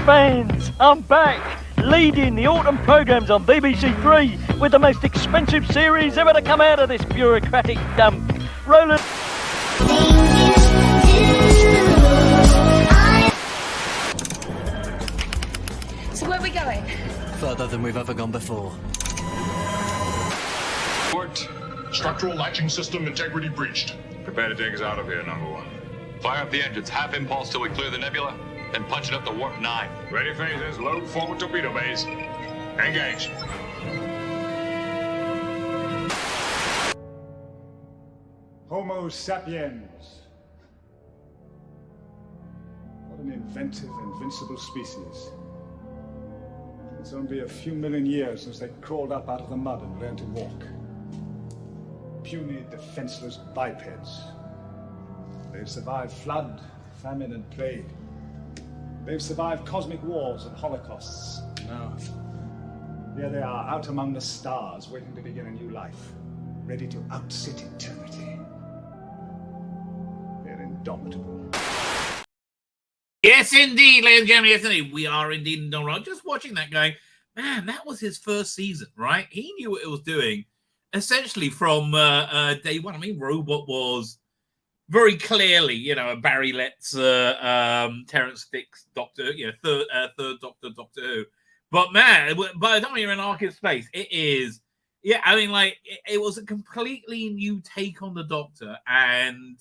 fans, I'm back, leading the autumn programmes on BBC Three with the most expensive series ever to come out of this bureaucratic dump. Roland. So where are we going? Further than we've ever gone before. Report. Structural latching system integrity breached. Prepare to take us out of here, number one. Fire up the engines, half impulse till we clear the nebula, then punch it up to warp 9. Ready phases, load forward torpedo bays. Engage. Homo sapiens. What an inventive, invincible species. It's only a few million years since they crawled up out of the mud and learned to walk. Puny, defenseless bipeds. They've survived flood, famine, and plague. They've survived cosmic wars and holocausts. Now, here they are, out among the stars, waiting to begin a new life, ready to outsit eternity. They're indomitable. Yes, indeed, ladies and gentlemen. Yes, indeed. We are indeed indomitable. Just watching that going, man, that was his first season, right? He knew what it was doing, essentially from day one. I mean, Robot was very clearly, a Barry Letts, Terrence Dicks Doctor, third Doctor, Doctor Who. But man, by the time you're in Arcade Space, it is, it was a completely new take on the Doctor, and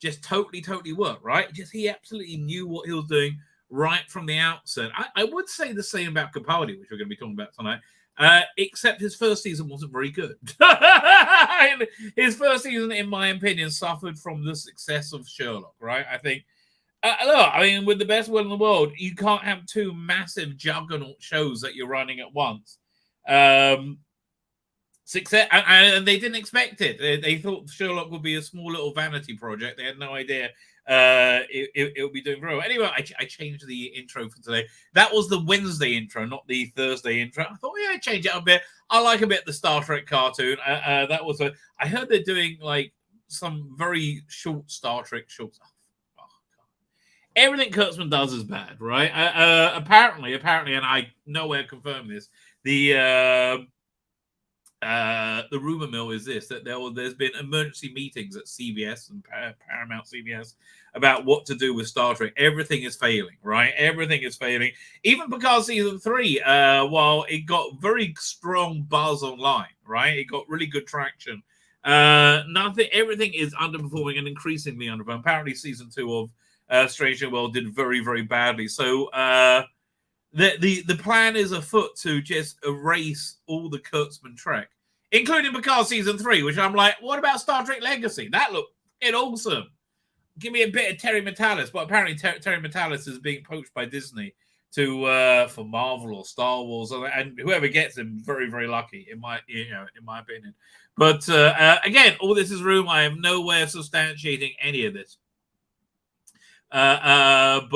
just totally worked, right? He absolutely knew what he was doing right from the outset. I would say the same about Capaldi, which we're going to be talking about tonight. Except his first season wasn't very good. His first season, in my opinion, suffered from the success of Sherlock, right? I think, look, with the best will in the world, you can't have two massive juggernaut shows that you're running at once. Success, and they didn't expect it. They thought Sherlock would be a small little vanity project. They had no idea it would be doing very well. Anyway, I changed the intro for today. That was the Wednesday intro, not the Thursday intro. I thought, I change it up a bit. I like a bit the Star Trek cartoon. That was I heard they're doing some very short Star Trek shorts. Oh, God. Everything Kurtzman does is bad, right? Apparently, and I nowhere confirm this. The rumor mill is this, that there's been emergency meetings at CBS and Paramount CBS about what to do with Star Trek. Everything is failing, right? Everything is failing. Even Picard season 3, while it got very strong buzz online, right? It got really good traction. Everything is underperforming and increasingly underperforming. Apparently season 2 of Strange New World did very, very badly. So the plan is afoot to just erase all the Kurtzman Trek, including Picard season 3, which I'm like, what about Star Trek Legacy? That looked awesome. Give me a bit of Terry Matalas, but apparently Terry Matalas is being poached by Disney for Marvel or Star Wars, and whoever gets him, very, very lucky in my opinion. But again, all this is rumor. I have no way of substantiating any of this. It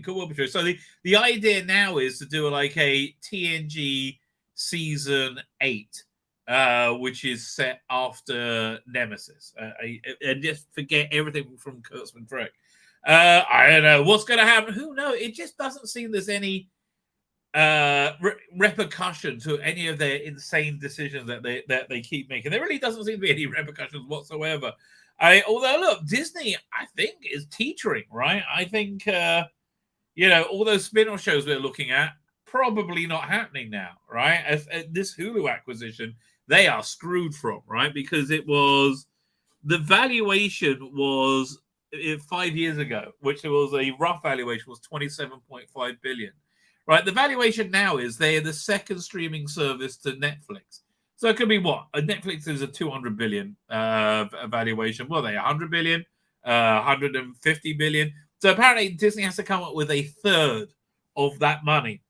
could well be true. So the idea now is to do a TNG season 8, which is set after Nemesis, and just forget everything from Kurtzman Trek. I don't know what's going to happen. Who knows? It just doesn't seem there's any repercussion to any of their insane decisions that they keep making. There really doesn't seem to be any repercussions whatsoever. Although, look, Disney, I think, is teetering, right? I think, all those spin-off shows we're looking at, probably not happening now, right? As this Hulu acquisition, they are screwed from, right? Because the valuation was 5 years ago, which was a rough valuation, was $27.5 billion, right? The valuation now is they are the second streaming service to Netflix. So it could be what? Netflix is a $200 billion valuation. Well, they $100 billion, $150 billion. So apparently Disney has to come up with a third of that money.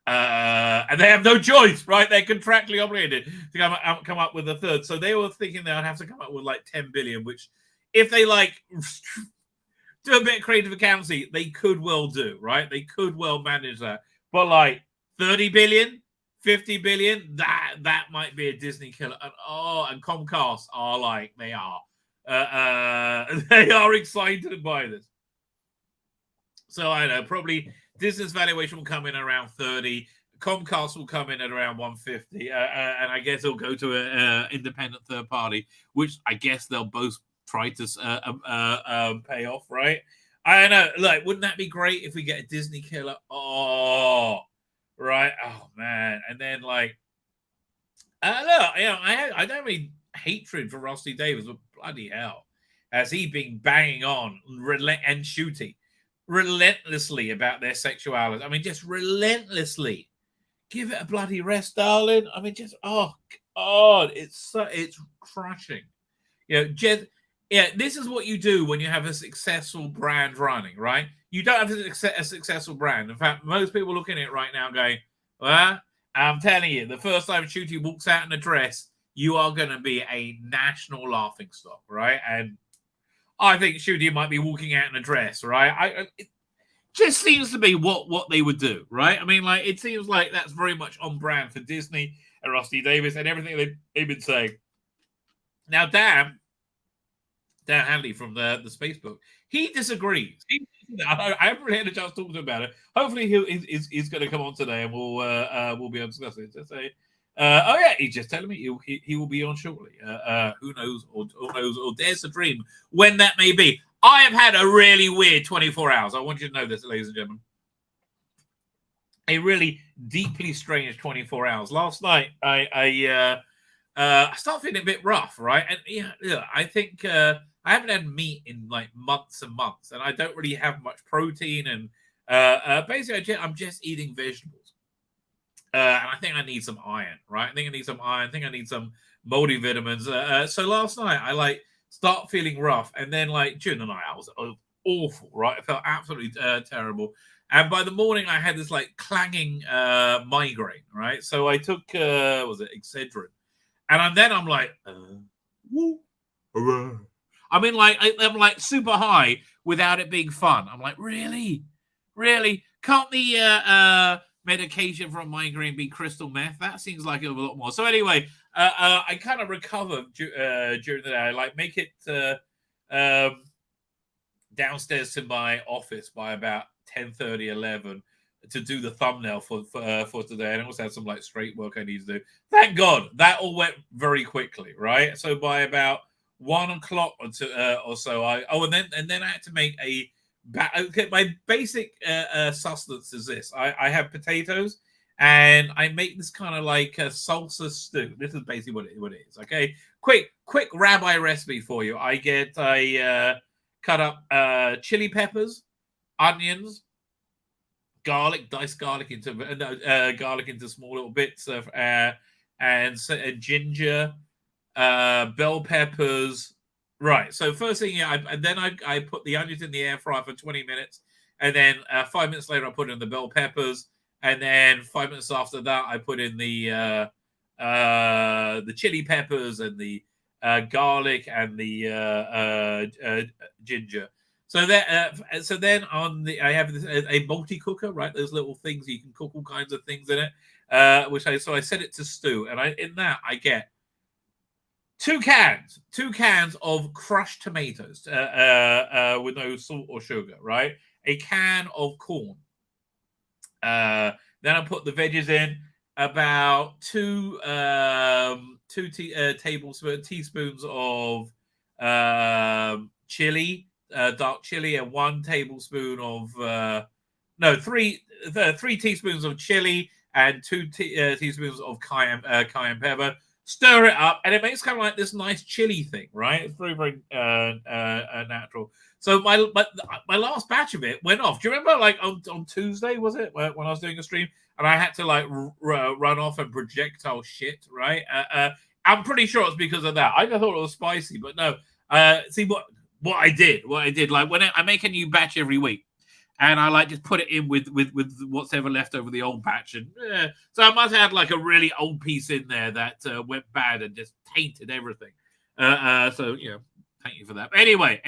And they have no choice, right? They're contractually obligated to come up with a third. So they were thinking they would have to come up with $10 billion, which if they do a bit of creative accountancy, they could well do, right? They could well manage that. But 30 billion, 50 billion, that might be a Disney killer. And Comcast are they are excited by this. So I know probably Disney's valuation will come in around 30. Comcast will come in at around 150, and I guess it'll go to an independent third party, which I guess they'll both try to pay off, right? I don't know. Like, wouldn't that be great if we get a Disney killer? Oh, right. Oh man. And then like, look, I don't mean hatred for Rusty Davis, but bloody hell, has he been banging on and shooting relentlessly about their sexuality? I mean, just relentlessly. Give it a bloody rest, darling. I mean, just oh God, it's crushing. Just this is what you do when you have a successful brand running, right? You don't have a successful brand. In fact, most people looking at it right now going, well, I'm telling you, the first time Shooty walks out in a dress, you are going to be a national laughing stock, right? And I think Shooty might be walking out in a dress, right? It just seems to be what they would do, right? I mean, like, it seems like that's very much on brand for Disney and Rusty Davis and everything they've been saying. Now, Dan Hanley from the Spacebook, he disagrees. I haven't really had a chance to talk to him about it. Hopefully, he's going to come on today, and we'll be able to discuss it. Just say, oh yeah, he's just telling me he will be on shortly. Who knows or dares to dream when that may be. I have had a really weird 24 hours. I want you to know this, ladies and gentlemen. A really deeply strange 24 hours. Last night, I started feeling a bit rough, right? And yeah, I think I haven't had meat in like months and months, and I don't really have much protein. And basically, I'm just eating vegetables. And I think I need some iron, right? I think I need some iron. I think I need some multivitamins. So last night, I start feeling rough, and then during the night, I was awful, right? I felt absolutely terrible. And by the morning, I had this clanging migraine, right? So I took Excedrin. And then I'm like, I mean, I'm super high without it being fun. I'm like, really? Can't the medication for a migraine be crystal meth? That seems like a lot more. So anyway, I kind of recovered during the day. I make it downstairs to my office by about 10:30, 11. To do the thumbnail for today, and I also had some straight work I need to do. Thank God that all went very quickly, right? So by about 1 o'clock or so, and then I had to make my basic sustenance is this. I have potatoes, and I make this kind of a salsa stew. This is basically what it is. Okay, quick rabbi recipe for you. I cut up chili peppers, onions, garlic, diced garlic into small little bits of and ginger, bell peppers. Right. So first thing, I put the onions in the air fryer for 20 minutes, and then 5 minutes later I put in the bell peppers, and then 5 minutes after that I put in the chili peppers and the garlic and the ginger. So then I have a multi cooker, right? Those little things you can cook all kinds of things in it. I set it to stew, and in that I get two cans of crushed tomatoes with no salt or sugar, right? A can of corn. Then I put the veggies in, about two teaspoons of chili. Dark chili, and 1 tablespoon of three teaspoons of chili and 2 teaspoons of cayenne pepper. Stir it up, and it makes kind of like this nice chili thing, right? It's very, very natural. So my last batch of it went off. Do you remember, on Tuesday, was it, when I was doing a stream, and I had to run off and projectile shit, right? I'm pretty sure it's because of that. I just thought it was spicy, but no. See what I did, when I make a new batch every week, and I just put it in with what's ever left over the old batch, and so I must have had a really old piece in there that went bad and just tainted everything. So thank you for that. Anyway,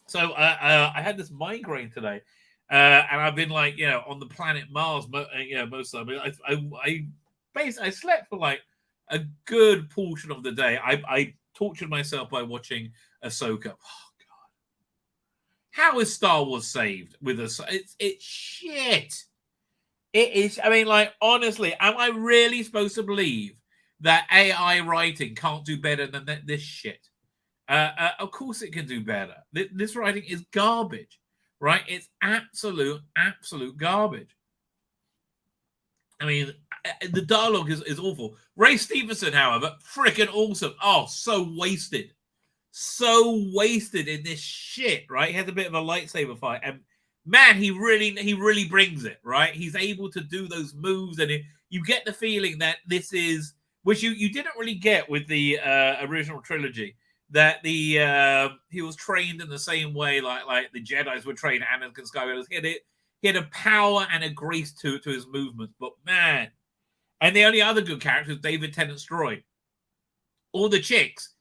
so I had this migraine today, and I've been on the planet Mars, most of the time. I slept for a good portion of the day. I tortured myself by watching Ahsoka. Oh God! How is Star Wars saved with us? It's shit. It is. I mean, like, honestly, am I really supposed to believe that AI writing can't do better than this shit? Of course it can do better. This writing is garbage, right? It's absolute garbage. I mean, the dialogue is awful. Ray Stevenson, however, freaking awesome. Oh, so wasted. So wasted in this shit, right? He has a bit of a lightsaber fight. And man, he really brings it, right? He's able to do those moves. And you get the feeling that this is, which you didn't really get with the original trilogy, that he was trained in the same way like the Jedis were trained. Anakin Skywalker. He had a power and a grace to his movements. But man, and the only other good character is David Tennant Stroy. All the chicks,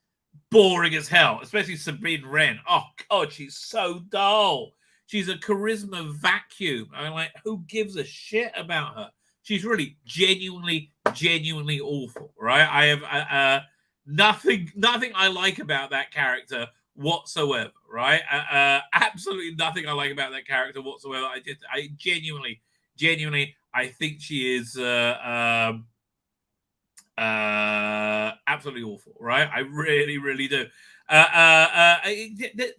boring as hell, especially Sabine Wren. Oh God, she's so dull. She's a charisma vacuum. I'm like, who gives a shit about her? She's really genuinely awful, right? I have nothing I like about that character whatsoever, right? Absolutely nothing I like about that character whatsoever. I genuinely, I think she is absolutely awful, right? I really do.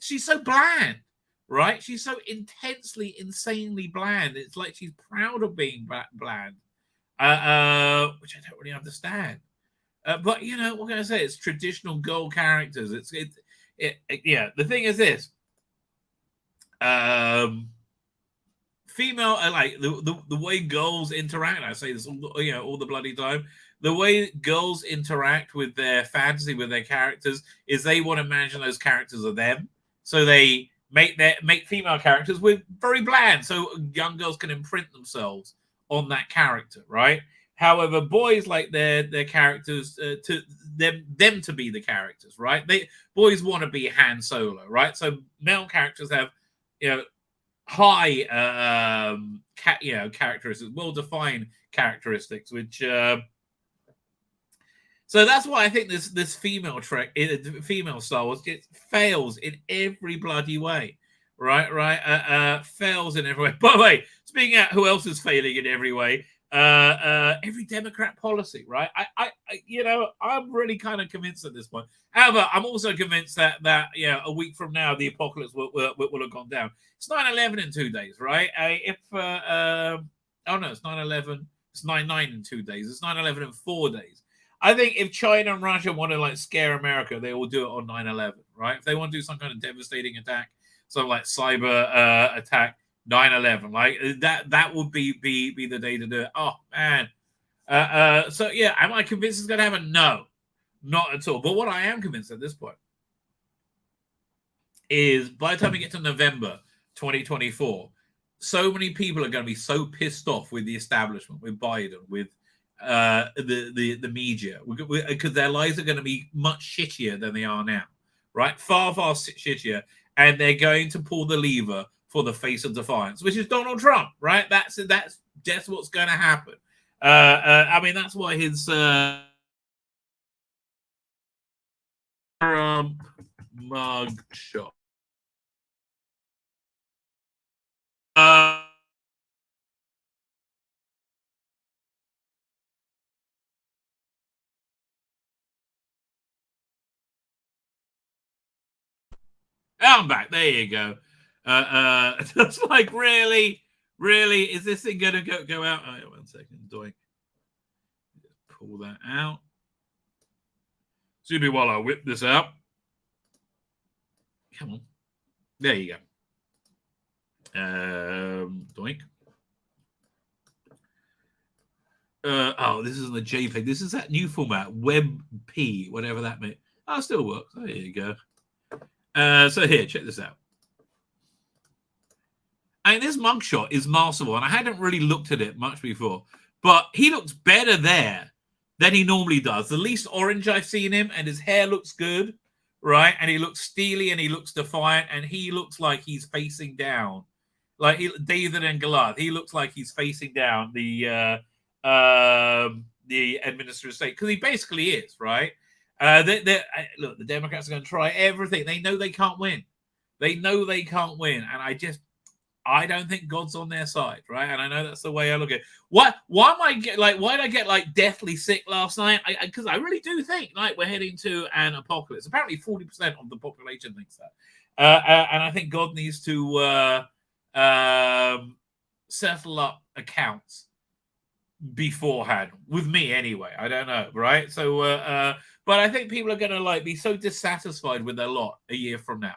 She's so bland, right? She's so intensely, insanely bland. It's like she's proud of being bland, which I don't really understand. But you know, what can I say? It's traditional girl characters. Yeah. The thing is this: female, like the way girls interact. I say this all the bloody time. The way girls interact with their fantasy, with their characters, is they want to imagine those characters are them. So they make female characters with very bland, so young girls can imprint themselves on that character, right? However, boys like their characters to them to be the characters, right? Boys want to be Han Solo, right? So male characters have, high characteristics, well-defined characteristics, which so that's why I think this female Star Wars, it fails in every bloody way, right? Fails in every way. By the way, speaking of who else is failing in every way, every Democrat policy, right? I'm really kind of convinced at this point. However, I'm also convinced that a week from now the apocalypse will have gone down. It's 9/11 in 2 days, right? It's 9/11. It's 9/9 in 2 days. It's 9/11 in 4 days. I think if China and Russia want to scare America, they will do it on 9/11, right? If they want to do some kind of devastating attack, some like cyber attack, 9/11, like that would be the day to do it. Oh man. So yeah, am I convinced it's gonna happen? No, not at all. But what I am convinced at this point is by the time we get to November 2024, so many people are going to be so pissed off with the establishment, with Biden, with the media, because their lives are going to be much shittier than they are now, right? Far shittier, and they're going to pull the lever for the face of defiance, which is Donald Trump, right? That's just what's going to happen. I mean, that's why his mug shot. I'm back. There you go. That's like, really, is this thing going to go out? Oh, yeah, 1 second. Doink. Pull that out. Excuse me while I whip this out. Come on. There you go. Doink. This isn't a JPEG. This is that new format, WebP, whatever that means. Oh, it still works. There you go. So here, check this out. And this mugshot is masterful, and I hadn't really looked at it much before, but he looks better there than he normally does. The least orange I've seen him, and his hair looks good, right? And he looks steely, and he looks defiant, and he looks like he's facing down, like David and Goliath. He looks like he's facing down the administrative state, because he basically is, right? Look, the Democrats are going to try everything. They know they can't win. They know they can't win, and I don't think God's on their side, right? And I know that's the way I look at it. Why am I why did I get like deathly sick last night? Because I really do think like we're heading to an apocalypse. Apparently 40% of the population thinks that. And I think God needs to settle up accounts beforehand with me anyway. I don't know, right? So but I think people are going to like be so dissatisfied with their lot a year from now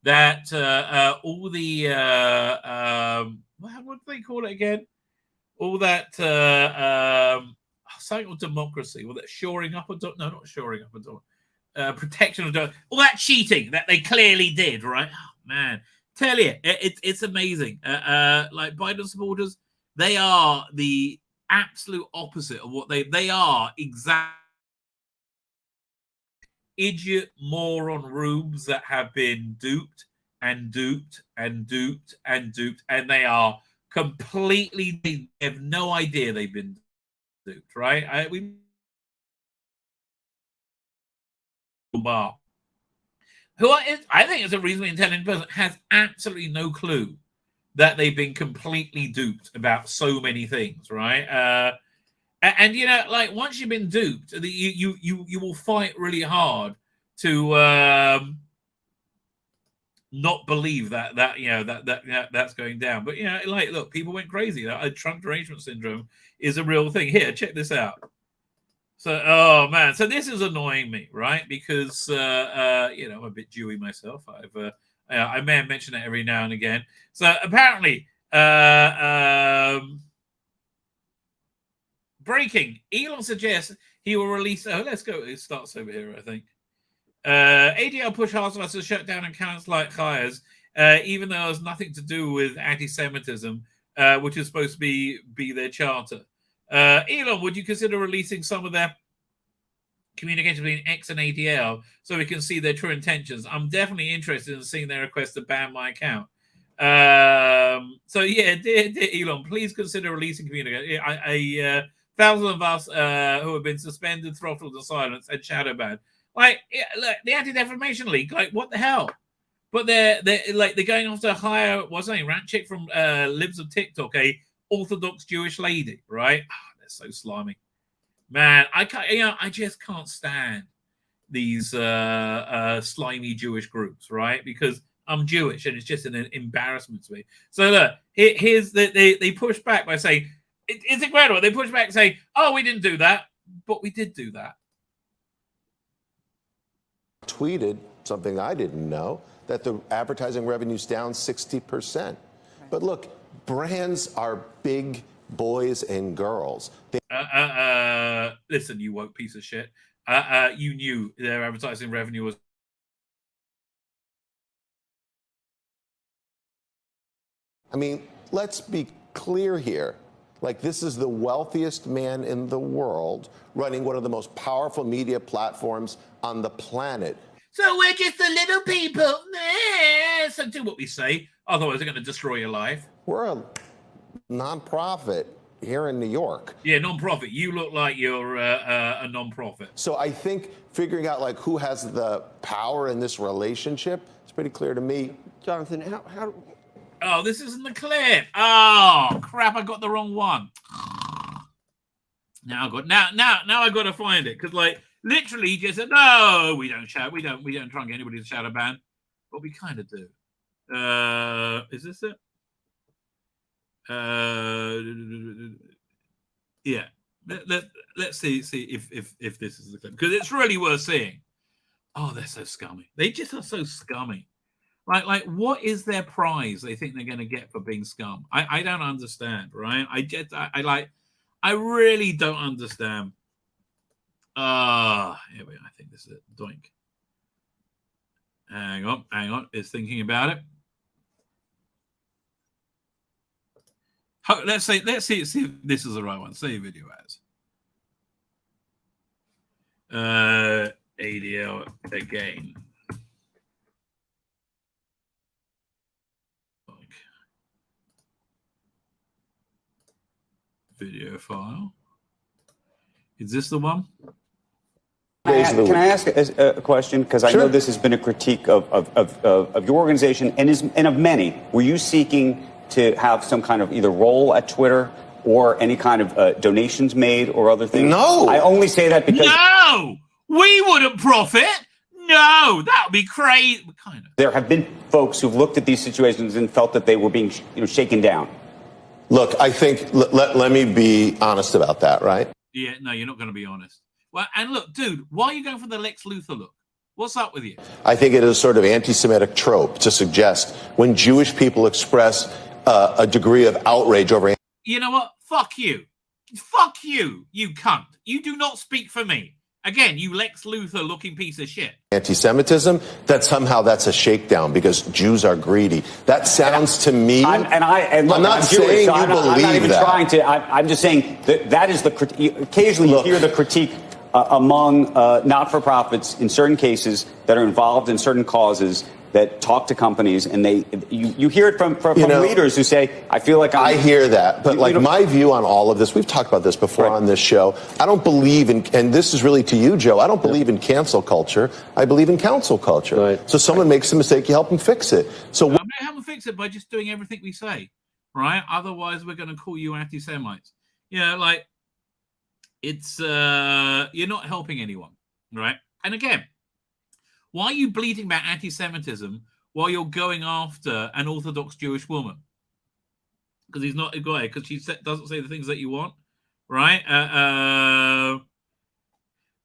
that all the what do they call it again? All that something of democracy, well, that shoring up no, not shoring up protection of all that cheating that they clearly did, right? Oh, man, tell you, it's amazing. Like Biden supporters, they are the absolute opposite of what they are. Exactly. Idiot moron rubes that have been duped and duped and duped and duped, and they are completely, they have no idea they've been duped, right? I think is a reasonably intelligent person, has absolutely no clue that they've been completely duped about so many things, right? And you know, like once you've been duped, you will fight really hard to not believe that that's going down. But you know, like look, people went crazy. Trump derangement syndrome is a real thing. Here, check this out. So, oh man, so this is annoying me, right? Because you know, I'm a bit Jewy myself. I may have mentioned it every now and again. So apparently, breaking. Elon suggests he will release. Oh, let's go. It starts over here, I think. ADL push hard for us to shut down accounts like hires, even though it has nothing to do with anti-Semitism, which is supposed to be their charter. Elon, would you consider releasing some of their communication between X and ADL so we can see their true intentions? I'm definitely interested in seeing their request to ban my account. So yeah, dear Elon, please consider releasing communication. Thousands of us who have been suspended, throttled, and silenced and shadow banned. Like, look, the Anti-Defamation League, like, what the hell? But they're going after hire, what's her name, Rat Chick from Libs of TikTok, a Orthodox Jewish lady, right? Oh, they're so slimy, man. I just can't stand these slimy Jewish groups, right? Because I'm Jewish and it's just an embarrassment to me. So look, here's they push back by saying it's incredible. They push back and say, "Oh, we didn't do that, but we did do that." Tweeted something I didn't know, that the advertising revenue's down 60%. Right. But look, brands are big boys and girls. Listen, you woke piece of shit. You knew their advertising revenue was. I mean, let's be clear here. Like, this is the wealthiest man in the world running one of the most powerful media platforms on the planet. So we're just the little people. So do what we say. Otherwise, they're going to destroy your life. We're a non-profit here in New York. Yeah, non-profit. You look like you're a non-profit. So I think figuring out like who has the power in this relationship is pretty clear to me. Jonathan, how Oh, this isn't the clip. Oh crap! I got the wrong one. Now I got to find it because like literally he just said no, we don't try and get anybody to shadow ban, but we kind of do. Is this it? Yeah. Let's see if this is the clip because it's really worth seeing. Oh, they're so scummy. They just are so scummy. Like, what is their prize they think they're going to get for being scum? I don't understand, right? I really don't understand. Here we are. I think this is it. Doink. Hang on. It's thinking about it. Let's see if this is the right one. Save video as. ADL again. Video file. Is this the one? Can I ask a question? Because I know this has been a critique of your organization and of many. Were you seeking to have some kind of either role at Twitter or any kind of donations made or other things? No. I only say that because... No! We wouldn't profit! No! That would be crazy. Kind of. There have been folks who've looked at these situations and felt that they were being shaken down. Look, I think, let me be honest about that, right? Yeah, no, you're not going to be honest. Well, and look, dude, why are you going for the Lex Luthor look? What's up with you? I think it is sort of anti-Semitic trope to suggest when Jewish people express a degree of outrage over... You know what? Fuck you. Fuck you, you cunt. You do not speak for me. Again, you Lex Luthor looking piece of shit. Anti-Semitism, that somehow that's a shakedown because Jews are greedy. That sounds to me... I'm not saying you believe I'm not even that. trying to... I'm just saying that is the... Occasionally you hear the critique among not-for-profits in certain cases that are involved in certain causes that talk to companies, and you hear it from leaders who say, I feel like I hear that, but my view on all of this, we've talked about this before on this show, I don't believe in, and this is really to you, Joe, I don't believe in cancel culture, I believe in counsel culture. Right. So someone makes a mistake, you help them fix it. So I'm going to help them fix it by just doing everything we say, right? Otherwise, we're going to call you anti-Semites. You know, like, it's, you're not helping anyone, right? And again, why are you bleating about anti-Semitism while you're going after an Orthodox Jewish woman? Because he's not a guy, because she doesn't say the things that you want, right?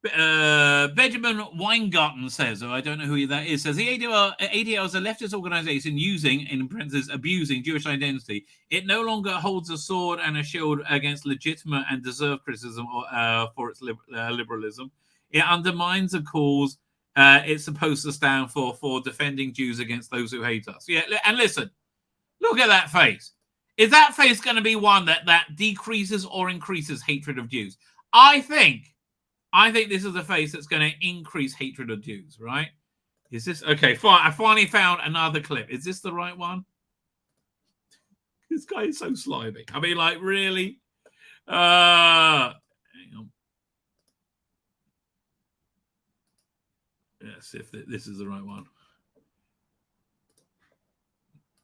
Benjamin Weingarten says, I don't know who that is, says the ADL is a leftist organization using, in parentheses, abusing Jewish identity. It no longer holds a sword and a shield against legitimate and deserved criticism for its liberalism. It undermines a cause it's supposed to stand for defending Jews against those who hate us. Yeah, and listen, look at that face. Is that face going to be one that decreases or increases hatred of Jews? I think this is a face that's going to increase hatred of Jews, right? Is this okay? Fine. I finally found another clip. Is this the right one? This guy is so slimy. I mean, like, really? Hang on. Let's see if this is the right one.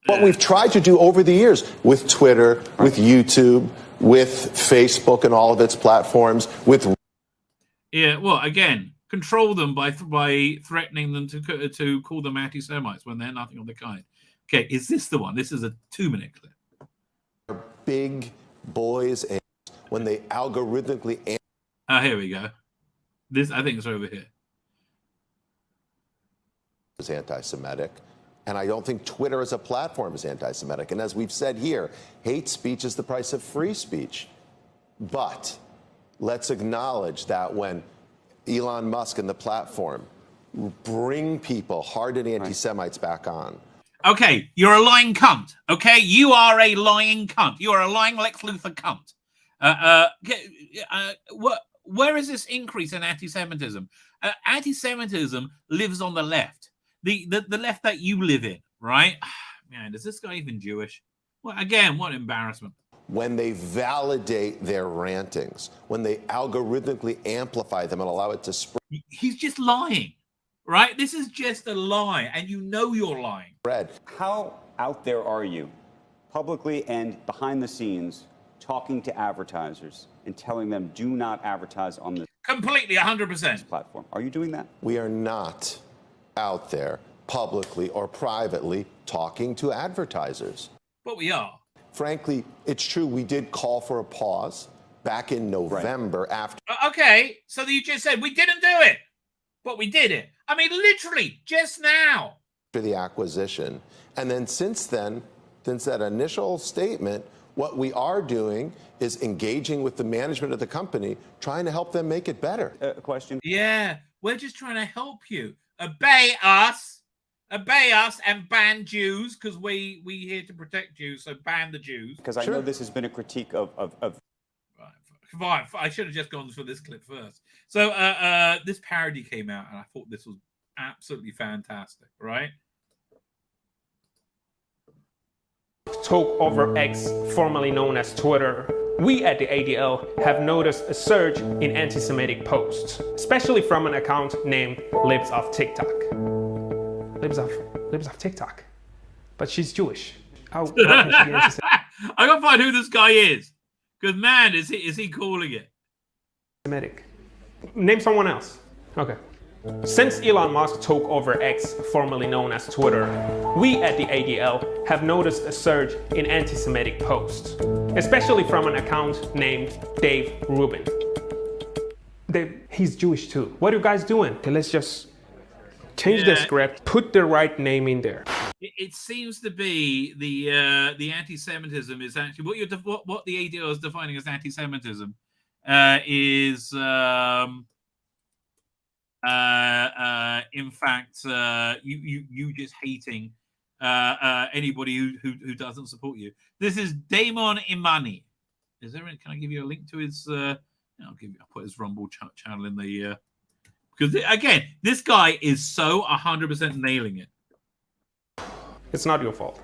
What we've tried to do over the years with Twitter, with YouTube, with Facebook and all of its platforms, with... Yeah, well, again, control them by threatening them to call them anti-Semites when they're nothing of the kind. Okay, is this the one? This is a 2-minute clip. Big boys and when they algorithmically... Here we go. This, I think it's over here. Is anti-Semitic, and I don't think Twitter as a platform is anti-Semitic. And as we've said here, hate speech is the price of free speech. But let's acknowledge that when Elon Musk and the platform bring people, hardened anti-Semites back on. Okay, you're a lying cunt. Okay, you are a lying cunt. You are a lying Lex Luthor cunt. Where is this increase in anti-Semitism? Anti-Semitism lives on the left. The left that you live in, right? Man, is this guy even Jewish? Well, again, what embarrassment. When they validate their rantings, when they algorithmically amplify them and allow it to spread. He's just lying, right? This is just a lie, and you know you're lying. How out there are you, publicly and behind the scenes, talking to advertisers and telling them do not advertise on this? Completely, 100%. Platform. Are you doing that? We are not out there publicly or privately talking to advertisers. But we are. Frankly, it's true. We did call for a pause back in November after. Okay, so you just said we didn't do it, but we did it. I mean, literally, just now. After the acquisition. And then since then, since that initial statement, what we are doing is engaging with the management of the company, trying to help them make it better. Question? Yeah, we're just trying to help you. Obey us and ban Jews, because we here to protect Jews, so ban the Jews. Because I know this has been a critique of... Right, I should have just gone for this clip first. So this parody came out, and I thought this was absolutely fantastic, right? Took over X, formerly known as Twitter, We at the ADL have noticed a surge in anti-Semitic posts, especially from an account named Libs of TikTok. Libs of TikTok. But she's Jewish. How can she be anti-Semitic? I gotta find who this guy is. Because man, is he calling it? Semitic. Name someone else. Okay. Since Elon Musk took over X, formerly known as Twitter, we at the ADL have noticed a surge in anti-Semitic posts, especially from an account named Dave Rubin. He's Jewish too. What are you guys doing? Okay, let's just change the script, put the right name in there. It seems to be the anti-Semitism is actually what the ADL is defining as anti-Semitism is in fact you just hating anybody who doesn't support you. This is Damon Imani. Is there? Can I give you a link to his? I'll put his Rumble channel in the because again, this guy is so 100% nailing it. It's not your fault.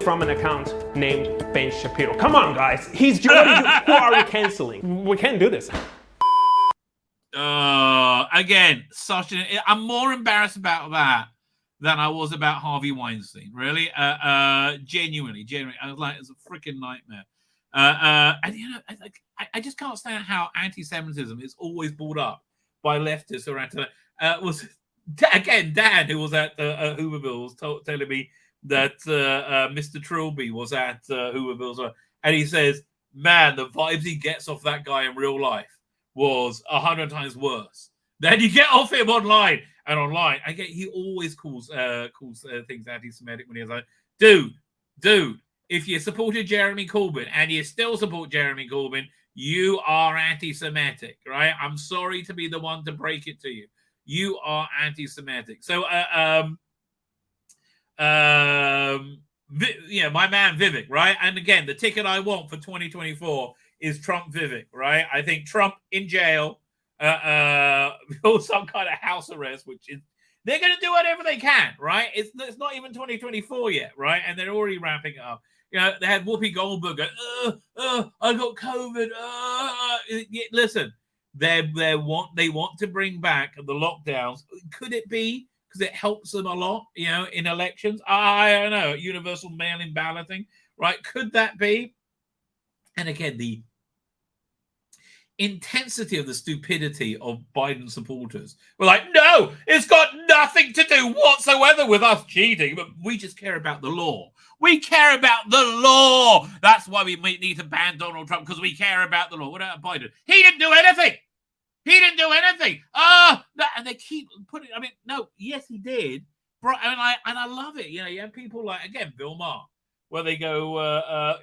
From an account named Ben Shapiro. Come on, guys. He's Jewish. Who are we canceling? We can't do this. Again, I'm more embarrassed about that than I was about Harvey Weinstein. Really, genuinely. I was like, it's a freaking nightmare. And you know, I just can't stand how anti-Semitism is always brought up by leftists or was again Dan, who was at Hooverville, was telling me that Mr. Trilby was at Hooverville, and he says, "Man, the vibes he gets off that guy in real life was 100 times worse than you get off him online." And online, he always calls things anti-Semitic when he's like, dude, if you supported Jeremy Corbyn and you still support Jeremy Corbyn, you are anti-Semitic, right? I'm sorry to be the one to break it to you. You are anti-Semitic. So, my man Vivek, right? And again, the ticket I want for 2024 is Trump Vivek, right? I think Trump in jail, or some kind of house arrest, which is they're going to do whatever they can, right? It's not even 2024 yet, right? And they're already ramping it up. You know, they had Whoopi Goldberg go, I got COVID. Listen, they want to bring back the lockdowns. Could it be because it helps them a lot, you know, in elections? I don't know. Universal mail-in balloting, right? Could that be? And again, the intensity of the stupidity of Biden supporters. We're like, no, it's got nothing to do whatsoever with us cheating, but we just care about the law. We care about the law. That's why we need to ban Donald Trump, because we care about the law. What about Biden? He didn't do anything. And they keep putting, yes, he did. And I love it. You know, you have people like, again, Bill Maher, where they go,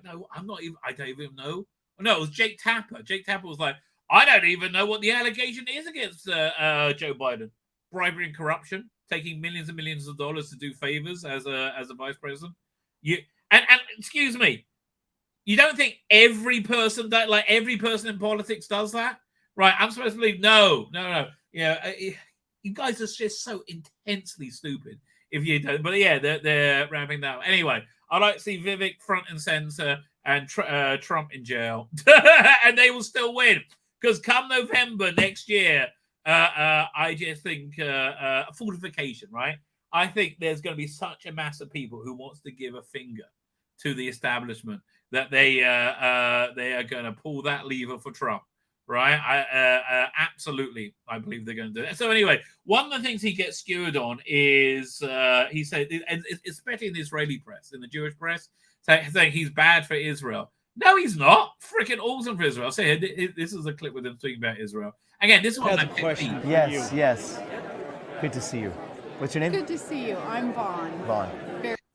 no, I don't even know. No, it was Jake Tapper. Jake Tapper was like, I don't even know what the allegation is against Joe Biden. Bribery and corruption, taking millions and millions of dollars to do favors as a vice president. And excuse me, you don't think every person in politics does that? Right, I'm supposed to believe, no. Yeah, you guys are just so intensely stupid if you don't. But yeah, they're ramping that up. Anyway, I'd like to see Vivek front and center and Trump in jail. And they will still win. Because come November next year, I just think fortification, right? I think there's going to be such a mass of people who wants to give a finger to the establishment that they are going to pull that lever for Trump, right? Absolutely, I believe they're going to do it. So anyway, one of the things he gets skewered on is he said, especially in the Israeli press, in the Jewish press, saying he's bad for Israel. No, he's not. Freaking awesome for Israel. So this is a clip with him talking about Israel. Again, this is one of question. Yes. Good to see you. What's your name? Good to see you. I'm Vaughn.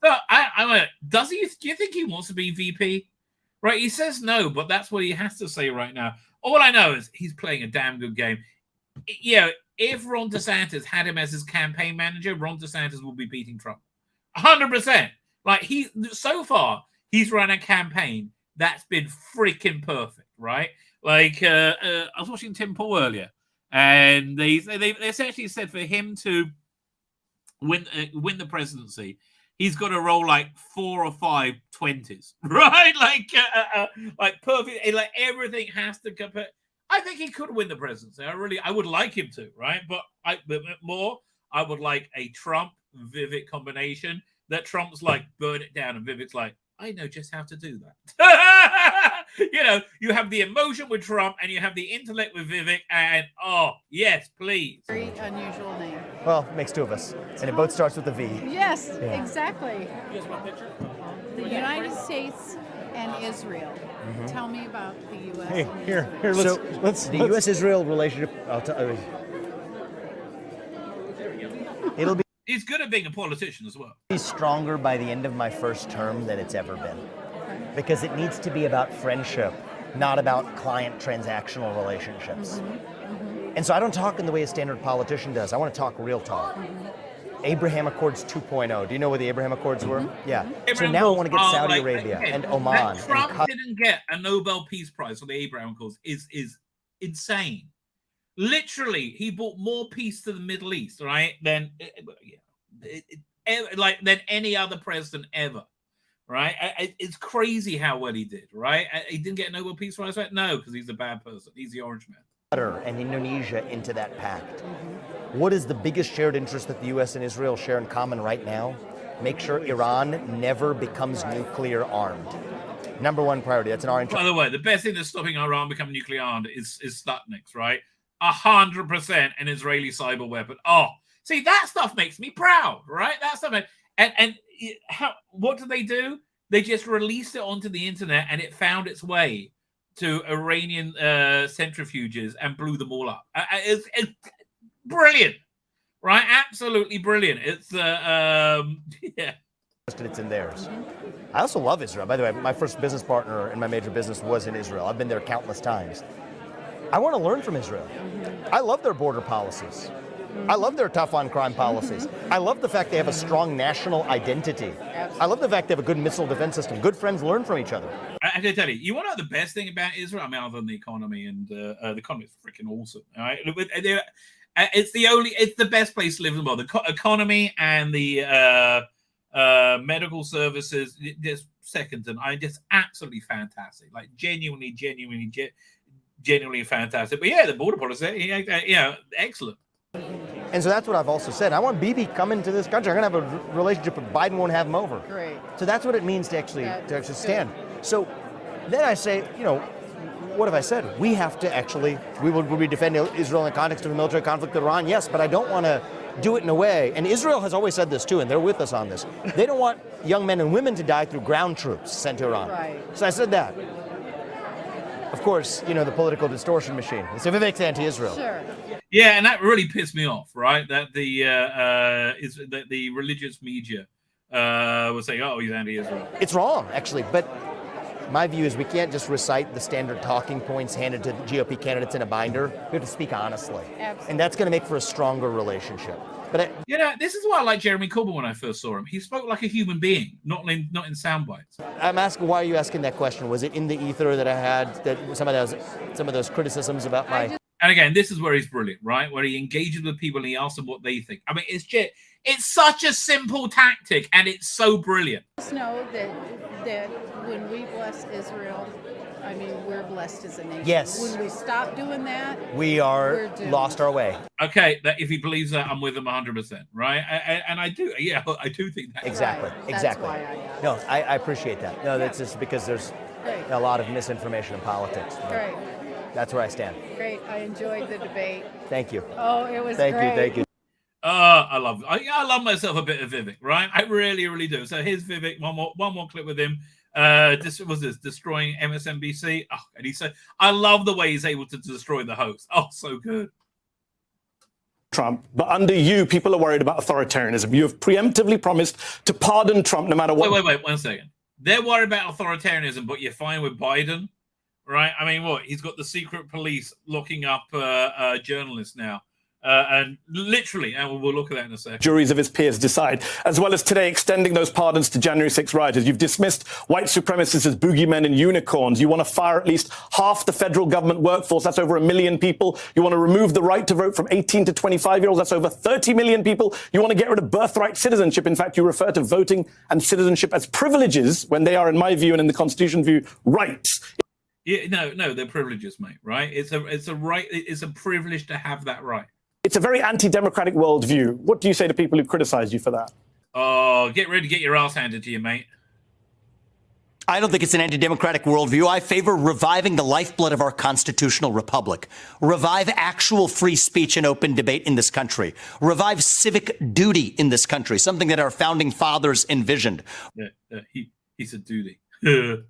So do you think he wants to be VP? Right? He says no, but that's what he has to say right now. All I know is he's playing a damn good game. You know, if Ron DeSantis had him as his campaign manager, Ron DeSantis will be beating Trump. 100%. Like, so far, he's run a campaign that's been freaking perfect, right? Like, I was watching Tim Pool earlier, and they essentially said for him to win the presidency, he's got to roll like 4 or 5 20s, right? Like perfect. Like everything has to compare. I think he could win the presidency. I would like him to, right? But I would like a Trump Vivek combination. That Trump's like burn it down, and Vivek's like, I know just how to do that. You have the emotion with Trump, and you have the intellect with Vivek, and oh yes, please. Very unusual name. Well, it makes two of us, and it both starts with a V. Yes, exactly. The United States and Israel. Tell me about the U.S. Hey, and here, Israel. let's the U.S.-Israel relationship. It'll be. He's good at being a politician as well. Be stronger by the end of my first term than it's ever been, because it needs to be about friendship, not about client transactional relationships. And so I don't talk in the way a standard politician does. I want to talk real talk. Abraham Accords 2.0. Do you know what the Abraham Accords were? Yeah. So now I want to get Saudi Arabia and Oman. That Trump didn't get a Nobel Peace Prize for the Abraham Accords is insane. Literally, he brought more peace to the Middle East, right, than any other president ever, right? It's crazy how well he did, right? He didn't get a Nobel Peace Prize, right? No, because he's a bad person. He's the orange man. And Indonesia into that pact. What is the biggest shared interest that the U.S. and Israel share in common right now? Make sure Iran never becomes nuclear armed. Number one priority. That's in our interest. By the way, the best thing that's stopping Iran becoming nuclear armed is Sputniks, right? 100% an Israeli cyber weapon. Oh, see, that stuff makes me proud, right? That stuff. And what do? They just released it onto the internet, and it found its way to Iranian centrifuges and blew them all up. It's brilliant, right? Absolutely brilliant. It's yeah. It's in theirs. I also love Israel. By the way, my first business partner in my major business was in Israel. I've been there countless times. I want to learn from Israel. I love their border policies. I love their tough on crime policies. I love the fact they have a strong national identity. I love the fact they have a good missile defense system. Good friends learn from each other. I can tell you, you want to know the best thing about Israel? I mean, other than the economy, and the economy is freaking awesome. All right? It's the best place to live in the world. The economy and the medical services, just second to none. Just absolutely fantastic. Like genuinely fantastic. But yeah, the border policy, excellent. And so that's what I've also said. I want Bibi coming to this country. I'm going to have a relationship with Biden, won't have him over. Great. So that's what it means to actually stand. So then I say, what have I said? We have to actually, would we defend Israel in the context of a military conflict with Iran? Yes, but I don't want to do it in a way, and Israel has always said this too, and they're with us on this. They don't want young men and women to die through ground troops sent to Iran. Right. So I said that. Of course, the political distortion machine. So Vivek's anti-Israel. Sure. Yeah, and that really pissed me off, right? That the religious media was saying, "Oh, he's anti-Israel." It's wrong, actually. But my view is we can't just recite the standard talking points handed to the GOP candidates in a binder. We have to speak honestly, and that's going to make for a stronger relationship. But this is why I like Jeremy Corbyn when I first saw him. He spoke like a human being, not in sound bites. I'm asking, why are you asking that question? Was it in the ether that I had that some of those criticisms about my? And again, this is where he's brilliant, right? Where he engages with people and he asks them what they think. I mean, it's such a simple tactic, and it's so brilliant. Just know that when we bless Israel, I mean, we're blessed as a nation. Yes. When we stop doing that, we are lost our way. Okay, if he believes that, I'm with him 100%, right? And I do, I do think that. Exactly, right. exactly. That's why I asked. No, I appreciate that. No, that's just because there's a lot of misinformation in politics. Great. That's where I stand. Great. I enjoyed the debate. Thank you. Oh, it was great. Thank you. I love myself a bit of Vivek, right? I really, really do. So here's Vivek. One more clip with him. This was destroying MSNBC. Oh, and he said, I love the way he's able to destroy the host. Oh, so good. Trump, but under you, people are worried about authoritarianism. You have preemptively promised to pardon Trump no matter what. Wait, 1 second. They're worried about authoritarianism, but you're fine with Biden, right? I mean, what? He's got the secret police locking up journalists now And literally, and we'll look at that in a second. Juries of his peers decide, as well as today extending those pardons to January 6 rioters. You've dismissed white supremacists as boogeymen and unicorns. You want to fire at least half the federal government workforce. That's over 1 million people. You want to remove the right to vote from 18 to 25-year-olds. That's over 30 million people. You want to get rid of birthright citizenship. In fact, you refer to voting and citizenship as privileges when they are, in my view and in the Constitution view, rights. Yeah, no, they're privileges, mate. Right? It's a right. It's a privilege to have that right. It's a very anti-democratic worldview. What do you say to people who criticize you for that? Oh, get ready to get your ass handed to you, mate. I don't think it's an anti-democratic worldview. I favor reviving the lifeblood of our constitutional republic. Revive actual free speech and open debate in this country. Revive civic duty in this country, something that our founding fathers envisioned. He said duty.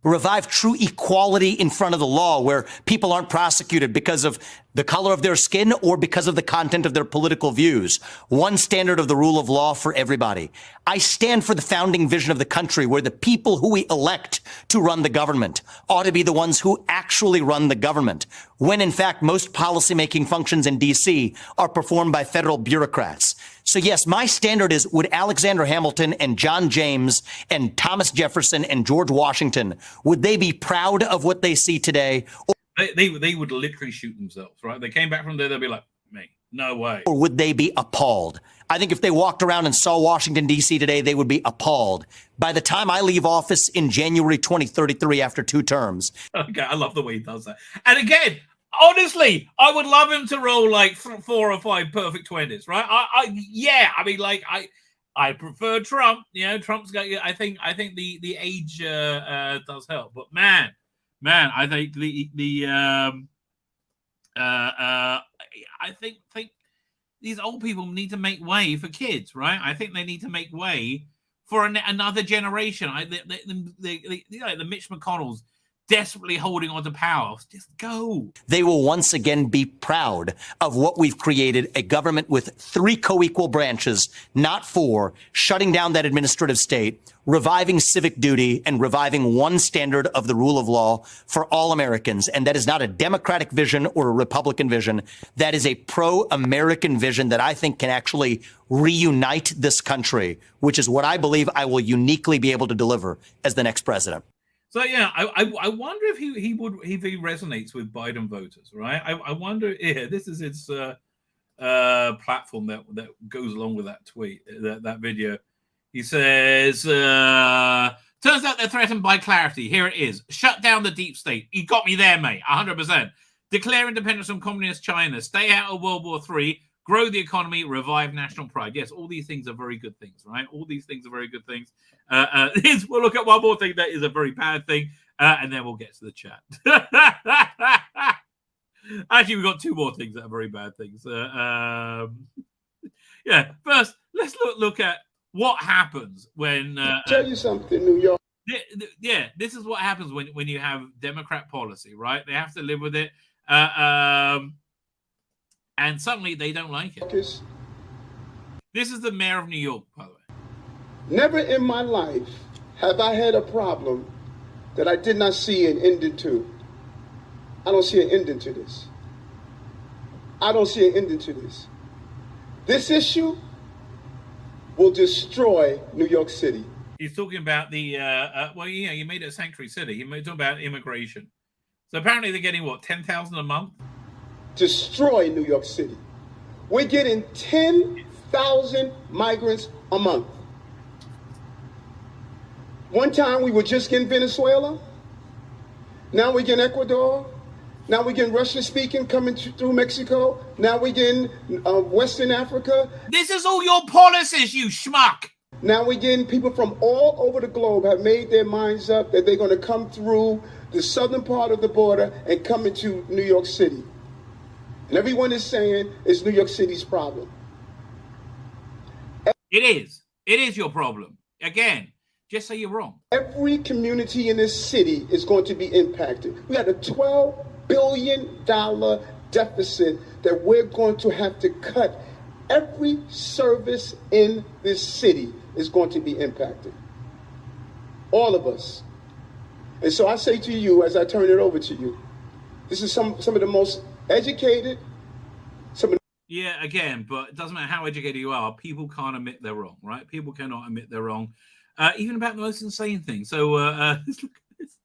Revive true equality in front of the law, where people aren't prosecuted because of the color of their skin or because of the content of their political views. One standard of the rule of law for everybody. I stand for the founding vision of the country, where the people who we elect to run the government ought to be the ones who actually run the government, when in fact most policymaking functions in D.C. are performed by federal bureaucrats. So yes, my standard is, would Alexander Hamilton and John James and Thomas Jefferson and George Washington, would they be proud of what they see today? Or they would literally shoot themselves, right? They came back from there, they'd be like, me, no way. Or would they be appalled? I think if they walked around and saw Washington, D.C. today, they would be appalled. By the time I leave office in January 2033 after 2 terms. Okay, I love the way he does that. And again, honestly, I would love him to roll like 4 or 5 perfect 20s, right? I prefer Trump. You know, Trump's got. I think the age does help. But man, I think I think these old people need to make way for kids, right? I think they need to make way for another generation. The Mitch McConnells desperately holding on to power. Just go. They will once again be proud of what we've created, a government with 3 co-equal branches, not 4, shutting down that administrative state, reviving civic duty, and reviving one standard of the rule of law for all Americans. And that is not a Democratic vision or a Republican vision. That is a pro-American vision that I think can actually reunite this country, which is what I believe I will uniquely be able to deliver as the next president. So yeah, I wonder if he resonates with Biden voters, right? I wonder. Yeah, this is his platform that goes along with that tweet, that video. He says, "Turns out they're threatened by clarity. Here it is: shut down the deep state. You got me there, mate. 100%. Declare independence from communist China. Stay out of World War III. Grow the economy. Revive national pride." Yes, all these things are very good things, right? All these things are very good things. We'll look at one more thing that is a very bad thing, and then we'll get to the chat. Actually, we've got 2 more things that are very bad things. Yeah, first, let's look at what happens when... tell you something, New York. Yeah, this is what happens when you have Democrat policy, right? They have to live with it. And suddenly they don't like it. This is the mayor of New York, by the way. Never in my life have I had a problem that I did not see an ending to. I don't see an ending to this. I don't see an ending to this. This issue will destroy New York City. He's talking about the, you made it a sanctuary city. He's talking about immigration. So apparently they're getting, what, 10,000 a month? Destroy New York City. We're getting 10,000 migrants a month. One time we were just getting Venezuela. Now we're getting Ecuador. Now we're getting Russian speaking coming through Mexico. Now we're getting Western Africa. This is all your policies, you schmuck. Now we're getting people from all over the globe have made their minds up that they're going to come through the southern part of the border and come into New York City. And everyone is saying it's New York City's problem. It is. It is your problem. Again, just say you're wrong. Every community in this city is going to be impacted. We got a $12 billion deficit that we're going to have to cut. Every service in this city is going to be impacted. All of us. And so I say to you, as I turn it over to you, this is some of the most educated. Yeah, again, but it doesn't matter how educated you are. People can't admit they're wrong, right? People cannot admit they're wrong, even about the most insane thing. So let's look at this.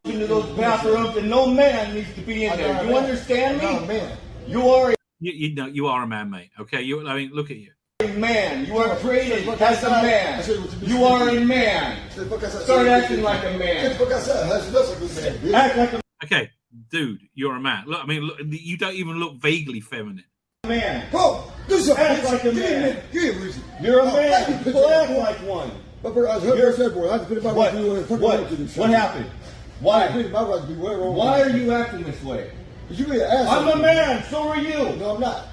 Into those bathrooms, and no man needs to be in there. You understand me? Man. You are you know, you are a man, mate. Okay, I mean, look at you. a man. You are created as a man. You are a man. Start acting like a man. Act like a Okay, dude, you're a man. Look, I mean, look, you don't even look vaguely feminine. man. Go. Do something. Act like a man. You're a man. People act like one. What happened? Why? Why are you acting this way? I'm a man. So are you. No, I'm not.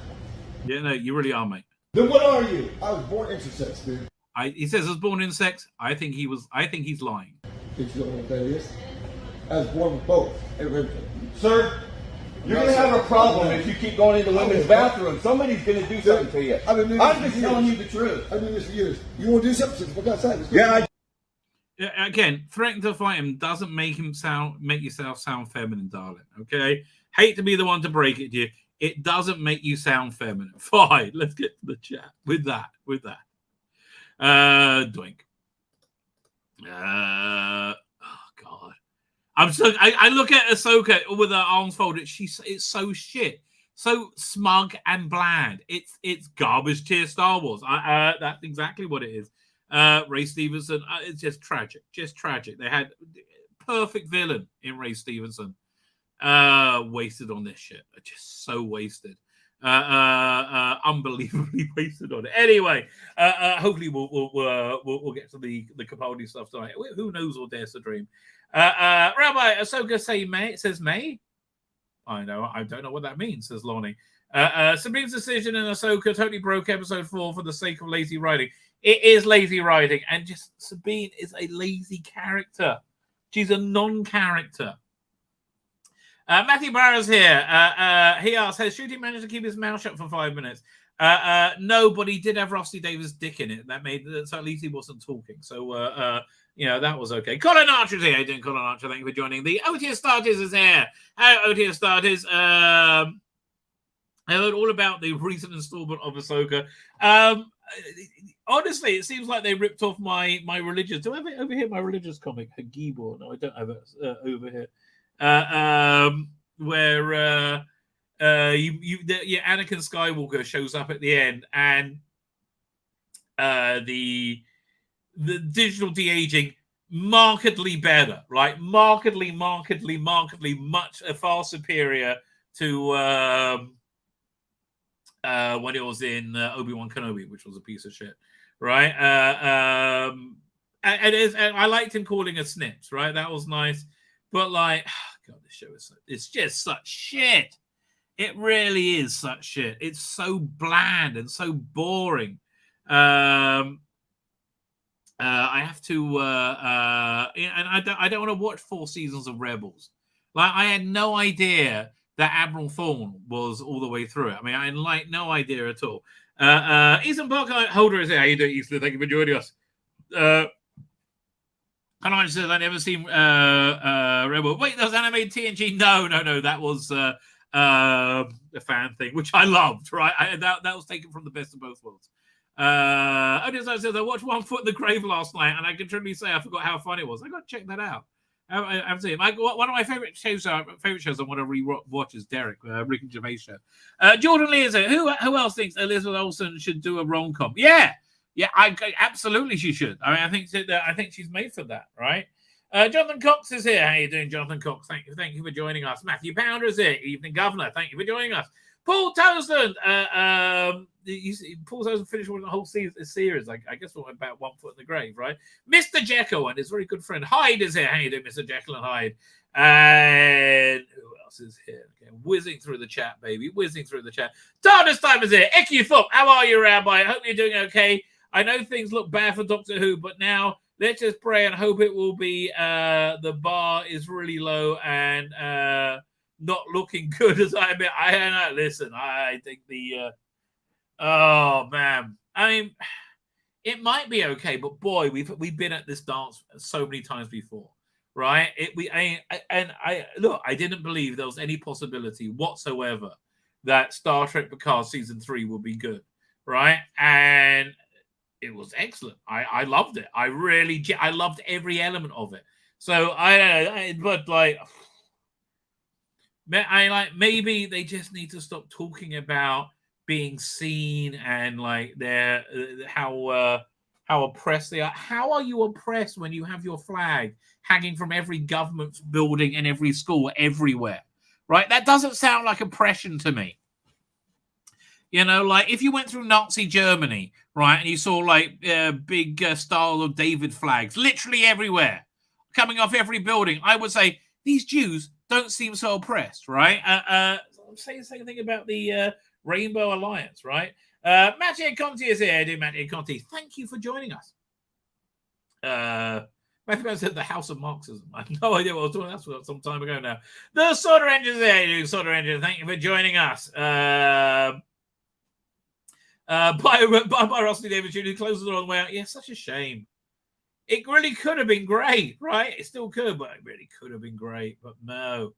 Yeah, no, you really are, mate. Then what are you? I was born intersex, dude. He says I was born in sex. I think he's lying. Think you don't know what that is? I was born with both. Sir, you're going to have a problem if you keep going into women's bathrooms. Somebody's going to do something to you. I'm just telling you the truth. I've been doing this for years. You want to do something? Look outside. Yeah. Again, threatening to fight him doesn't make yourself sound feminine, darling. Okay, hate to be the one to break it to you. It doesn't make you sound feminine. Fine, let's get to the chat with that. Doink. Oh God, I look at Ahsoka with her arms folded. It's so shit, so smug and bland. It's garbage tier Star Wars. That's exactly what it is. Ray Stevenson, it's just tragic. They had perfect villain in Ray Stevenson. Wasted on this shit. Just so wasted. Unbelievably wasted on it. Anyway, hopefully we'll get to the Capaldi stuff tonight. Who knows what dares to dream? Rabbi Ahsoka says May. I don't know what that means, says Lonnie. Sabine's decision in Ahsoka totally broke episode 4 for the sake of lazy writing. It is lazy writing, and just Sabine is a lazy character. She's a non-character. Matthew Barrows here. He asks, has Shooty managed to keep his mouth shut for 5 minutes? No, but he did have Rusty Davis' dick in it. So at least he wasn't talking. So, that was okay. Colin Archer's here. How you doing, Colin Archer? Thank you for joining. The OTS Starters is here. Hello, OTS Starters. I heard all about the recent installment of Ahsoka. Honestly, it seems like they ripped off my religious. Do I have it over here? My religious comic, Hagibor. No, I don't have it over here. Where Anakin Skywalker shows up at the end, and the digital de-aging markedly better, right? Markedly much far superior to when it was in Obi-Wan Kenobi, which was a piece of shit, right? And I liked him calling us snips, right? That was nice. But God, this show it's just such shit. It really is such shit. It's so bland and so boring. I have to, and I don't want to watch 4 seasons of Rebels. I had no idea that Admiral Thrawn was all the way through it. I mean, I had no idea at all. Ethan Parker Holder is here. How you doing, Ethan? Thank you for joining us. And I said I never seen Rebel. Wait, that was animated TNG. No, that was a fan thing, which I loved. Right, that was taken from the best of both worlds. I watched One Foot in the Grave last night, and I can truly say I forgot how fun it was. I got to check that out. I've seen one of my favorite shows I want to rewatch is Derek, Ricky Gervais show. Jordan Lee is there. Who else thinks Elizabeth Olsen should do a rom-com? Yeah, absolutely she should. I mean, I think she's made for that, right? Jonathan Cox is here. How you doing, Jonathan Cox? Thank you for joining us. Matthew Pounder is here. Evening, Governor. Thank you for joining us. Paul Townsend. Paul Townsend finished with the whole series. I guess we're about One Foot in the Grave, right? Mr. Jekyll and his very good friend Hyde is here. How you doing, Mr. Jekyll and Hyde? And who else is here? Okay, whizzing through the chat, baby. Whizzing through the chat. TARDIS time is here. Icky Thorpe. How are you, Rabbi? I hope you're doing okay. I know things look bad for Doctor Who, but now let's just pray and hope it will be the bar is really low and not looking good as I admit. I don't know. Listen, I think oh man. I mean, it might be okay, but boy, we've been at this dance so many times before, right? I didn't believe there was any possibility whatsoever that Star Trek Picard season 3 would be good, right? And it was excellent. I loved it. I loved every element of it. So maybe they just need to stop talking about being seen and like their how oppressed they are. How are you oppressed when you have your flag hanging from every government building and every school everywhere? Right? That doesn't sound like oppression to me. You know, like if you went through Nazi Germany, right, and you saw like big Star of David flags literally everywhere, coming off every building, I would say these Jews don't seem so oppressed, right? I'm saying the same thing about the Rainbow Alliance, right? Mattia Conti is here. Dear Mattia Conti, thank you for joining us. Matthew said the House of Marxism. I have no idea what I was doing. That's some time ago now. The Solder Engine's there. Solder Engine, thank you for joining us. By Rusty David Jr. closes it on the way out. Yeah, such a shame. It really could have been great, right? It still could, but it really could have been great. But no,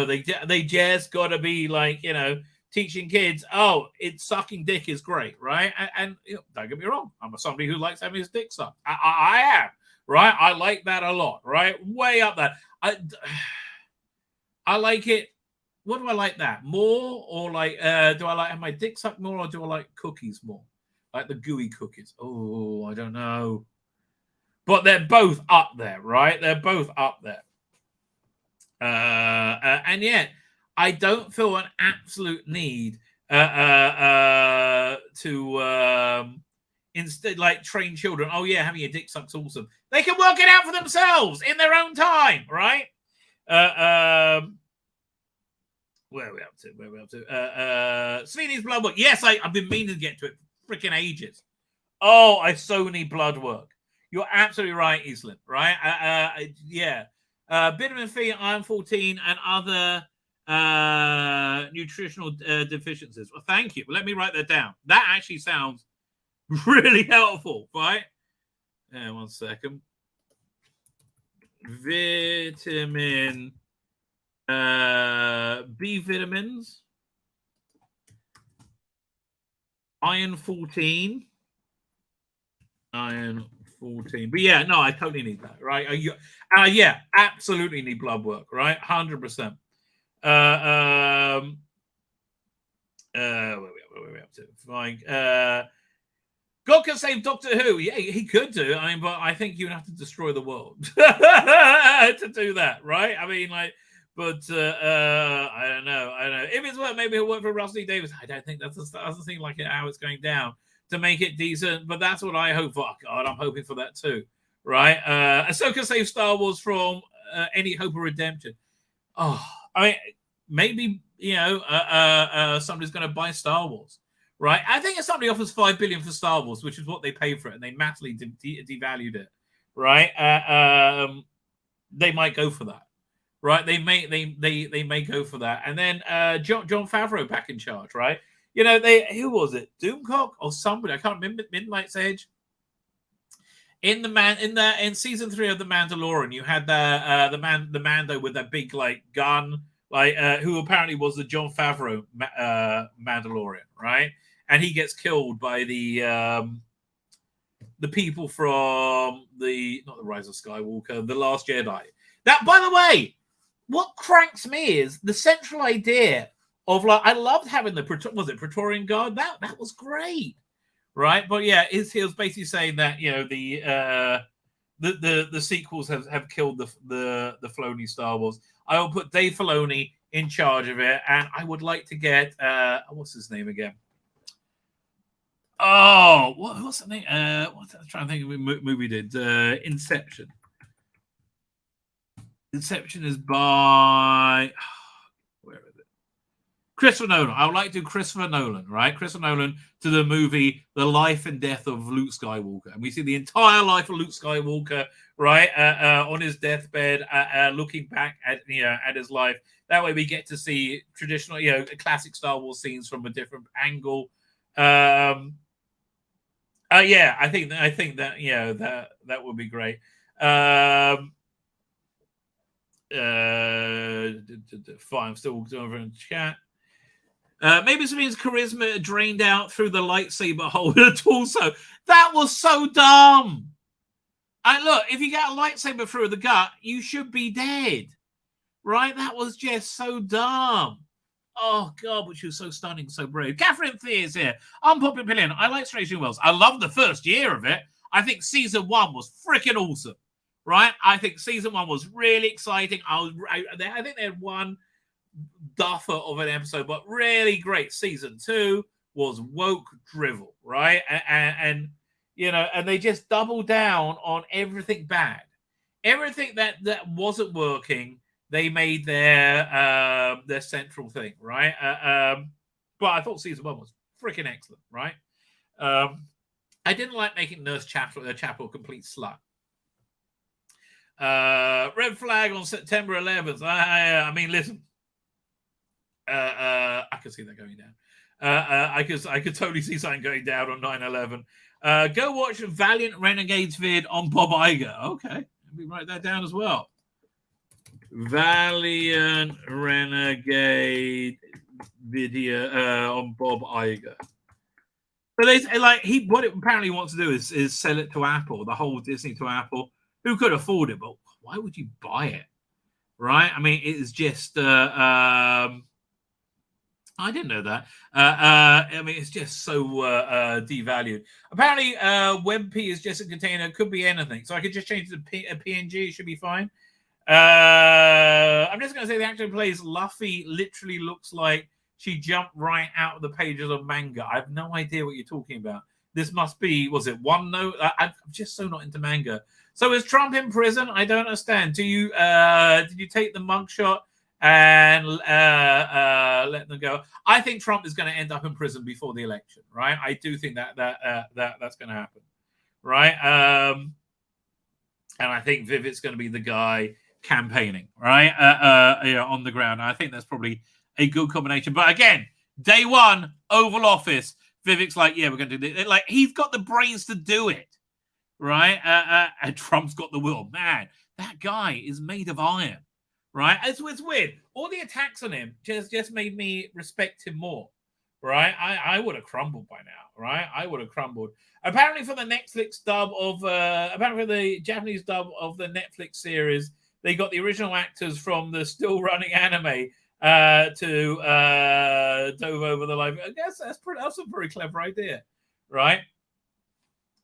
they just got to be like, you know, teaching kids, oh, it's sucking dick is great, right? And you know, don't get me wrong, I'm somebody who likes having his dick sucked. I am, right? I like that a lot, right? Way up there. I like it. What do I like that more, or like do I like have my dick sucked more, or do I like cookies more, like the gooey cookies? Oh, I don't know, but they're both up there, right? They're both up there, and yet I don't feel an absolute need to instead like train children. Oh yeah, having your dick suck's awesome. They can work it out for themselves in their own time, right? Where are we up to? Sweeney's blood work. Yes, I've been meaning to get to it for freaking ages. Oh, I so need blood work. You're absolutely right, Island, right? Yeah. Vitamin C, iron 14, and other nutritional deficiencies. Well, thank you. Let me write that down. That actually sounds really helpful, right? Yeah, 1 second. Vitamin B vitamins, iron 14. But yeah, no, I totally need that, right? Yeah, absolutely need blood work, right? 100%. Where are we up to? Fine. God can save Doctor Who. Yeah, he could do. I mean, but I think you'd have to destroy the world to do that, right? I mean, like, but I don't know. If it's work, maybe he'll work for Rusty Davis. I don't think that doesn't seem like how it's going down to make it decent. But that's what I hope for. Oh, God, I'm hoping for that too, right? Ahsoka saves Star Wars from any hope of redemption. Oh, I mean, maybe you know somebody's going to buy Star Wars, right? I think if somebody offers $5 billion for Star Wars, which is what they paid for it, and they massively devalued it, right? They might go for that. Right, they may go for that, and then John Favreau back in charge, right? You know, who was it, Doomcock or somebody? I can't remember. Midnight's Edge. In season 3 of The Mandalorian, you had the Mando with that big like gun, like who apparently was the John Favreau Mandalorian, right? And he gets killed by the people from not the Rise of Skywalker, the Last Jedi. That, by the way. What cranks me is the central idea of like I loved having the Praetorian Guard. That was great, right? But yeah, he was basically saying that you know the sequels have killed the Filoni Star Wars. I will put Dave Filoni in charge of it, and I would like to get what's his name again? Oh, what's the name? I'm trying to think of a movie did Inception. Inception is by where is it? Christopher Nolan. I would like to do Christopher Nolan, right? Christopher Nolan to the movie The Life and Death of Luke Skywalker, and we see the entire life of Luke Skywalker, right, on his deathbed, looking back at at his life. That way, we get to see traditional, classic Star Wars scenes from a different angle. Yeah, I think that that would be great. Fine, I'm still over in the chat. Maybe Sabine's charisma drained out through the lightsaber holder torso. That was so dumb. Look, if you get a lightsaber through the gut, you should be dead. Right? That was just so dumb. Oh, God, but she was so stunning, so brave. Catherine Fears here. Unpopular opinion. I like Strange New Worlds. I love the first year of it. I think season 1 was freaking awesome. Right? I think season 1 was really exciting. I think they had one duffer of an episode, but really great. Season 2 was woke drivel, right? And and they just doubled down on everything bad. Everything that wasn't working, they made their central thing, right? But I thought season 1 was freaking excellent, right? I didn't like making Nurse Chapel a complete slut. Red flag on September 11th. I mean, listen. I could see that going down. I could totally see something going down on 9/11. Go watch Valiant Renegades vid on Bob Iger. Okay, let me write that down as well. Valiant Renegade video on Bob Iger. But they what it apparently wants to do is sell it to Apple, the whole Disney to Apple. Who could afford it? But why would you buy it? Right? I mean, it is just. I didn't know that. I mean, it's just so devalued. Apparently, WebP is just a container. It could be anything. So I could just change it to a PNG. It should be fine. I'm just going to say the actor who plays Luffy literally looks like she jumped right out of the pages of manga. I have no idea what you're talking about. This must be, was it OneNote? I'm just so not into manga. So is Trump in prison? I don't understand. Did you take the mugshot and let them go? I think Trump is going to end up in prison before the election, right? I do think that's going to happen, right? And I think Vivek's going to be the guy campaigning, right? On the ground. I think that's probably a good combination. But again, day one, Oval Office. Vivek's like, yeah, we're going to do this. Like, he's got the brains to do it, right? And Trump's got the will. Man, that guy is made of iron, right? It's weird. All the attacks on him just made me respect him more, right? I would have crumbled by now, right? I would have crumbled. Apparently for the Netflix dub of, apparently for the Japanese dub of the Netflix series, they got the original actors from the still running anime to dove over the live. I guess that's a very clever idea, right?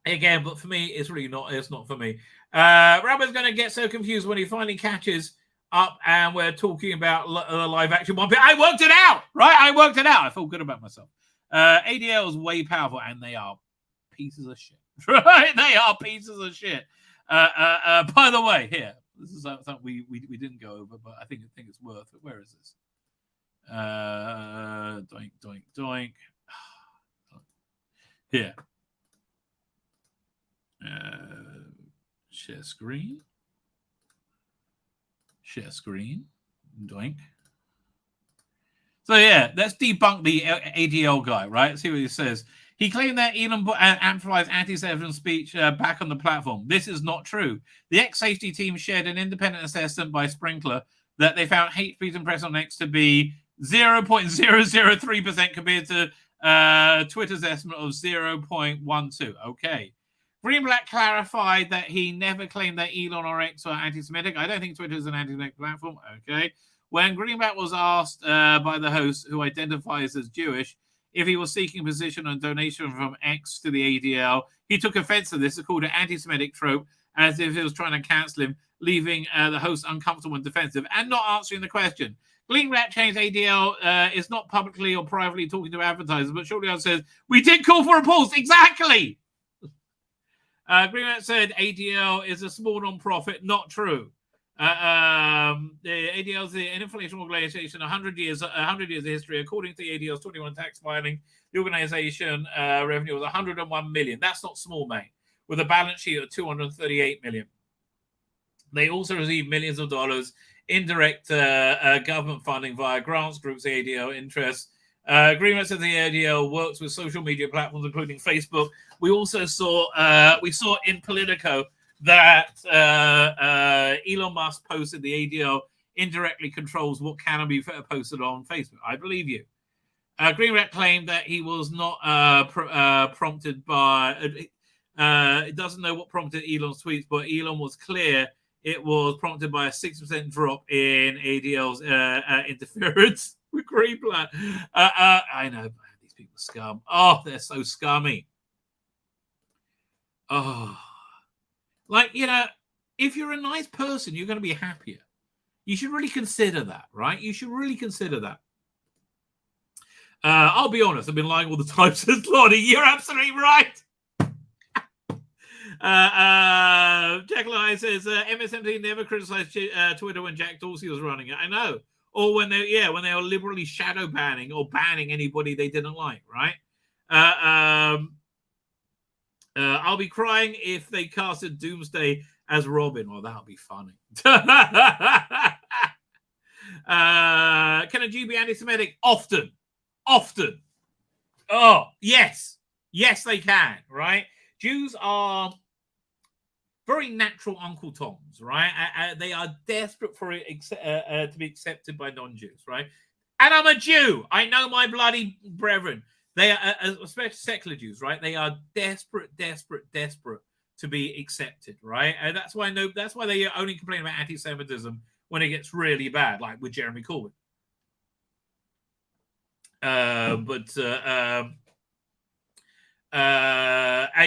Again, but for me, it's really not. It's not for me. Rabbi's going to get so confused when he finally catches up, and we're talking about live action one bit. I worked it out, right? I worked it out. I feel good about myself. ADL is way powerful, and they are pieces of shit, right? They are pieces of shit. By the way, here, this is something we didn't go over, but I think it's worth it. Where is this? Doink, doink, doink. Here. Share screen. Share screen. Doink. So yeah, let's debunk the ADL guy, right? Let's see what he says. He claimed that Elon amplifies anti-Semitism speech back on the platform. This is not true. The ex-safety team shared an independent assessment by Sprinkler that they found hate speech and press on X to be 0.003% compared to Twitter's estimate of 0.12. Okay. Greenblatt clarified that he never claimed that Elon or X were anti-Semitic. I don't think Twitter is an anti-Semitic platform. Okay. When Greenblatt was asked by the host, who identifies as Jewish, if he was seeking position on donation from X to the ADL, he took offense to this, called an anti-Semitic trope, as if he was trying to cancel him, leaving the host uncomfortable and defensive, and not answering the question. Greenblatt changed ADL is not publicly or privately talking to advertisers, but shortly after says, we did call for a pause. Exactly. Greenblatt said ADL is a small non-profit. Not true. The ADL is an inflation organization, 100 years of history. According to the ADL's 21 tax filing, the organization revenue was 101 million. That's not small, mate. With a balance sheet of 238 million. They also received millions of dollars indirect government funding via grants, groups, ADL interests. Greenblatt says the ADL works with social media platforms, including Facebook. We also saw in Politico that Elon Musk posted the ADL indirectly controls what can be posted on Facebook. I believe you. Greenrat claimed that he was not prompted by... it doesn't know what prompted Elon's tweets, but Elon was clear it was prompted by a 6% drop in ADL's interference with Greenblatt. I know, man, these people are scum. Oh, they're so scummy. Oh. Like, if you're a nice person, you're going to be happier. You should really consider that, right? You should really consider that. I'll be honest, I've been lying all the time since Lottie. You're absolutely right. Jack Lai says MSMT never criticized Twitter when Jack Dorsey was running it. I know. Or when they were liberally shadow banning or banning anybody they didn't like, right? I'll be crying if they casted Doomsday as Robin. Well, that'll be funny. Can a Jew be anti-Semitic? Often. Oh, yes. Yes, they can, right? Jews are very natural Uncle Toms, right? They are desperate for it to be accepted by non-Jews, right? And I'm a Jew. I know my bloody brethren. They are, especially secular Jews, right? They are desperate to be accepted, right? And that's why they only complain about anti-Semitism when it gets really bad, like with Jeremy Corbyn. And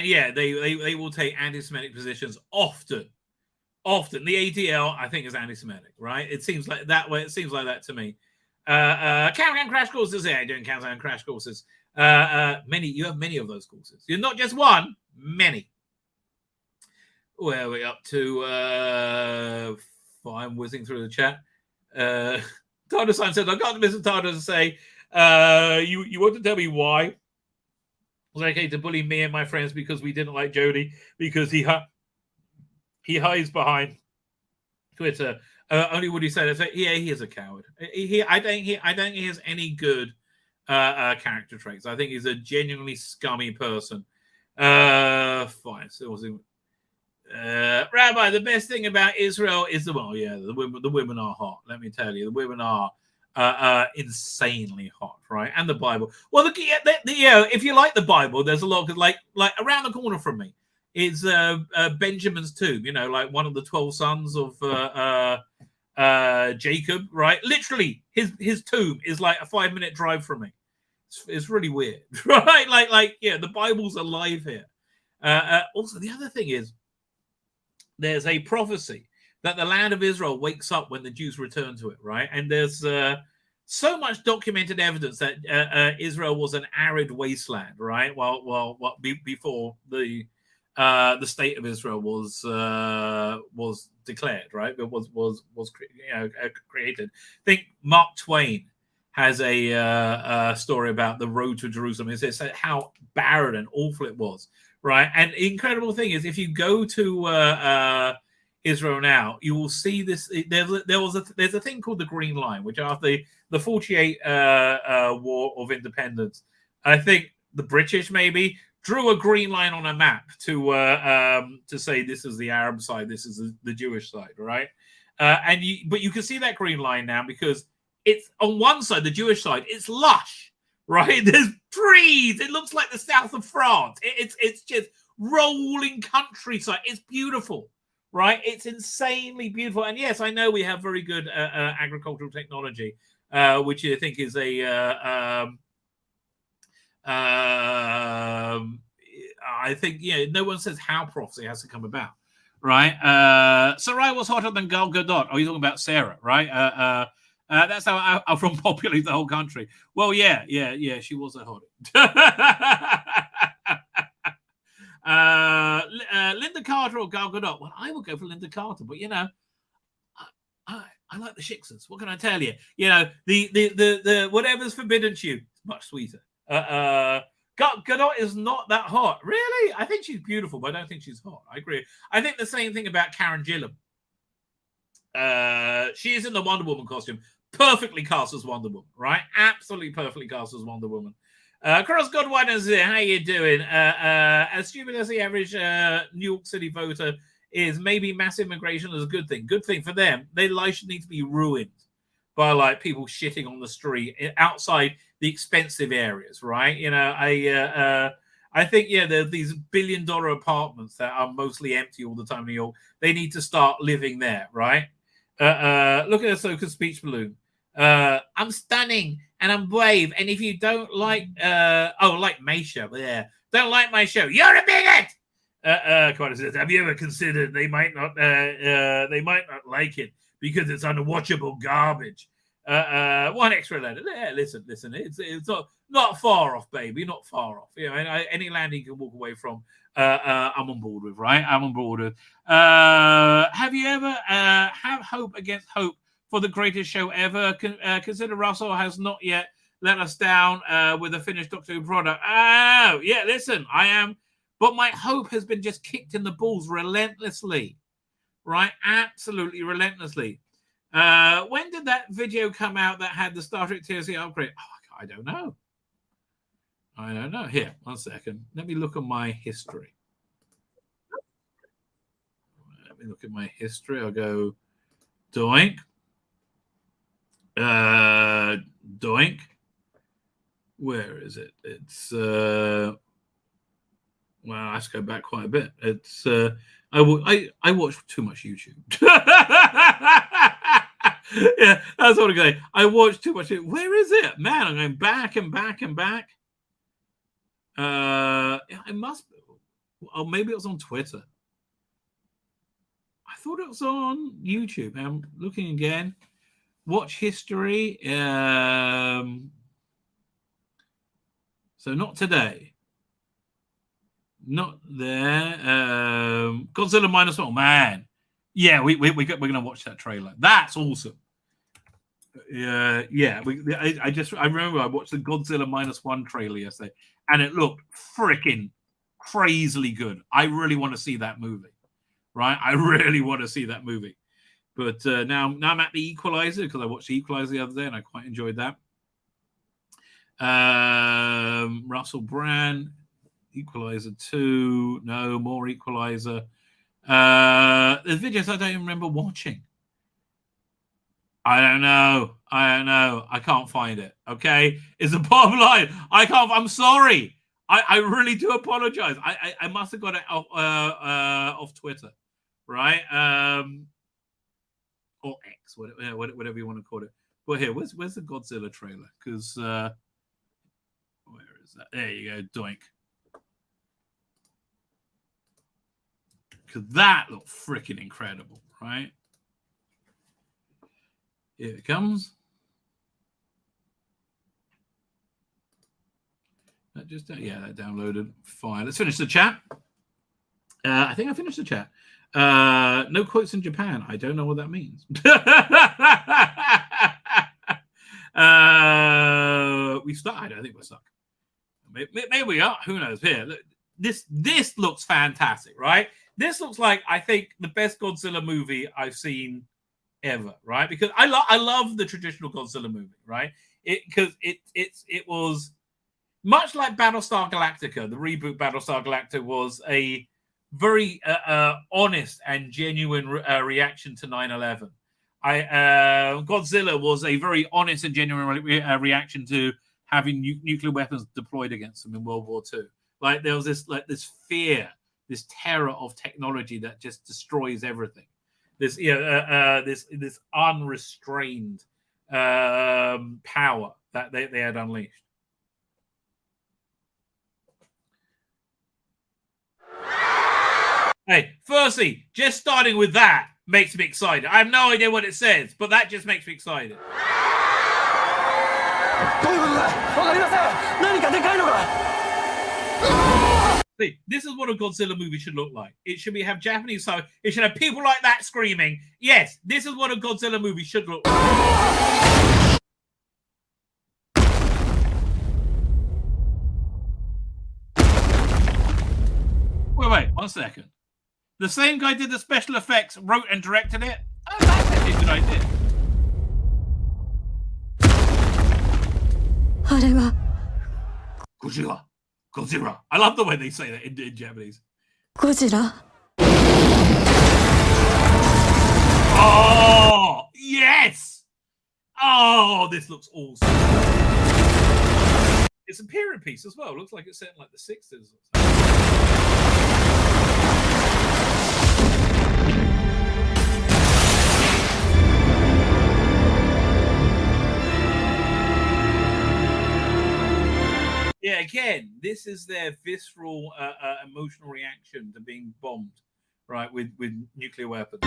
yeah, they will take anti-Semitic positions often. The ADL, I think, is anti-Semitic, right? It seems like that way. It seems like that to me. Countdown crash courses. Yeah, doing countdown crash courses. You have many of those courses. You're not just one, many. Where are we up to? I'm whizzing through the chat. Tardasan said, I got to listen to Tardas say, you want to tell me why it was okay to bully me and my friends because we didn't like Jody because he hides behind Twitter. Only would he say that? Yeah, he is a coward. I don't think he has any good character traits. I think he's a genuinely scummy person. Fine. So Rabbi, the best thing about Israel is the women are hot. Let me tell you, the women are insanely hot, right? And the Bible. Well, if you like the Bible, there's a lot of like around the corner from me is Benjamin's tomb. Like one of the 12 sons of Jacob, right? Literally, his tomb is like a 5-minute drive from me. It's really weird, right? Like the Bible's alive here. Also, the other thing is, there's a prophecy that the land of Israel wakes up when the Jews return to it, right? And there's so much documented evidence that Israel was an arid wasteland, right? Before the state of Israel was declared, right? It was created. I think Mark Twain has a story about the road to Jerusalem. It says how barren and awful it was, right? And the incredible thing is, if you go to Israel now, you will see this. There's a thing called the Green Line, which after the 48 War of Independence, I think the British maybe drew a green line on a map to say this is the Arab side, this is the Jewish side, right? But you can see that green line now because it's on one side, the Jewish side, it's lush, right? There's trees. It looks like the south of France. It's just rolling countryside. It's beautiful, right? It's insanely beautiful. And yes, I know we have very good agricultural technology, which I think is I think, no one says how prophecy has to come about, right? Sarai was hotter than Gal Gadot. Oh, you're talking about Sarah, right? That's how Avram populated the whole country. Well, yeah, she was a hottie. Linda Carter or Gal Gadot? Well, I will go for Linda Carter, but I like the Shixers. What can I tell you? The whatever's forbidden to you is much sweeter. Gadot is not that hot, really. I think she's beautiful, but I don't think she's hot. I agree. I think the same thing about Karen Gillan. She is in the Wonder Woman costume, perfectly cast as Wonder Woman, right? Absolutely perfectly cast as Wonder Woman. Cross Godwine is here. How you doing? As stupid as the average New York City voter is maybe massive migration is a good thing. Good thing for them. Their life should need to be ruined by like people shitting on the street outside the expensive areas, right? You know, I think there are these $1 billion apartments that are mostly empty all the time in New York. They need to start living there, right? Look at Ahsoka's speech balloon. I'm stunning and I'm brave, and if you don't like like my show, don't like my show, you're a bigot. Carter says, have you ever considered they might not like it because it's unwatchable garbage? One extra letter. Yeah, listen. It's not far off, baby. Not far off. You know, any land you can walk away from, I'm on board with. Right, I'm on board with. Have you ever have hope against hope for the greatest show ever? Consider Russell has not yet let us down with a finished Doctor Who product. Oh, yeah. Listen, I am. But my hope has been just kicked in the balls relentlessly, right? Absolutely relentlessly. When did that video come out that had the Star Trek TOC upgrade? Oh, I don't know. Here, 1 second. Let me look at my history. I'll go doink. Doink. Where is it? It's... Well, I have to go back quite a bit. It's I watch too much YouTube. Yeah, that's what I'm going. I watch too much. Where is it, man? I'm going back and back and back. It must be. Oh, maybe it was on Twitter. I thought it was on YouTube. I'm looking again. Watch history. So not today. Not there. Godzilla -1, man. Yeah, we're gonna watch that trailer. That's awesome. I remember I watched the Godzilla -1 trailer yesterday, and it looked freaking crazily good. I really want to see that movie, right? I really want to see that movie. But now I'm at the Equalizer because I watched the Equalizer the other day and I quite enjoyed that. Russell Brand. Equalizer 2, no more Equalizer. There's videos I don't even remember watching. I don't know. I can't find it. Okay, is the bottom line. I'm sorry. I really do apologize. I must have got it off Twitter, right? Or X, whatever you want to call it. But here, where's the Godzilla trailer? Because where is that? There you go. Doink. Because that looked freaking incredible, right? Here it comes. That downloaded. Fine. Let's finish the chat. I think I finished the chat. No quotes in Japan. I don't know what that means. We started. I think we're stuck. Maybe we are. Who knows? Here, look, this looks fantastic, right? This looks like, I think, the best Godzilla movie I've seen ever, right? Because I love the traditional Godzilla movie, right? Because it was much like Battlestar Galactica. The reboot Battlestar Galactica was a very honest and genuine reaction to 9/11. Godzilla was a very honest and genuine reaction to having nuclear weapons deployed against them in World War II. Like there was this fear, this terror of technology that just destroys everything. This this unrestrained power that they had unleashed. Hey, firstly, just starting with that makes me excited. I have no idea what it says, but that just makes me excited. See, this is what a Godzilla movie should look like. It should have Japanese style. It should have people like that screaming. Yes, this is what a Godzilla movie should look like. Wait, 1 second. The same guy did the special effects, wrote and directed it. Oh, that's actually a good idea. Godzilla. Godzilla. I love the way they say that in Japanese. Godzilla. Oh, yes! Oh, this looks awesome. It's a period piece as well. Looks like it's set in like the 60s. Yeah, again, this is their visceral, emotional reaction to being bombed, right, with nuclear weapons.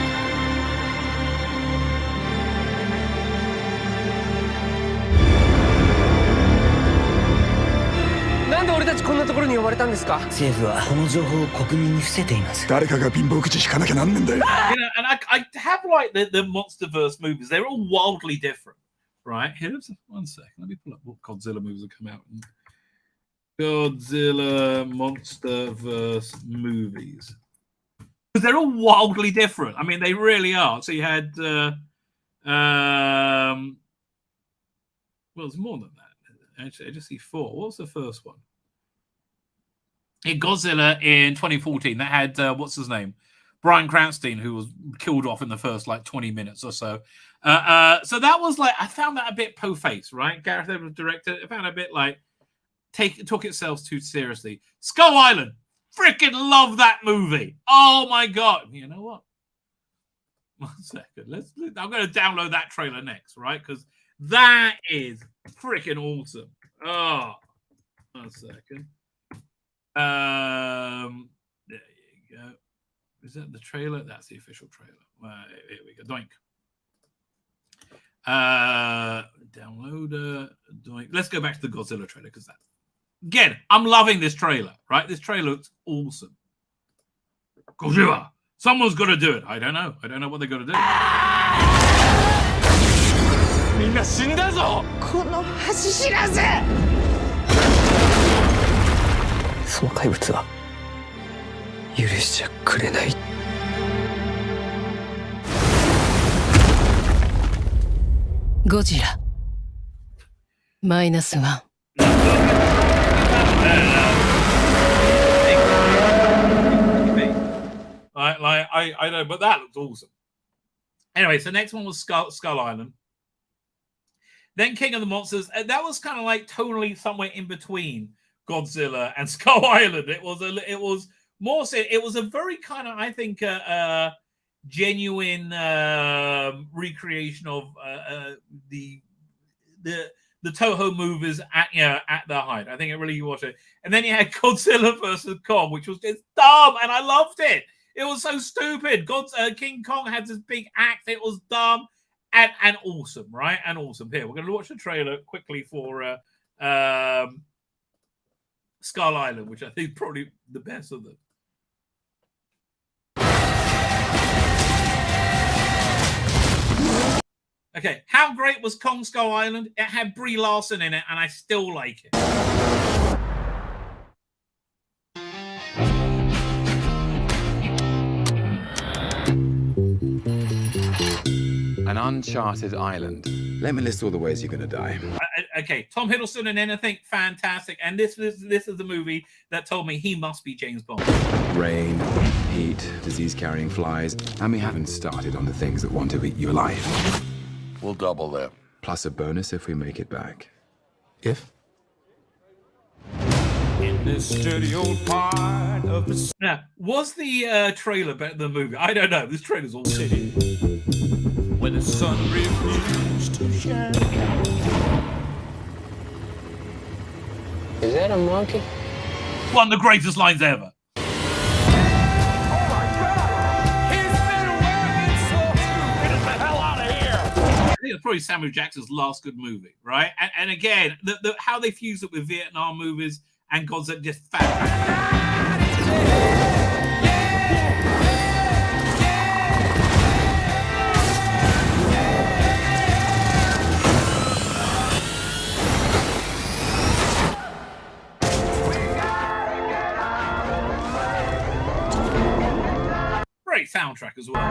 なんで俺たちこんなところに呼ばれたんですか？政府はこの情報を国民に伏せています。誰かが貧乏口引かなきゃなんねんだよ。You know, and I have like the MonsterVerse movies. They're all wildly different, right? Here's one second. Let me pull up what Godzilla movies have come out. Godzilla MonsterVerse movies. Because they're all wildly different. I mean, they really are. So you had, well, there's more than that. Actually, I just see 4. What was the first one? In Godzilla in 2014, that had, what's his name? Bryan Cranston, who was killed off in the first, like, 20 minutes or so. So that was, like, I found that a bit po-faced, right? Gareth Edwards directed. I found it a bit, like, took itself too seriously. Skull Island. Freaking love that movie. Oh, my God. You know what? 1 second. I'm going to download that trailer next, right? Because that is freaking awesome. Oh, 1 second. There you go. Is that the trailer? That's the official trailer. Here we go. Doink. Downloader. Doink. Let's go back to the Godzilla trailer because that. Again, I'm loving this trailer, right? This trailer looks awesome. Godzilla. Someone's got to do it. I don't know. I don't know what they're going to do. みんな死んだぞ。この橋知らず。その怪物は許しちゃくれない。ゴジラ-1。I know, but that looks awesome. Anyway, so next one was Skull Island. Then King of the Monsters. That was kind of like tonally somewhere in between Godzilla and Skull Island. It was more so. It was a very kind of, I think, genuine recreation of the Toho movies at their height. I think it really watched it. And then you had Godzilla versus Kong, which was just dumb, and I loved it. It was so stupid. King Kong had this big axe. It was dumb and awesome, right? And awesome. Here, we're going to watch the trailer quickly for Skull Island, which I think is probably the best of them. Okay, how great was Kong Skull Island? It had Brie Larson in it, and I still like it. An uncharted island. Let me list all the ways you're going to die. Okay, Tom Hiddleston and anything, fantastic. And this is the movie that told me he must be James Bond. Rain, heat, disease-carrying flies, and we haven't started on the things that want to eat you alive. We'll double that. Plus a bonus if we make it back. If? In this dirty old part of the... Now, was the trailer better than the movie? I don't know. This trailer's all shitty. When the sun refused to shine. Is that a monkey? One of the greatest lines ever. I think it's probably Samuel Jackson's last good movie, right? And again, how they fuse it with Vietnam movies and Godzilla just fat. Great soundtrack as well.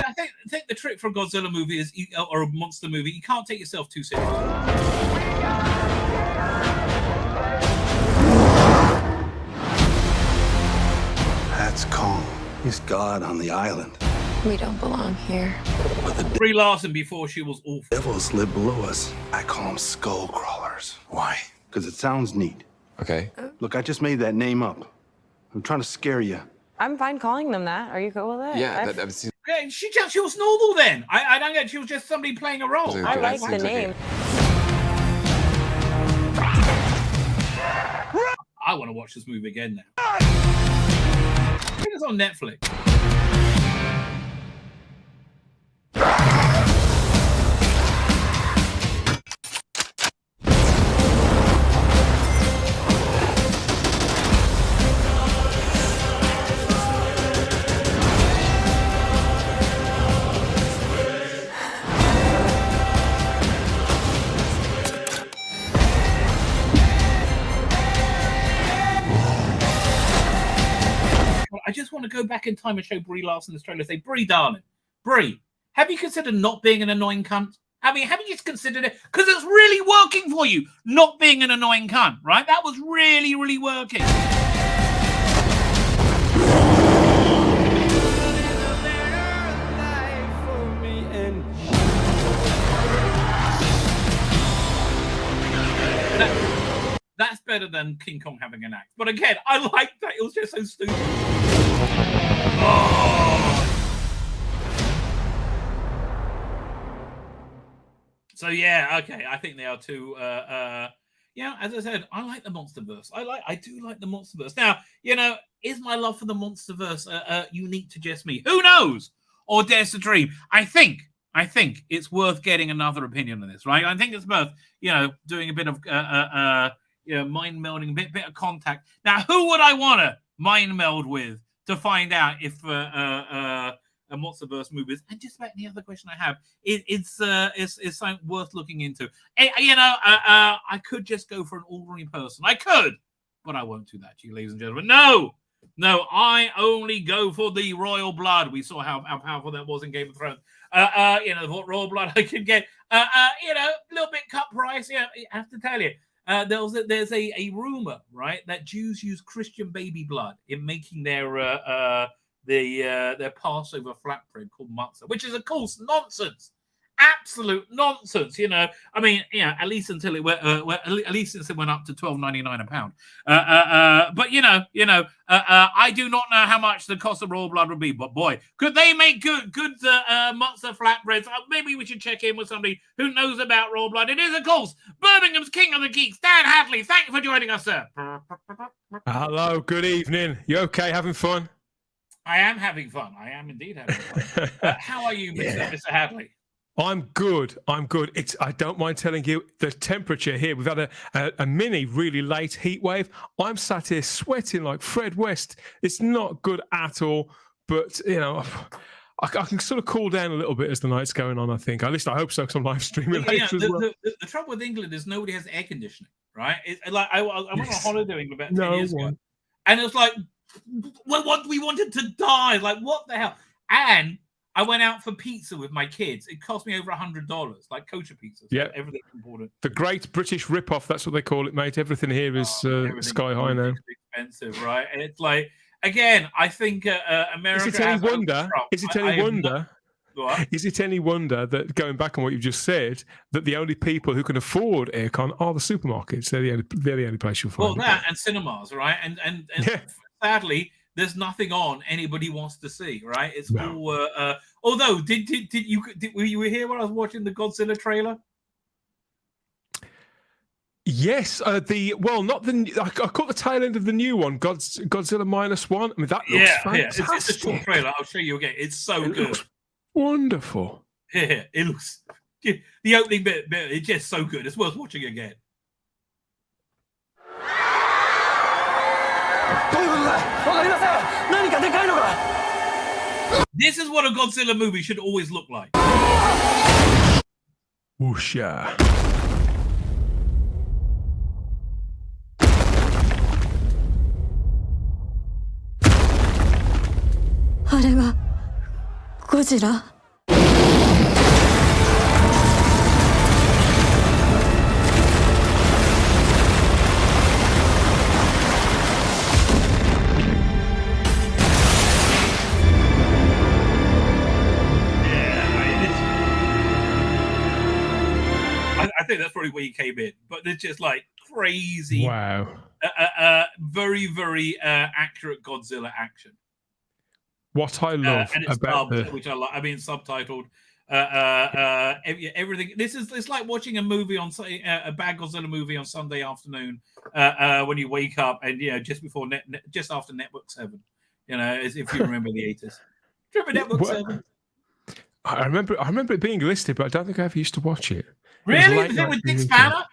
I think the trick for a Godzilla movie is, or a monster movie, you can't take yourself too seriously. That's Kong. He's God on the island. We don't belong here. Brie Larson before she was awful. Devils live below us. I call them skull crawlers. Why? Because it sounds neat. Okay. Look, I just made that name up. I'm trying to scare you. I'm fine calling them that. Are you cool with it? Yeah, She was normal then. I don't get. She was just somebody playing a role. I like the name. I want to watch this movie again now. I think it's on Netflix. I just want to go back in time and show Brie Larson this trailer. Say, Brie, darling, Brie, have you considered not being an annoying cunt? I mean, have you just considered it? Because it's really working for you, not being an annoying cunt, right? That was really, really working. That's better than King Kong having an axe. But again, I like that. It was just so stupid. Oh. So yeah, okay. I think they are too. Yeah, as I said, I like the MonsterVerse. I do like the MonsterVerse. Now, you know, is my love for the MonsterVerse unique to just me? Who knows? Or dares to dream? I think it's worth getting another opinion on this, right? I think it's worth, you know, doing a bit of mind melding, a bit of contact. Now, who would I want to mind meld with to find out if a MonsterVerse movie is? And just about any other question I have, it's something worth looking into. I could just go for an ordinary person. I could, but I won't do that to you, ladies and gentlemen. No, I only go for the royal blood. We saw how powerful that was in Game of Thrones. What royal blood I could get. A little bit cut price. Yeah, I have to tell you. There's a rumor, right, that Jews use Christian baby blood in making their Passover flatbread called matzah, which is of course nonsense, absolute nonsense. I mean, at least until it went, at least since it went up to $12.99 a pound. But I do not know how much the cost of royal blood would be. But boy, could they make good matzah flatbreads? Maybe we should check in with somebody who knows about royal blood. It is, of course, Birmingham's King of the Geeks, Dan Hadley. Thank you for joining us, sir. Hello, good evening. You okay? Having fun? I am having fun. I am indeed having fun. How are you, Mr. Hadley? I'm good. I don't mind telling you the temperature here. We've had a mini, really late heat wave. I'm sat here sweating like Fred West. It's not good at all. But I can sort of cool down a little bit as the night's going on. I think. At least I hope so. Because I'm live streaming later as well. The trouble with England is nobody has air conditioning, right? I went on holiday about 10 years ago, and it was like, we wanted to die. Like, what the hell? And I went out for pizza with my kids. It cost me over $100, like kosher pizza. So yeah, everything's important. The Great British Rip-Off, that's what they call it, mate. Everything here is sky high now. Expensive, right? And it's like, again, I think America. Is it any wonder? Is it any wonder that, going back on what you've just said, that the only people who can afford aircon are the supermarkets? They're the only place you'll find. Well, that and cinemas, right? And sadly, there's nothing on anybody wants to see, right? It's all. Although, were you here when I was watching the Godzilla trailer? Yes, I caught the tail end of the new one, Godzilla -1. I mean, that looks fantastic. Yeah, it's a short trailer. I'll show you again. It's so good. Looks wonderful. Yeah, it looks. The opening bit, it's just so good. It's worth watching again. This is what a Godzilla movie should always look like. Whoosha. Godzilla? 「probably where you came in, but there's just like crazy, Wow. very, very accurate Godzilla action. What I love and it's about dubbed, which I like. I mean, subtitled. Everything. It's like watching a movie on a bad Godzilla movie on Sunday afternoon when you wake up and just before just after Network 7. As if you remember the 80s. Do you remember Network 7? I remember it being listed, but I don't think I ever used to watch it. Really? Was it with Dick Spanner?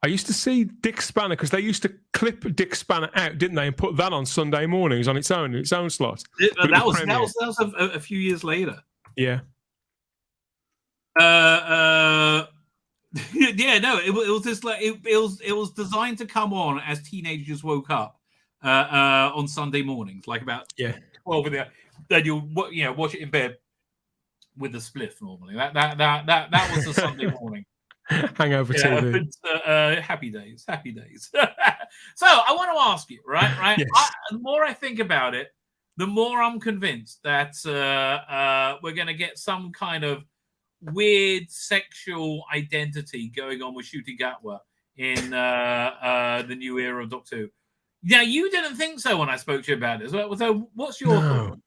I used to see Dick Spanner because they used to clip Dick Spanner out, didn't they, and put that on Sunday mornings on its own slot. That was a few years later. Yeah. Yeah, no, it was just like it was designed to come on as teenagers woke up on Sunday mornings, like about 12 in the. Then you'll watch it in bed with the spliff normally. That was the Sunday morning. Hangover TV. Happy days. So I want to ask you, right? Yes. The more I think about it, the more I'm convinced that we're going to get some kind of weird sexual identity going on with Ncuti Gatwa in the new era of Doctor Who. Now, you didn't think so when I spoke to you about it. So what's your thought?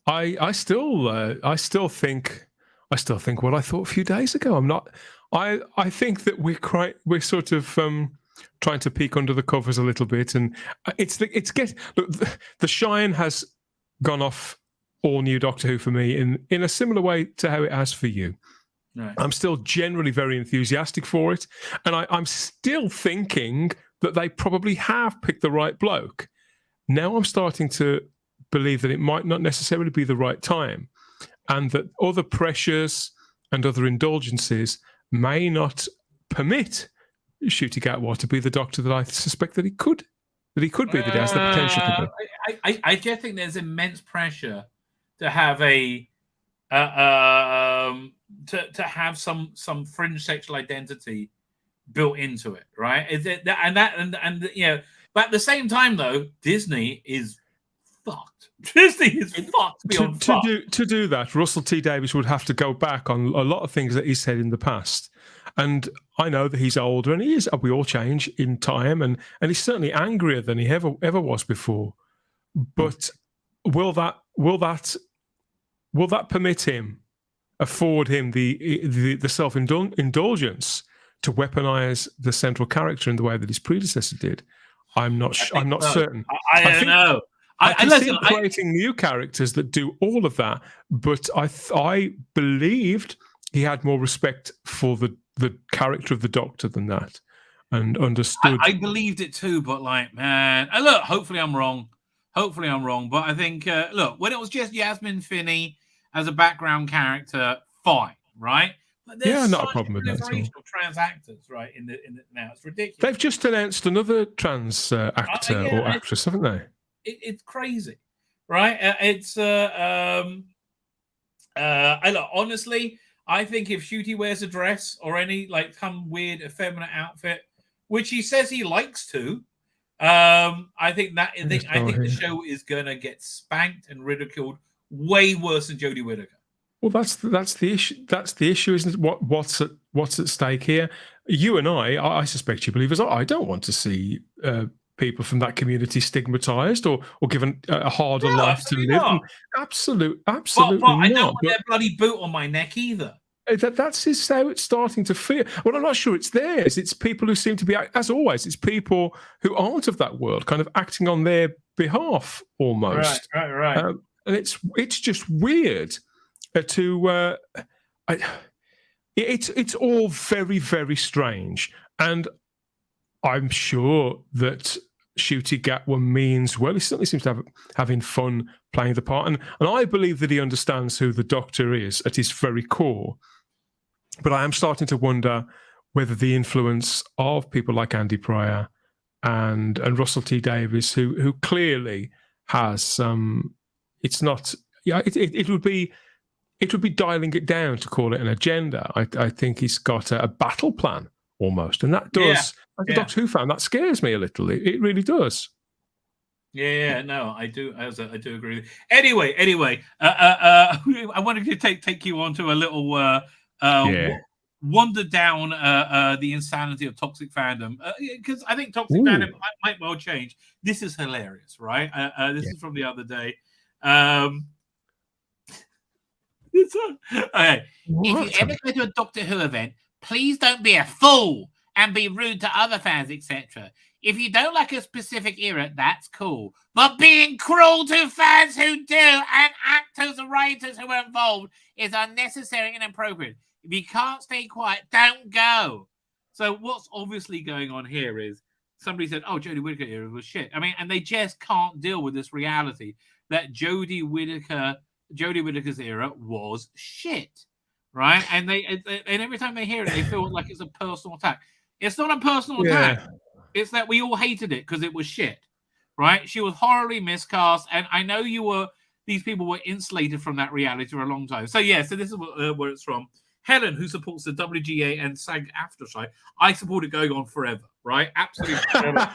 I still think what I thought a few days ago. I think that we're sort of trying to peek under the covers a little bit, and the shine has gone off all new Doctor Who for me in a similar way to how it has for you. Right. I'm still generally very enthusiastic for it, and I'm still thinking that they probably have picked the right bloke. Now I'm starting to believe that it might not necessarily be the right time, and that other pressures and other indulgences may not permit Ncuti Gatwa to be the Doctor that I suspect that he could be, that he has the potential to be. I just think there's immense pressure to have to have some fringe sexual identity built into it, right? Is it that, but at the same time though, Disney is fucked. Disney is fucked beyond fucked. To do that, Russell T Davies would have to go back on a lot of things that he said in the past. And I know that he's older, and we all change in time, and he's certainly angrier than he ever was before. But will that permit him, afford him the self-indulgence to weaponize the central character in the way that his predecessor did? I'm not certain. I don't know. I can see him creating new characters that do all of that, but I believed he had more respect for the character of the Doctor than that, and understood. I believed it too, but man, look, hopefully I'm wrong. But I think, look, when it was just Yasmin Finney as a background character, fine, right? But there's not a problem with that. Of trans actors, right? In the now, it's ridiculous. They've just announced another trans actor or actress, haven't they? It's crazy, right? Honestly, I think if Ncuti wears a dress or any some weird effeminate outfit, which he says he likes to, I think the show is gonna get spanked and ridiculed way worse than Jodie Whittaker. Well, that's the issue. That's the issue, isn't it? What's at stake here? You and I suspect you believers. I don't want to see people from that community stigmatized or given a harder life to live. Absolutely but I don't want their bloody boot on my neck either. That's how it's starting to feel. Well, I'm not sure it's theirs. It's people who seem to be, as always, it's people who aren't of that world, kind of acting on their behalf almost. Right. And it's just weird it's all very, very strange. And I'm sure that Ncuti Gatwa means well. He certainly seems to having fun playing the part, and I believe that he understands who the Doctor is at his very core. But I am starting to wonder whether the influence of people like Andy Pryor and Russell T Davies, who clearly has it's not. Yeah, it would be dialing it down to call it an agenda. I think he's got a battle plan almost, and that does. Like a Doctor Who fan, that scares me a little. It really does. No, I do. I do agree with you. Anyway, I wanted to take you on to a little wander down the insanity of toxic fandom, because I think toxic fandom might well change. This is hilarious, right? This is from the other day. Okay. If you ever go to a Doctor Who event, please don't be a fool and be rude to other fans, etc. If you don't like a specific era, that's cool. But being cruel to fans who do and actors and writers who are involved is unnecessary and inappropriate. If you can't stay quiet, don't go. So what's obviously going on here is somebody said, oh, Jodie Whittaker era was shit. I mean, and they just can't deal with this reality that Jodie Whittaker's era was shit, right? And every time they hear it, they feel like it's a personal attack. It's not a personal attack. It's that we all hated it because it was shit, right? She was horribly miscast, and I know these people were insulated from that reality for a long time. So this is where it's from. Helen, who supports the WGA and SAG-AFTRA strike, I support it going on forever, right? Absolutely forever.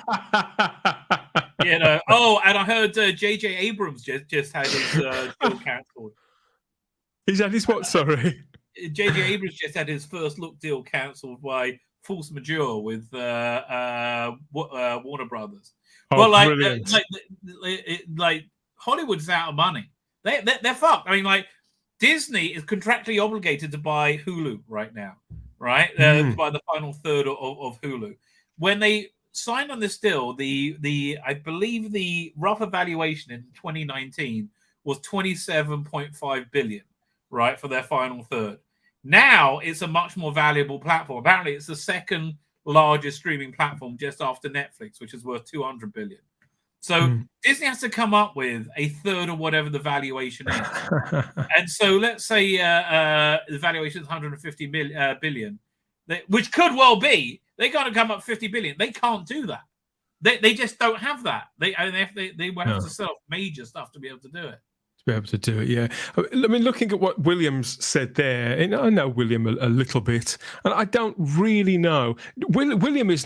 Oh, and I heard J.J. Abrams just had his deal cancelled. Is that his what? Sorry. J.J. Abrams just had his first look deal cancelled by force majeure with Warner Brothers. Oh, well, brilliant. like Hollywood's out of money. They're fucked. I mean, like Disney is contractually obligated to buy Hulu right now, right? By the final third of Hulu. When they signed on this deal, I believe the rough evaluation in 2019 was 27.5 billion, right, for their final third. Now it's a much more valuable platform. Apparently, it's the second largest streaming platform just after Netflix, which is worth 200 billion. So Disney has to come up with a third of whatever the valuation is. And so let's say the valuation is 150 billion, which could well be. They got to come up 50 billion. They can't do that. They just don't have that. They will have to sell major stuff to be able to do it. Be able to do it, yeah. I mean, looking at what Williams said there, and I know William a little bit, and I don't really know. William is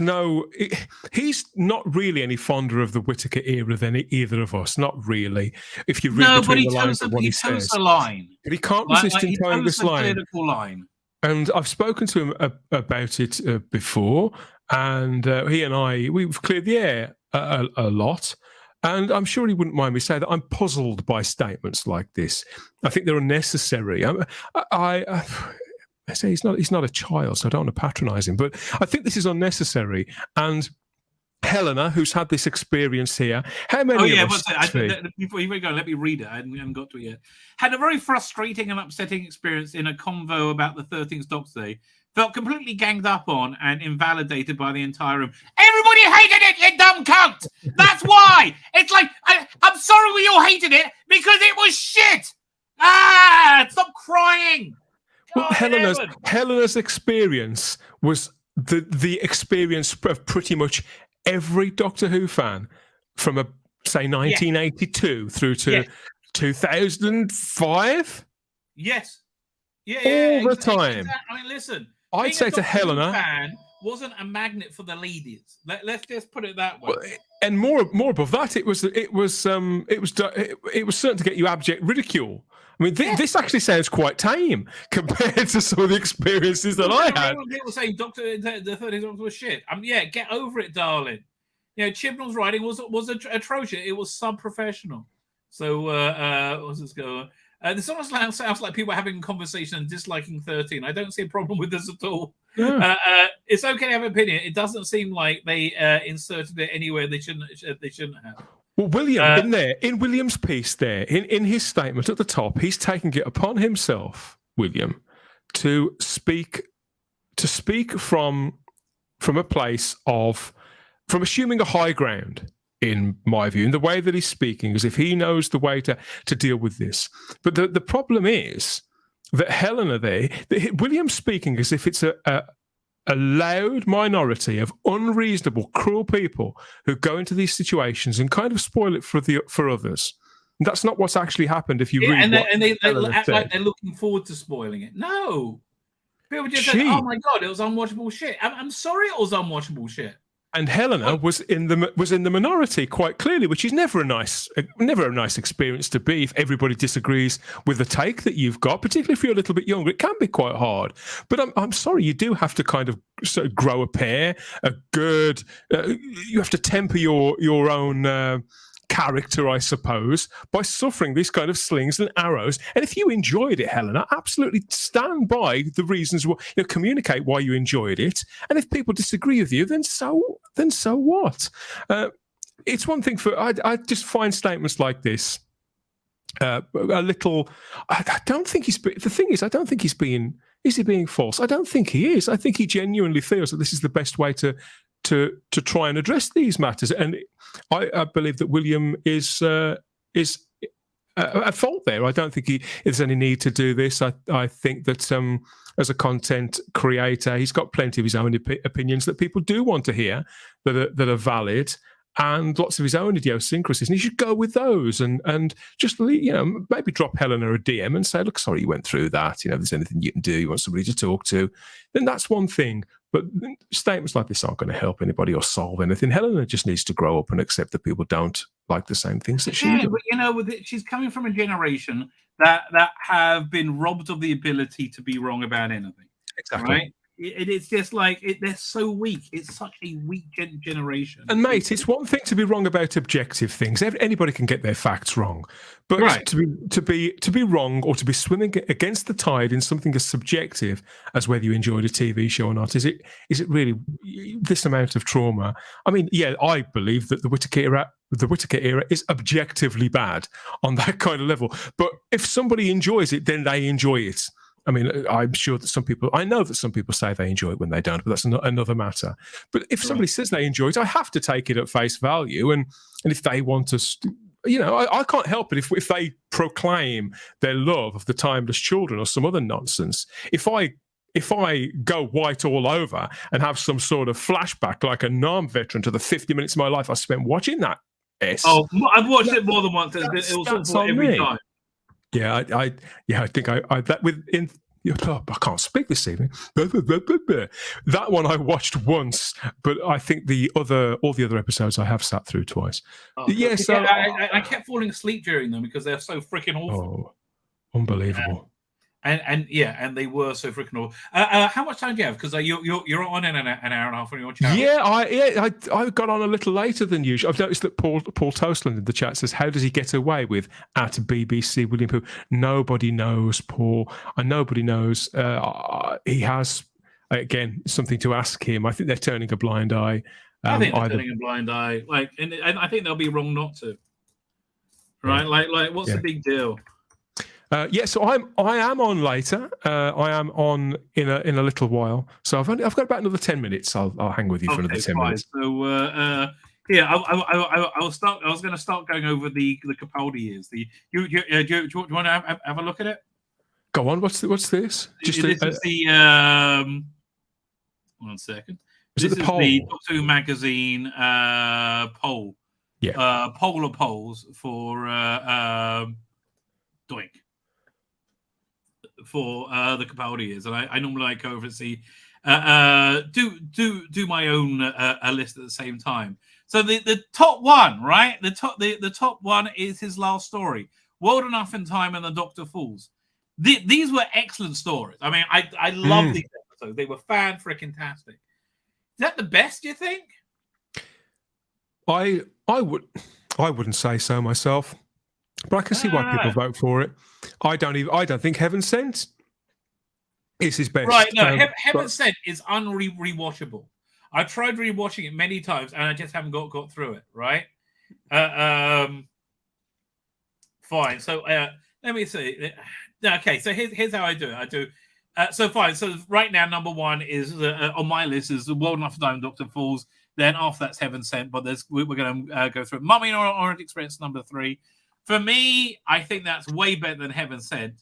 he's not really any fonder of the Whittaker era than either of us. Not really. If you read between the lines of what he says, a line. But he can't resist in towing this line. Political line. And I've spoken to him about it before, and he and we've cleared the air a lot. And I'm sure he wouldn't mind me saying that I'm puzzled by statements like this. I think they're unnecessary. I say he's not a child, so I don't want to patronise him, but I think this is unnecessary. And Helena, who's had this experience here, how many of us... Before you go, let me read it. I haven't got to it yet. Had a very frustrating and upsetting experience in a convo about the 13th Doctor Day. Felt completely ganged up on and invalidated by the entire room. Everybody hated it, you dumb cunt! That's why! It's like, I'm sorry we all hated it because it was shit! Stop crying! Well, Helena's experience was the experience of pretty much every Doctor Who fan from, say, 1982 through to 2005? Yes. All the time. I mean, listen... I'd say to Helena, fan wasn't a magnet for the ladies. Let's just put it that way. And more above that, it was certain to get you abject ridicule. I mean, this actually sounds quite tame compared to some of the experiences that I had. People saying the 13th Doctor was shit. Get over it, darling. Chibnall's writing was atrocious. It was sub-professional. So what's this going on? This almost sounds like people having a conversation and disliking 13. I don't see a problem with this at all. Yeah. It's okay to have an opinion. It doesn't seem like they inserted it anywhere they shouldn't have. Well, William, in William's piece there, in his statement at the top, he's taking it upon himself, William, to speak from a place from assuming a high ground. In my view, in the way that he's speaking, as if he knows the way to deal with this. But the problem is that Helena William's speaking as if it's a loud minority of unreasonable, cruel people who go into these situations and kind of spoil it for others. And that's not what's actually happened if you read and they act like they're looking forward to spoiling it. No. People just say, oh my God, it was unwatchable shit. I'm sorry it was unwatchable shit. And Helena was in the minority quite clearly, which is never a nice experience to be if everybody disagrees with the take that you've got, particularly if you're a little bit younger. It can be quite hard. But I'm sorry, you do have to kind of sort of grow a pair, a good. You have to temper your own character, I suppose, by suffering these kind of slings and arrows. And if you enjoyed it, Helena, absolutely stand by the reasons. Communicate why you enjoyed it. And if people disagree with you, then so what? It's one thing for I just find statements like this a little. I don't think he's. The thing is, I don't think he's being. Is he being false? I don't think he is. I think he genuinely feels that this is the best way to try and address these matters. And I believe that William is at fault there. I don't think there's any need to do this. I think that as a content creator, he's got plenty of his own opinions that people do want to hear that are valid, and lots of his own idiosyncrasies, and he should go with those and just maybe drop Helena a DM and say, look, sorry you went through that. If there's anything you can do, you want somebody to talk to, then that's one thing. But statements like this aren't going to help anybody or solve anything. Helena just needs to grow up and accept that people don't like the same things that she does. But she's coming from a generation that have been robbed of the ability to be wrong about anything. Exactly. Right? It's just like they're so weak. It's such a weak generation. And mate, it's one thing to be wrong about objective things. Anybody can get their facts wrong, but to be wrong or to be swimming against the tide in something as subjective as whether you enjoyed a TV show or not, is it really this amount of trauma? I mean, yeah, I believe that the Whittaker era is objectively bad on that kind of level. But if somebody enjoys it, then they enjoy it. I mean, I'm sure that I know that some people say they enjoy it when they don't, but that's another matter. But if somebody says they enjoy it, I have to take it at face value. And if they want us, I can't help it if they proclaim their love of the Timeless Children or some other nonsense. If I go white all over and have some sort of flashback like a NAM veteran to the 50 minutes of my life I spent watching that. Oh, I've watched it more than once. It was every time. Yeah, I think I I can't speak this evening. That one I watched once, but I think all the other episodes I have sat through twice. I kept falling asleep during them because they're so freaking awful. Oh, unbelievable. And they were so freaking awful. How much time do you have? Because you're on in an hour and a half on your channel. I got on a little later than usual. I've noticed that Paul Toastland in the chat says, "How does he get away with at BBC William Pooh?" Nobody knows, Paul, and nobody knows. He has again something to ask him. I think they're turning a blind eye. I think they're turning a blind eye. And I think they'll be wrong not to. Right? Like what's the big deal? So I am on later. I am on in a little while. So I've got about another 10 minutes. I'll hang with you for another 10 minutes. So I was going to start going over the Capaldi years. Do you want to have a look at it? Go on. What's this? This is the 1 second. This is the Doctor Who magazine poll. Yeah. Poll of polls for Doink. For the Capaldi years, and I normally go over and see do my own a list at the same time. So the top one, right? The top one is his last story, World Enough in Time and the Doctor Falls. These were excellent stories. I mean, I love these episodes. They were fan-freaking-tastic. Is that the best, you think? I wouldn't say so myself. But I can see why people vote for it. I don't think Heaven Sent is his best. Right, no, Heaven Sent is rewatchable. I've tried rewatching it many times and I just haven't got through it, right? Fine. So let me see. Okay, so here's how I do it. I do so fine. So right now, number one is on my list is the World Enough Time, Doctor Falls. Then after that's Heaven Sent, but we're going to go through it. Mummy and Orient Express, number 3. For me, I think that's way better than Heaven Sent.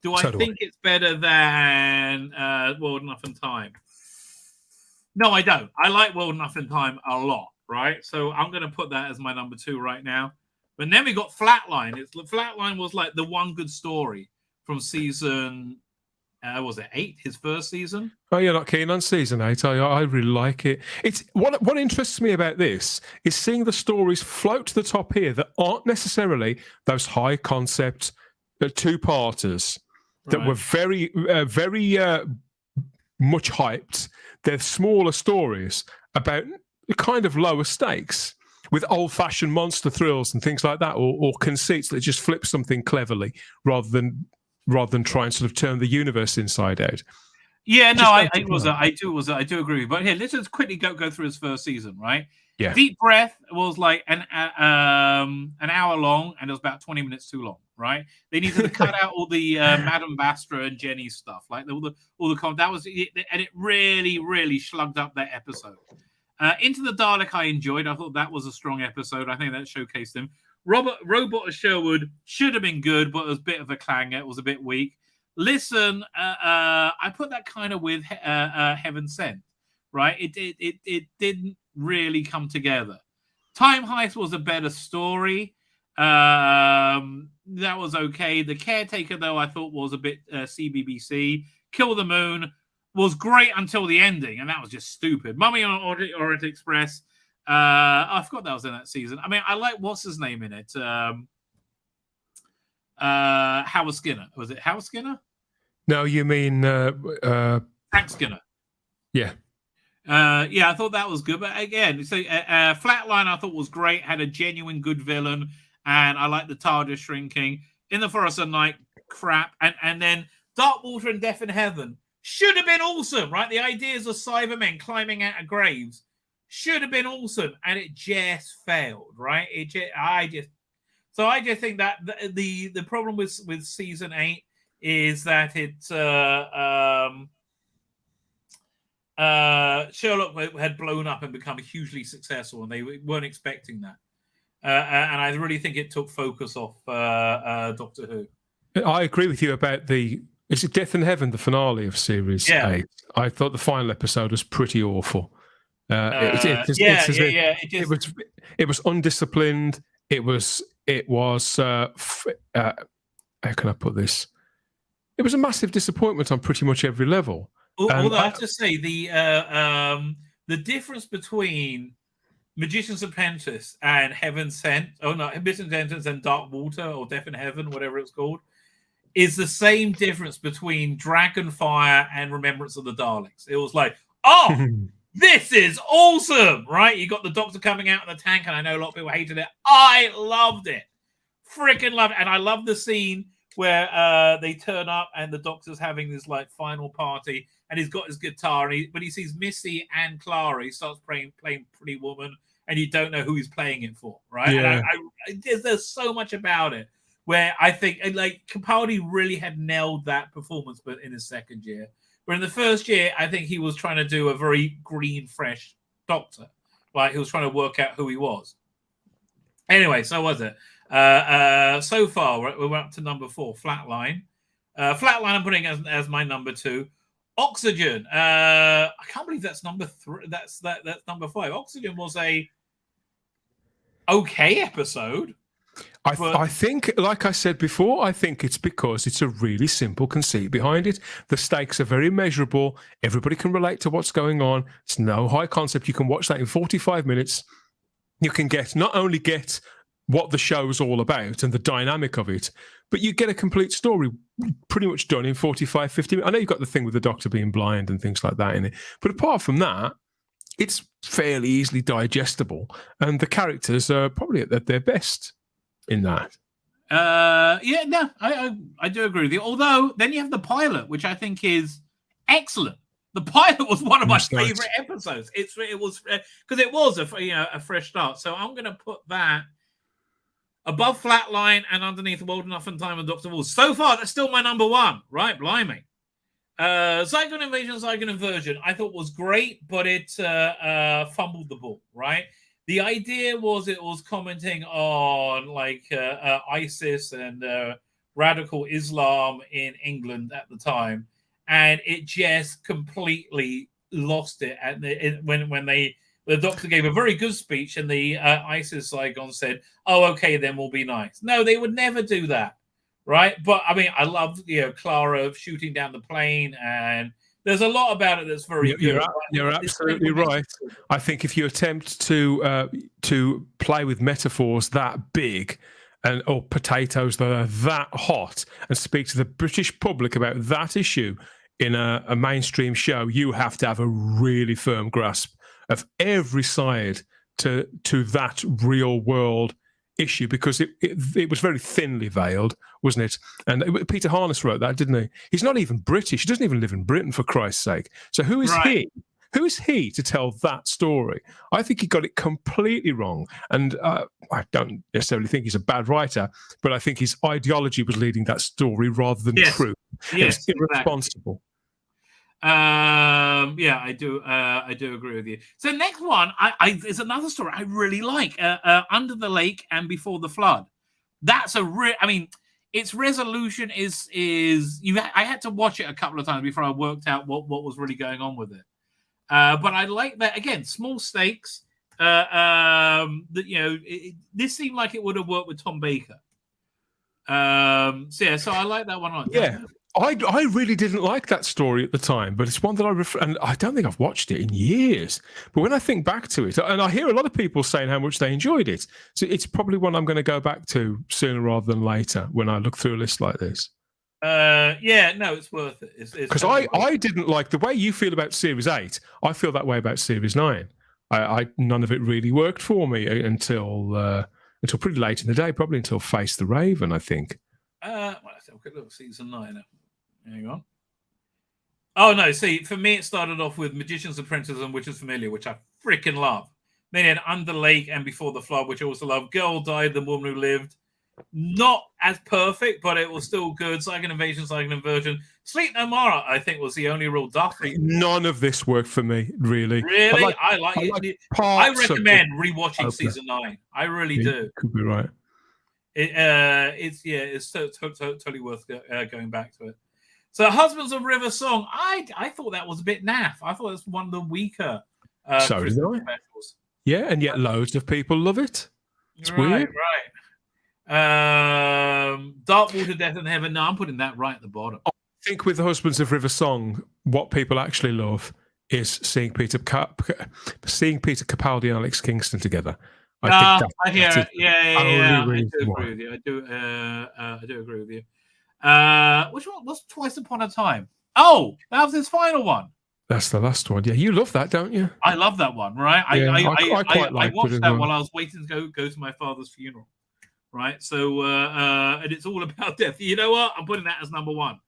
Do I think it's better than World Enough in Time? No, I don't. I like World Enough in Time a lot, right? So I'm going to put that as my number 2 right now. But then we got Flatline. Flatline was like the one good story from season was it 8? His first season. Oh, you're not keen on season 8? I really like it. It's what interests me about this is seeing the stories float to the top here that aren't necessarily those high concept two-parters that were very much hyped. They're smaller stories about kind of lower stakes with old-fashioned monster thrills and things like that, or conceits that just flip something cleverly rather than try and sort of turn the universe inside out. Yeah, no, I do agree with you. But here, let's just quickly go through his first season, right? Yeah. Deep Breath was like an hour long, and it was about 20 minutes too long, right? They needed to cut out all the Madame Bastra and Jenny stuff, like all the that was it, and it really slugged up that episode. Into the Dalek, I enjoyed. I thought that was a strong episode. I think that showcased him. Robot of Sherwood should have been good, but it was a bit of a clanger. It was a bit weak. Listen, I put that kind of with Heaven Sent, right? It didn't really come together. Time Heist was a better story. That was okay. The Caretaker, though, I thought was a bit CBBC. Kill the Moon was great until the ending, and that was just stupid. Mummy on Orient Express. I forgot that was in that season. I mean, I like what's his name in it. Howard Skinner. Was it Howard Skinner? No, you mean Frank Skinner. Yeah. Yeah, I thought that was good. But again, so Flatline I thought was great, had a genuine good villain, and I like the TARDIS shrinking. In the Forest of Night, crap. And then Dark Water and Death in Heaven should have been awesome, right? The ideas of Cybermen climbing out of graves should have been awesome, and it just failed, right? I just think that the problem with season 8 is that Sherlock had blown up and become hugely successful, and they weren't expecting that. And I really think it took focus off Doctor Who. I agree with you about is it Death in Heaven, the finale of series 8? I thought the final episode was pretty awful. It was undisciplined. It was how can I put this? It was a massive disappointment on pretty much every level. Although I have to say the difference between Magician's Apprentice and Heaven Sent, Magician's Apprentice and Dark Water or Death in Heaven, whatever it's called, is the same difference between Dragonfire and Remembrance of the Daleks. It was like, oh, this is awesome, right? You got the Doctor coming out in the tank, and I know a lot of people hated it. I loved it. Freaking loved it. And I love the scene where they turn up and the Doctor's having this like final party, and he's got his guitar, and when he sees Missy and Clara, he starts playing Pretty Woman, and you don't know who he's playing it for, right? Yeah. And there's so much about it where I think like Capaldi really had nailed that performance, but in his second year. But in the first year, I think he was trying to do a very green, fresh Doctor. Like he was trying to work out who he was. Anyway, so was it. So far, we're up to number 4, Flatline. Flatline I'm putting as my number 2. Oxygen. I can't believe that's number 3. That's number 5. Oxygen was a okay episode. I think, like I said before, I think it's because it's a really simple conceit behind it. The stakes are very measurable. Everybody can relate to what's going on. It's no high concept. You can watch that in 45 minutes. You can not only get what the show's all about and the dynamic of it, but you get a complete story pretty much done in 45, 50 minutes. I know you've got the thing with the Doctor being blind and things like that in it, but apart from that, it's fairly easily digestible, and the characters are probably at their best in that. I do agree with you. Although then you have the pilot, which I think is excellent. The pilot was one of my favorite episodes. It was because it was a fresh start. So I'm going to put that above Flatline and underneath Old Enough and Time of Dr. Who. So far, that's still my number 1, right? Blimey. Zygon Invasion, Zygon Inversion, I thought was great, but it fumbled the ball, right? The idea was it was commenting on like ISIS and radical Islam in England at the time, and it just completely lost it. When the Doctor gave a very good speech, and the ISIS Zygon said, "Oh, okay, then we'll be nice." No, they would never do that, right? But I mean, I love Clara shooting down the plane, and there's a lot about it that's very good. You're absolutely right. I think if you attempt to play with metaphors that big, or potatoes that are that hot, and speak to the British public about that issue in a mainstream show, you have to have a really firm grasp of every side to that real world issue, because it was very thinly veiled, wasn't it? And Peter Harness wrote that, didn't he? He's not even British. He doesn't even live in Britain, for Christ's sake. So who is he? Who is he to tell that story? I think he got it completely wrong. And I don't necessarily think he's a bad writer, but I think his ideology was leading that story rather than truth. Yes, it was irresponsible. I do agree with you. So next one, is another story I really like. Under the Lake and Before the Flood. That's its resolution is I had to watch it a couple of times before I worked out what was really going on with it. But I like that, again, small stakes. This seemed like it would have worked with Tom Baker. So I like that one. Yeah. I really didn't like that story at the time, but it's one that and I don't think I've watched it in years. But when I think back to it, and I hear a lot of people saying how much they enjoyed it, so it's probably one I'm going to go back to sooner rather than later when I look through a list like this. It's worth it. Because I didn't like the way you feel about Series 8. I feel that way about Series 9. None of it really worked for me until pretty late in the day, probably until Face the Raven, I think. Let's have a quick look at season 9. Hang on. Oh, no. See, for me, it started off with Magician's Apprentice and Witches Familiar, which I freaking love. Then it had Under the Lake and Before the Flood, which I also love. Girl Died, The Woman Who Lived. Not as perfect, but it was still good. Psychic Invasion, Psychic Inversion. Sleep No More, I think, was the only real duffy. None of this worked for me, really. Really? I like it. I recommend rewatching season 9. I really do. Could be right. It's totally worth going back to it. So, Husbands of River Song, I thought that was a bit naff. I thought it was one of the weaker so did I. specials. Yeah, and yet loads of people love it. It's weird. Right. Dark Water, Death in Heaven. No, I'm putting that right at the bottom. I think with the Husbands of River Song, what people actually love is seeing Peter Capaldi and Alex Kingston together. I do agree with you. I do agree with you. Which one was Twice Upon a Time? Oh, that was his final one. That's the last one. Yeah, you love that, don't you? I love that one, right? I watched that while I was waiting to go to my father's funeral, right? So, and it's all about death. You know what? I'm putting that as number 1.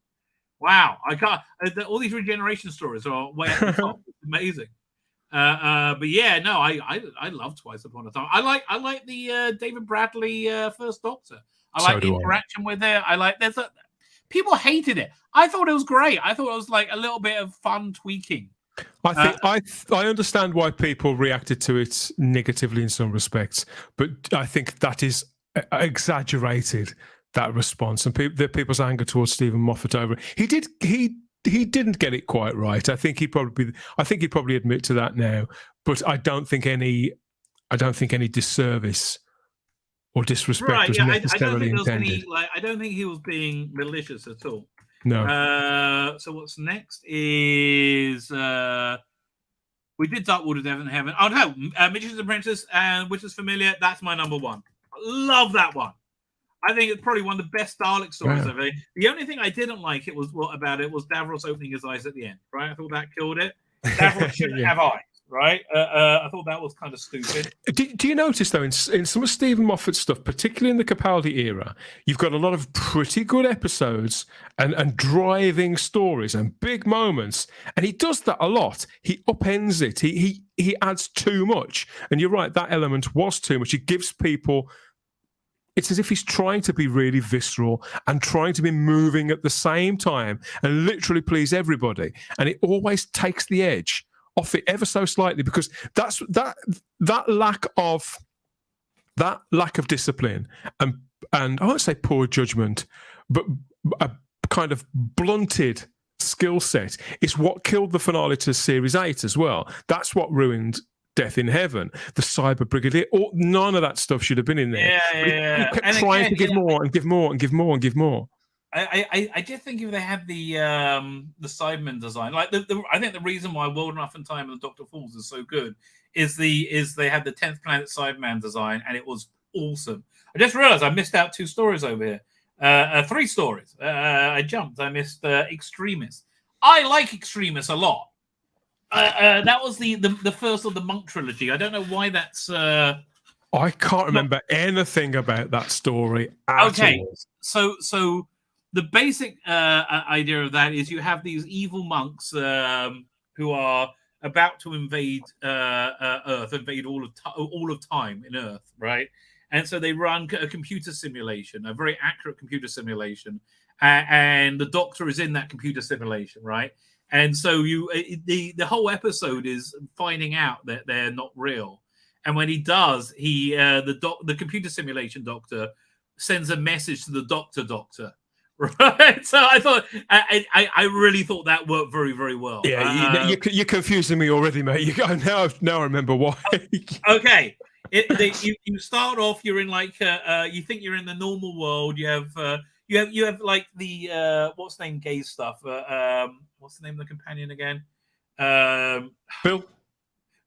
Wow, I can't. All these regeneration stories are way at the top. It's amazing. But yeah, no, I love Twice Upon a Time. I like the David Bradley First Doctor. I like the interaction with it. People hated it. I thought it was great. I thought it was like a little bit of fun tweaking. I understand why people reacted to it negatively in some respects, but I think that is exaggerated, that response, and people's anger towards Stephen Moffat over it. He didn't get it quite right. I think he'd probably admit to that now. But I don't think any disservice or disrespect was necessarily intended. I don't think he was being malicious at all. No. So what's next is we did Dark Water, Death in Heaven. Oh no, Magician's Apprentice and Witches Familiar. That's my number 1. I love that one. I think it's probably one of the best Dalek stories I've ever. The only thing I didn't like was Davros opening his eyes at the end. Right, I thought that killed it. Davros shouldn't have eyes. Right, I thought that was kind of stupid. Do you notice though in some of Stephen Moffat's stuff, particularly in the Capaldi era, you've got a lot of pretty good episodes and driving stories and big moments, and he does that a lot. He upends it. He adds too much, and you're right. That element was too much. It gives people. It's as if he's trying to be really visceral and trying to be moving at the same time and literally please everybody. And it always takes the edge off it ever so slightly, because that's that lack of discipline and I won't say poor judgment, but a kind of blunted skill set is what killed the finale to Series 8 as well. That's what ruined Death in Heaven, the Cyber Brigadier. None of that stuff should have been in there. Yeah. He kept trying to give more and give more and give more and give more. I just think if they had the Cyberman design, like I think the reason why World Enough and Time and the Dr. Falls is so good is they had the 10th Planet Cyberman design, and it was awesome. I just realized I missed out 2 stories over here. 3 stories. I jumped. I missed Extremis. I like Extremis a lot. That was the first of the Monk trilogy. I don't know why that's. I can't remember anything about that story. Okay, all. So the basic idea of that is you have these evil monks who are about to invade Earth, invade all of time in Earth, right? And so they run a computer simulation, a very accurate computer simulation, and the Doctor is in that computer simulation, right? And so the whole episode is finding out that they're not real. And when he does, the computer simulation Doctor sends a message to the Doctor. Right, so I thought I really thought that worked very, very well. Yeah, you're confusing me already, mate. Now I remember why. Okay, you start off. You're in like you think you're in the normal world. You have like the what's the name gay stuff. What's the name of the companion again? Bill.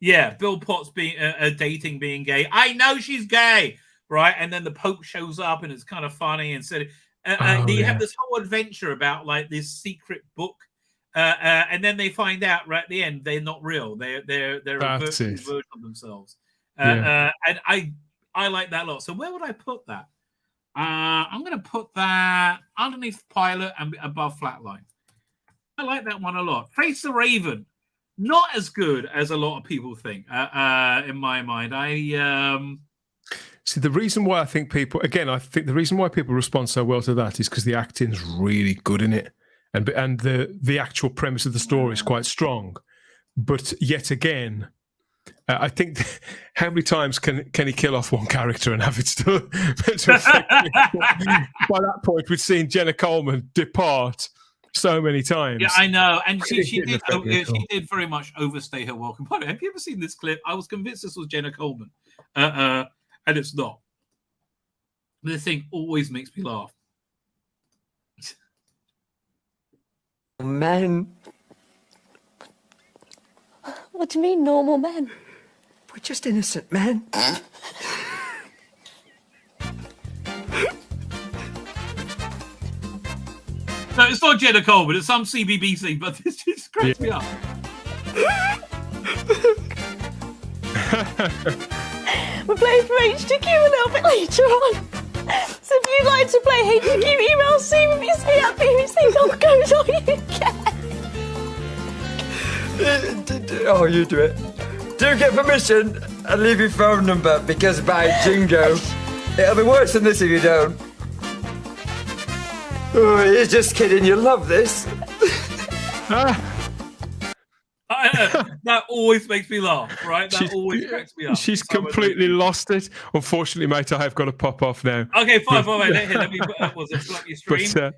Yeah, Bill Potts being dating being gay. I know she's gay, right? And then the Pope shows up, and it's kind of funny and said. You have this whole adventure about like this secret book, and then they find out right at the end they're not real. They're a version of themselves, and I like that a lot. So where would I put that? I'm going to put that underneath Pilot and above Flatline. I like that one a lot. Face the Raven, not as good as a lot of people think. In my mind, See, the reason why I think the reason why people respond so well to that is because the acting's really good in it, and the actual premise of the story is quite strong. But yet again, I think how many times can he kill off one character and have it still? By that point, we'd seen Jenna Coleman depart so many times. Yeah, I know, and she did very much overstay her welcome. By the way, have you ever seen this clip? I was convinced this was Jenna Coleman. And it's not. This thing always makes me laugh. Men. What do you mean, normal men? We're just innocent men. No, it's not Jenna Coleman. It's some CBBC, but this just cracks me up. We're playing for HTQ a little bit later on. So if you'd like to play HTQ, email cbbc@bbc.co.uk. Oh, you do it. Do get permission and leave your phone number, because by jingo, it'll be worse than this if you don't. Oh, you're just kidding. You love this. That always makes me laugh, right? That always cracks me up. She's completely lost it. Unfortunately, mate, I have got to pop off now. Okay, fine. Let me put was it plug your stream?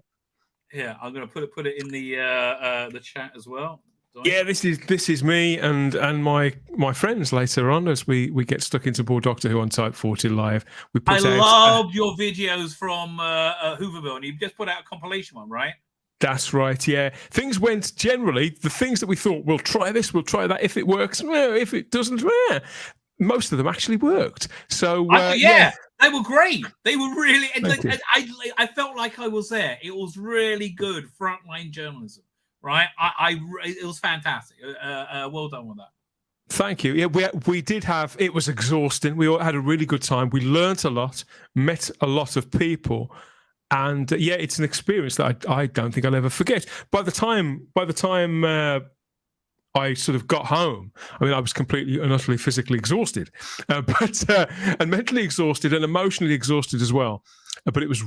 Yeah, I'm going to put it in the chat as well. Yeah, this is me and my friends later on as we get stuck into more Doctor Who on Type 40 Live. I loved your videos from Hooverville, and you just put out a compilation one, right? That's right, yeah. Things went generally, the things that we thought, we'll try this, we'll try that, if it works, if it doesn't, most of them actually worked. So, yeah, they were great. They were really, I felt like I was there. It was really good frontline journalism, right? It was fantastic. Well done with that. Thank you. Yeah, we did have, it was exhausting. We all had a really good time. We learnt a lot, met a lot of people. And it's an experience that I don't think I'll ever forget. By the time I sort of got home, I mean, I was completely and utterly physically exhausted, and mentally exhausted and emotionally exhausted as well. But it was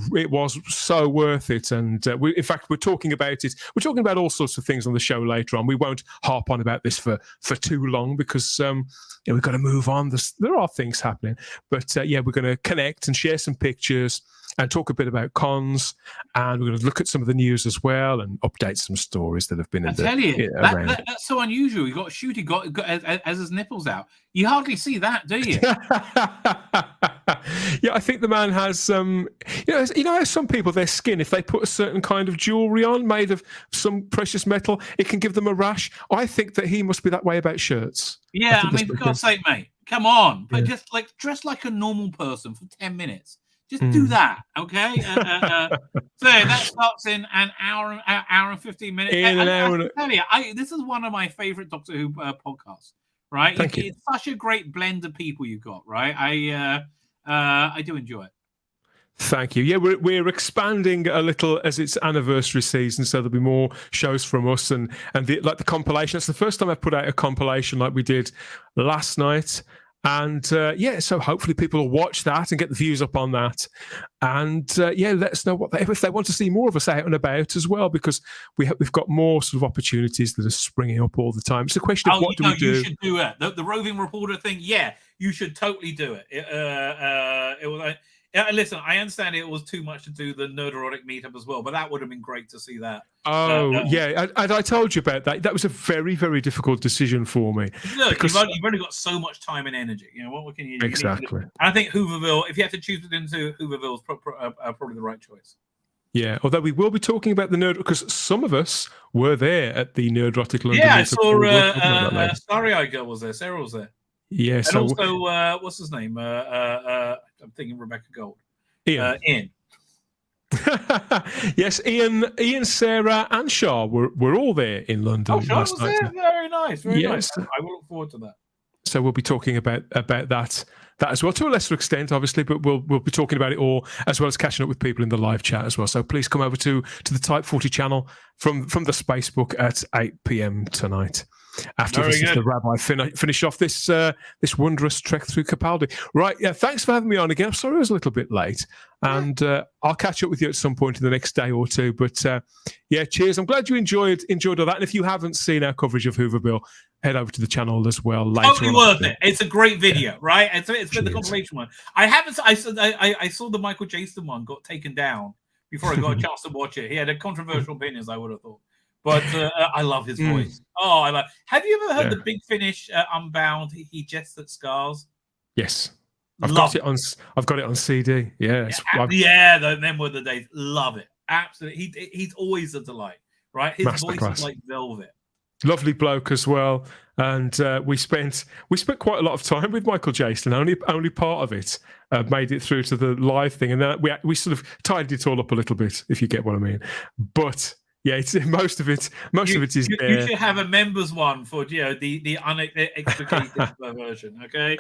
so worth it. And in fact, we're talking about it. We're talking about all sorts of things on the show later on. We won't harp on about this for too long because we've got to move on. There are things happening. But we're going to connect and share some pictures. and talk a bit about cons, and we're going to look at some of the news as well and update some stories that have been I in tell you, around. that's so unusual. You got a shoot, he got as his nipples out. You hardly see that, do you? Yeah, I think the man has some. You know, some people, their skin, if they put a certain kind of jewelry on made of some precious metal, it can give them a rash. I think that he must be that way about shirts. Yeah, I mean, for God's sake, mate, come on, but just like dress like a normal person for 10 minutes. Just do that, okay? So that starts in an hour and 15 minutes. I tell you, this is one of my favorite Doctor Who podcasts. Right? Thank you. It's such a great blend of people you've got. Right? I do enjoy it. Thank you. Yeah, we're expanding a little as it's anniversary season, so there'll be more shows from us and the compilation. It's the first time I've put out a compilation like we did last night. And so hopefully people will watch that and get the views up on that. And let us know if they want to see more of us out and about as well, because we've got more sort of opportunities that are springing up all the time. It's a question of what do we do? You should do it. The roving reporter thing. Yeah, you should totally do it. It was. Listen, I understand it was too much to do the Nerderotic meetup as well, but that would have been great to see that. Yeah, and I told you about that. That was a very, very difficult decision for me. Look, because you've only got so much time and energy. You know, what can you do? Exactly. I think Hooverville, if you have to choose it into Hooverville, is probably the right choice. Yeah, although we will be talking about the nerd, because some of us were there at the Nerderotic London. Yeah, I saw Starry-Eyed Girl was there. Sarah was there. Yeah, and also, what's his name? I'm thinking Rebecca Gold. Ian. Yes, Ian, Sarah, and Shah were all there in London. Oh, Shah was there. Very nice. Very nice. I will look forward to that. So we'll be talking about that as well, to a lesser extent, obviously, but we'll be talking about it all, as well as catching up with people in the live chat as well. So please come over to the Type 40 channel from the Spacebook at 8 p.m. tonight. After this is the Rabbi finish off this wondrous trek through Capaldi. Right, yeah, thanks for having me on again. I'm sorry I was a little bit late, and I'll catch up with you at some point in the next day or two. But cheers. I'm glad you enjoyed all that. And if you haven't seen our coverage of Hooverville, head over to the channel as well later. Totally worth it. It's a great video, right? It's been the compilation one. I saw the Michael Jason one got taken down before I got a chance to watch it. He had a controversial opinions, I would have thought. But I love his voice. Oh, I love. Have you ever heard the Big Finish Unbound? He jests at scars. Yes, I've got it on CD. Yeah, them were the days. Love it. Absolutely. He's always a delight. Right, his voice is like velvet. Lovely bloke as well, and we spent quite a lot of time with Michael Jason. Only part of it made it through to the live thing, and then we sort of tidied it all up a little bit, if you get what I mean. But yeah, most of it is there. You should have a members one for the unexplicated version, okay?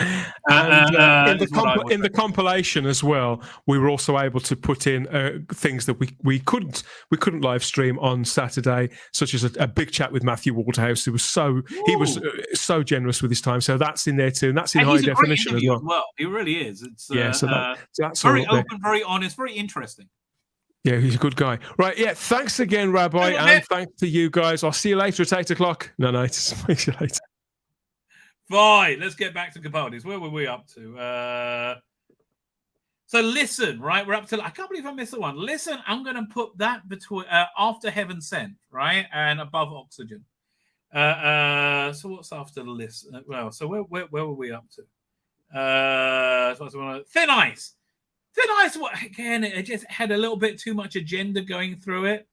And in the compilation as well, we were also able to put in things that we couldn't live stream on Saturday, such as a big chat with Matthew Waterhouse, who was so generous with his time. So that's in there too, and that's in high definition as well. He really is. It's that's very open, very honest, very interesting. Yeah, he's a good guy. Right, yeah, thanks again, Rabbi, and thanks to you guys. I'll see you later at 8 o'clock. No, see you later. Fine, let's get back to Capaldi's. Where were we up to? So listen, right, we're up to, I can't believe I missed the one. Listen, I'm going to put that between after Heaven Sent, right, and above Oxygen. So what's after the list? Well, so where were we up to? Thin Ice. Thin Ice, again, it just had a little bit too much agenda going through it,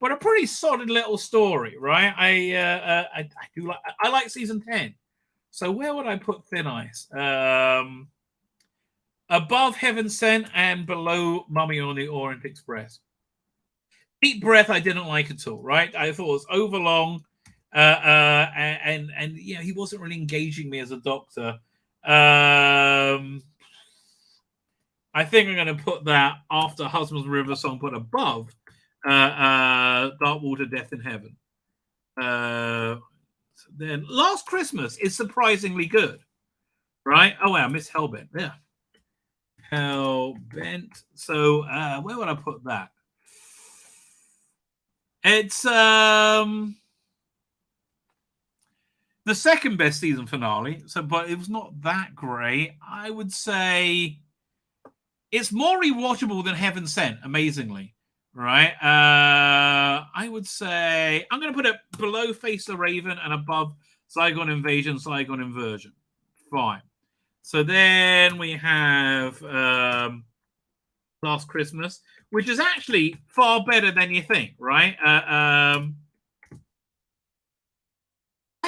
but a pretty solid little story, right? I like season 10. So where would I put Thin Ice? Above Heaven Sent and below Mummy on the Orient Express. Deep Breath, I didn't like at all, right? I thought it was overlong, and he wasn't really engaging me as a doctor. I think I'm going to put that after Husband's River Song, but above Dark Water, Death in Heaven. Then Last Christmas is surprisingly good, right? Oh, wow, I missed Hellbent. Yeah. Hellbent. So where would I put that? It's the second best season finale, but it was not that great. I would say It's more rewatchable than Heaven Sent, amazingly. Right? I would say I'm going to put it below Face the Raven and above Zygon Invasion, Zygon Inversion. Fine. So then we have Last Christmas, which is actually far better than you think, right? I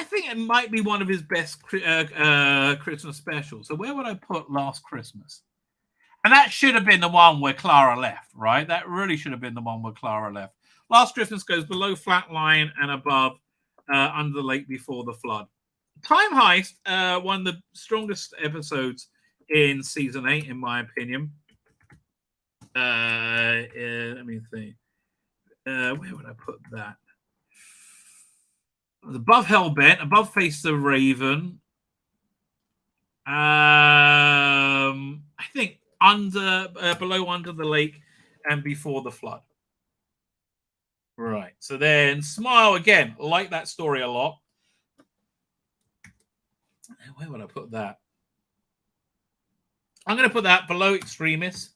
think it might be one of his best Christmas specials. So where would I put Last Christmas? And that should have been the one where Clara left, right? That really should have been the one where Clara left. Last Christmas goes below Flatline and above Under the Lake Before the Flood. Time Heist, one of the strongest episodes in season 8, in my opinion. Let me think. Where would I put that? Above Hellbent, above Face the Raven. I think below Under the Lake and Before the Flood. Right. So then Smile again, like that story a lot. Where would I put that? I'm going to put that below Extremis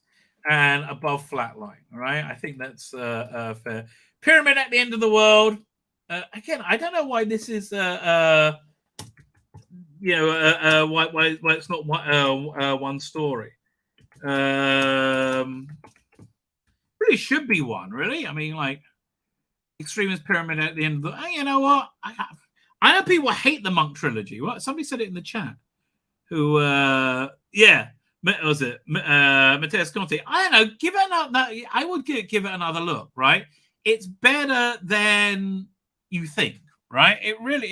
and above Flatline. All right. I think that's fair. Pyramid at the End of the World. Again, I don't know why this is why it's not one story. Really should be one, really. I mean, like Extremist Pyramid at the End of the. You know what? I know people hate the Monk trilogy. What? Somebody said it in the chat. Who? Was it Mateus Conte? I don't know. Give it another. I would give it another look. Right? It's better than you think. Right? It really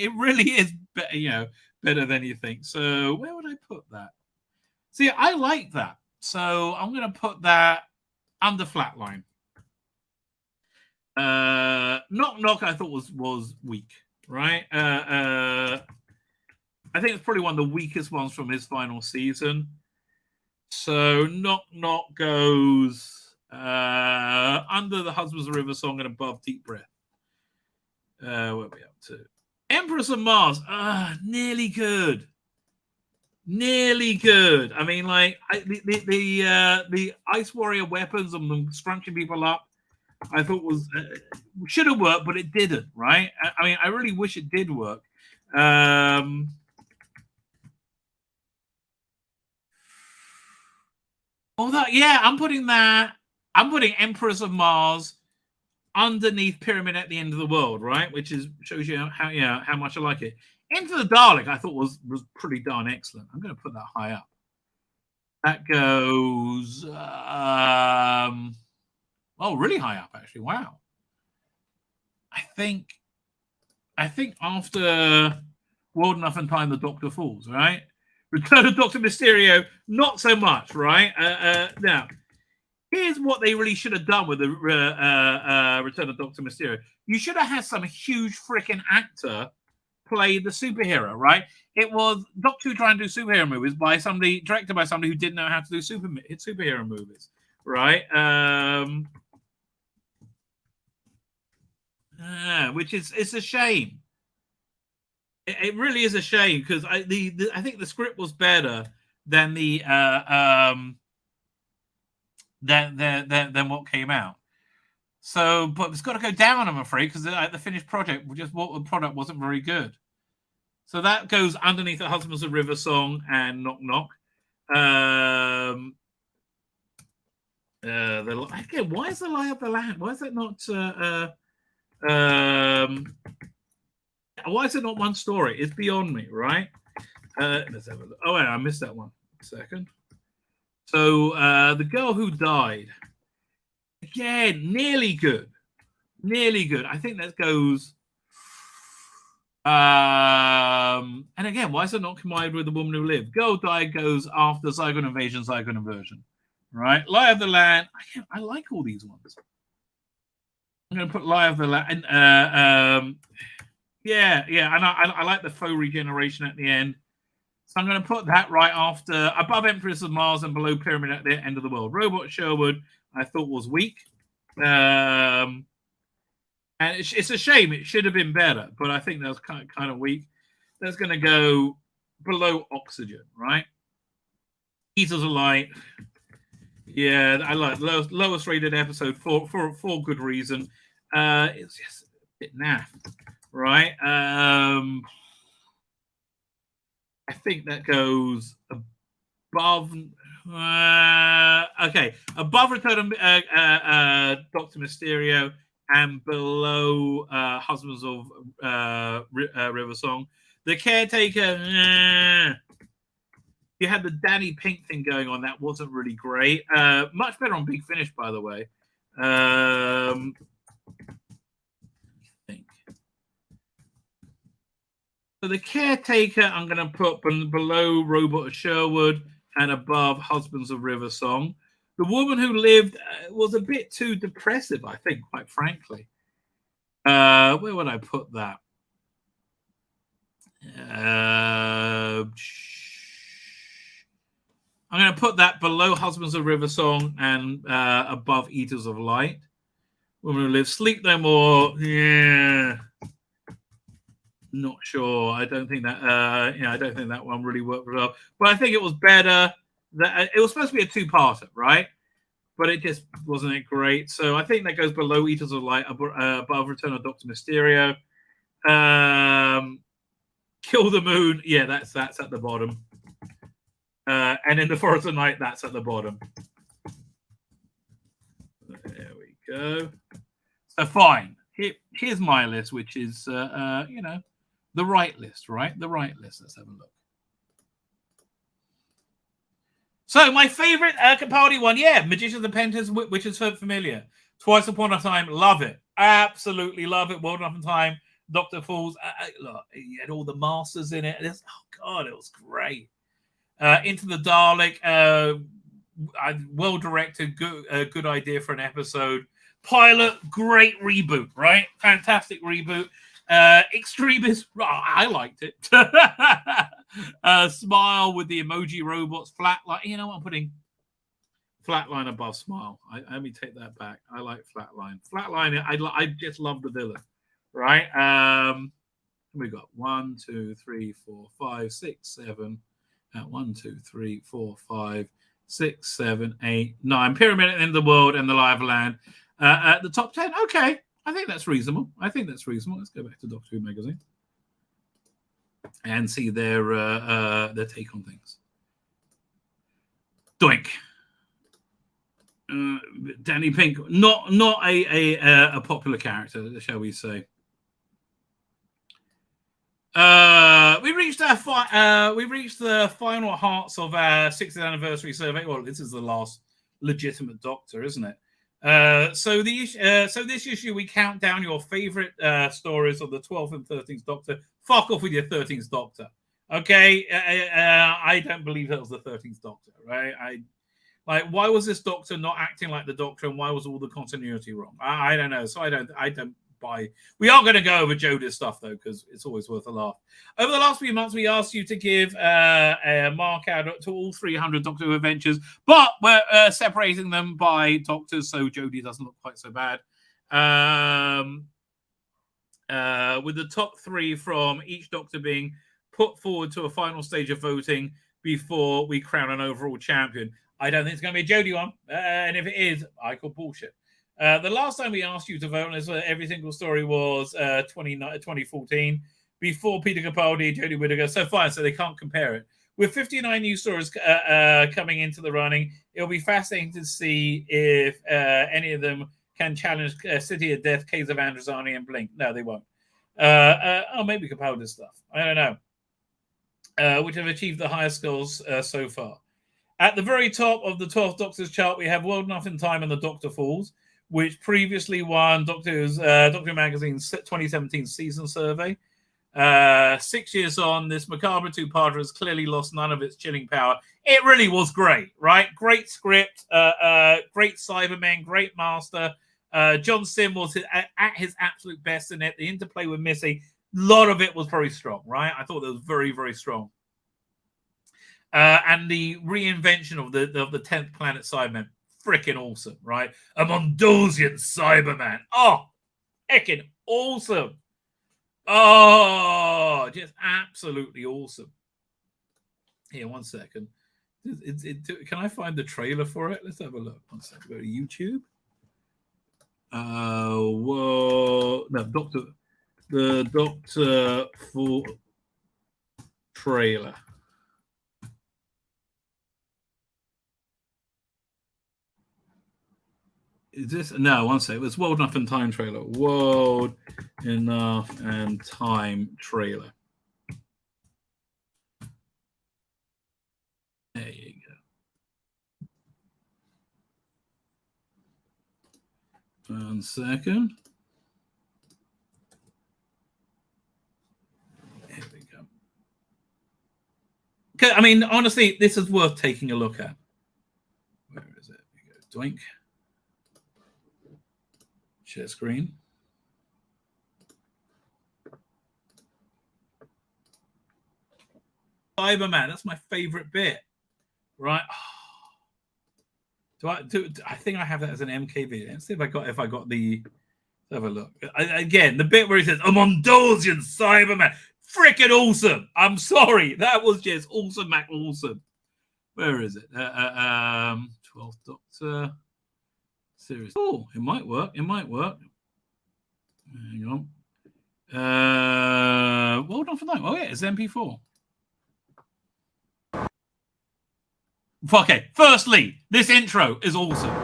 is. Better than you think. So where would I put that? See, I like that. So I'm going to put that under Flatline. Knock Knock I thought was weak, right? I think it's probably one of the weakest ones from his final season. So Knock Knock goes under the Husbands of River Song and above Deep Breath. Where are we up to? Empress of Mars, nearly good. Nearly good. I mean, like the Ice Warrior weapons and them scrunching people up, I thought should have worked, but it didn't. Right? I mean, I really wish it did work. I'm putting that. I'm putting Empress of Mars underneath Pyramid at the End of the World, right? Which shows you how much I like it. Into the Dalek, I thought was pretty darn excellent. I'm going to put that high up. That goes, really high up actually. Wow. I think after World Enough and Time, the Doctor falls, right? Return of Doctor Mysterio, not so much, right? Now, here's what they really should have done with the Return of Doctor Mysterio. You should have had some huge freaking actor play the superhero, right? It was Doctor Who trying to do superhero movies directed by somebody who didn't know how to do superhero movies, right? Which it's a shame. It really is a shame because I think the script was better than than what came out. So, but it's got to go down, I'm afraid, because the finished project wasn't very good. So that goes underneath the Husbands of River Song and Knock Knock. Again, why is the Lie of the Land? Why is it not? Why is it not one story? It's beyond me, right? Let's have a look. Oh, wait, I missed that one. A second. So the Girl Who Died. Again, nearly good. Nearly good. I think that goes. And again, why is it not combined with The Woman Who Lived? Girl Died goes after Zygon Invasion, Zygon Inversion. Right? Lie of the Land. I like all these ones. I'm going to put Lie of the Land. And I like the faux regeneration at the end. So I'm going to put that right after, above Empress of Mars and below Pyramid at the End of the World. Robot Sherwood, I thought was weak. And it's a shame. It should have been better, but I think that was kind of weak. That's going to go below Oxygen, right? Eaters of Light. Yeah, I like lowest rated episode for good reason. It's just a bit naff, right? I think that goes above. Okay, above Return of Doctor Mysterio and below Husbands of River Song. The Caretaker. You had the Danny Pink thing going on. That wasn't really great. Much better on Big Finish, by the way. I think. So the Caretaker, I'm going to put below Robot of Sherwood and above Husbands of River Song. The Woman Who Lived was a bit too depressive, I think, quite frankly. Where would I put that? I'm going to put that below Husbands of River Song and above Eaters of Light. Woman Who Lives, Sleep No More. Yeah, not sure. I don't think that. I don't think that one really worked well. But I think it was better. That it was supposed to be a two-parter, right? But it just wasn't great. So I think that goes below Eaters of Light, above Return of Doctor Mysterio. Kill the Moon. Yeah, that's at the bottom. And in the Forest of Night, that's at the bottom. There we go. So fine. Here's my list, which is, the right list, right? The right list. Let's have a look. So my favorite Capaldi one, yeah, Magicians and Painters, which is familiar. Twice Upon a Time, love it. Absolutely love it. World Enough in Time, Dr. Falls. Look, you had all the masters in it. Oh, God, it was great. Into the Dalek, well directed, good idea for an episode. Pilot, great reboot, right? Fantastic reboot. Extremist, I liked it. Smile with the emoji robots. Flatline, you know what I'm putting? Flatline above Smile. Let me take that back. I like Flatline. Flatline, I just love the villain, right? We got 1, 2, 3, 4, 5, 6, 7. 1, 2, 3, 4, 5, 6, 7, 8, 9. Pyramid in the World and the Live Land. At the top 10. Okay. I think that's reasonable. Let's go back to Doctor Who magazine and see their take on things. Doink. Danny Pink, not a popular character, shall we say? We reached the final hearts of our 60th anniversary survey. Well, this is the last legitimate Doctor, isn't it? So this issue we count down your favorite stories of the 12th and 13th Doctor. Fuck off with your 13th Doctor. Okay, I don't believe that was the 13th Doctor, right? Why was this Doctor not acting like the Doctor, and why was all the continuity wrong? I don't know. So I don't buy. We are going to go over Jodie's stuff though, because it's always worth a laugh. Over the last few months, we asked you to give a mark out to all 300 Doctor Who adventures, but we're separating them by Doctors, so Jodie doesn't look quite so bad. With the top 3 from each Doctor being put forward to a final stage of voting before we crown an overall champion. I don't think it's going to be a Jodie one, and if it is, I call bullshit. The last time we asked you to vote on this, every single story was 2014, before Peter Capaldi, Jodie Whittaker. So fine, so they can't compare it. With 59 new stories coming into the running, it'll be fascinating to see if any of them can challenge City of Death, Case of Androzani, and Blink. No, they won't. Maybe Capaldi's stuff. I don't know. Which have achieved the highest scores so far. At the very top of the 12th Doctors chart, we have World Enough in Time and the Doctor Falls, which previously won Doctor Magazine's 2017 season survey. 6 years on, this macabre two-parter has clearly lost none of its chilling power. It really was great, right? Great script, great Cybermen, great master. John Sim was at his absolute best in it. The interplay with Missy, a lot of it was very strong, right? I thought it was very, very strong. And the reinvention of the 10th planet Cybermen, freaking awesome, right? A Mondosian Cyberman. Oh, heckin' awesome. Oh, just absolutely awesome. Here, 1 second. Can I find the trailer for it? Let's have a look. One second. Go to YouTube. Whoa. No, the Doctor for trailer. Is this? No, one second. It was World Enough and Time trailer. World Enough and Time trailer. There you go. 1 second. There we go. Okay, I mean, honestly, this is worth taking a look at. Where is it? There we go. Doink. Share screen. Cyberman, that's my favorite bit. Right. I think I have that as an MKV. Let's see if I got the. Let's have a look. Again, the bit where he says, "A Mondosian Cyberman." Freaking awesome. I'm sorry. That was just awesome, Mac awesome. Where is it? 12th Doctor series. Oh, it might work. It might work. Hang on. Well done for that. Oh, yeah, it's MP4. Okay, firstly, this intro is awesome.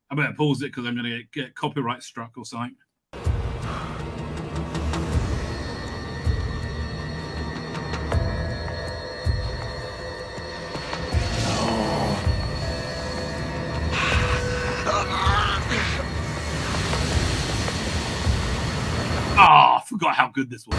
I better pause it because I'm going to get copyright struck or something. Ah, I forgot how good this was.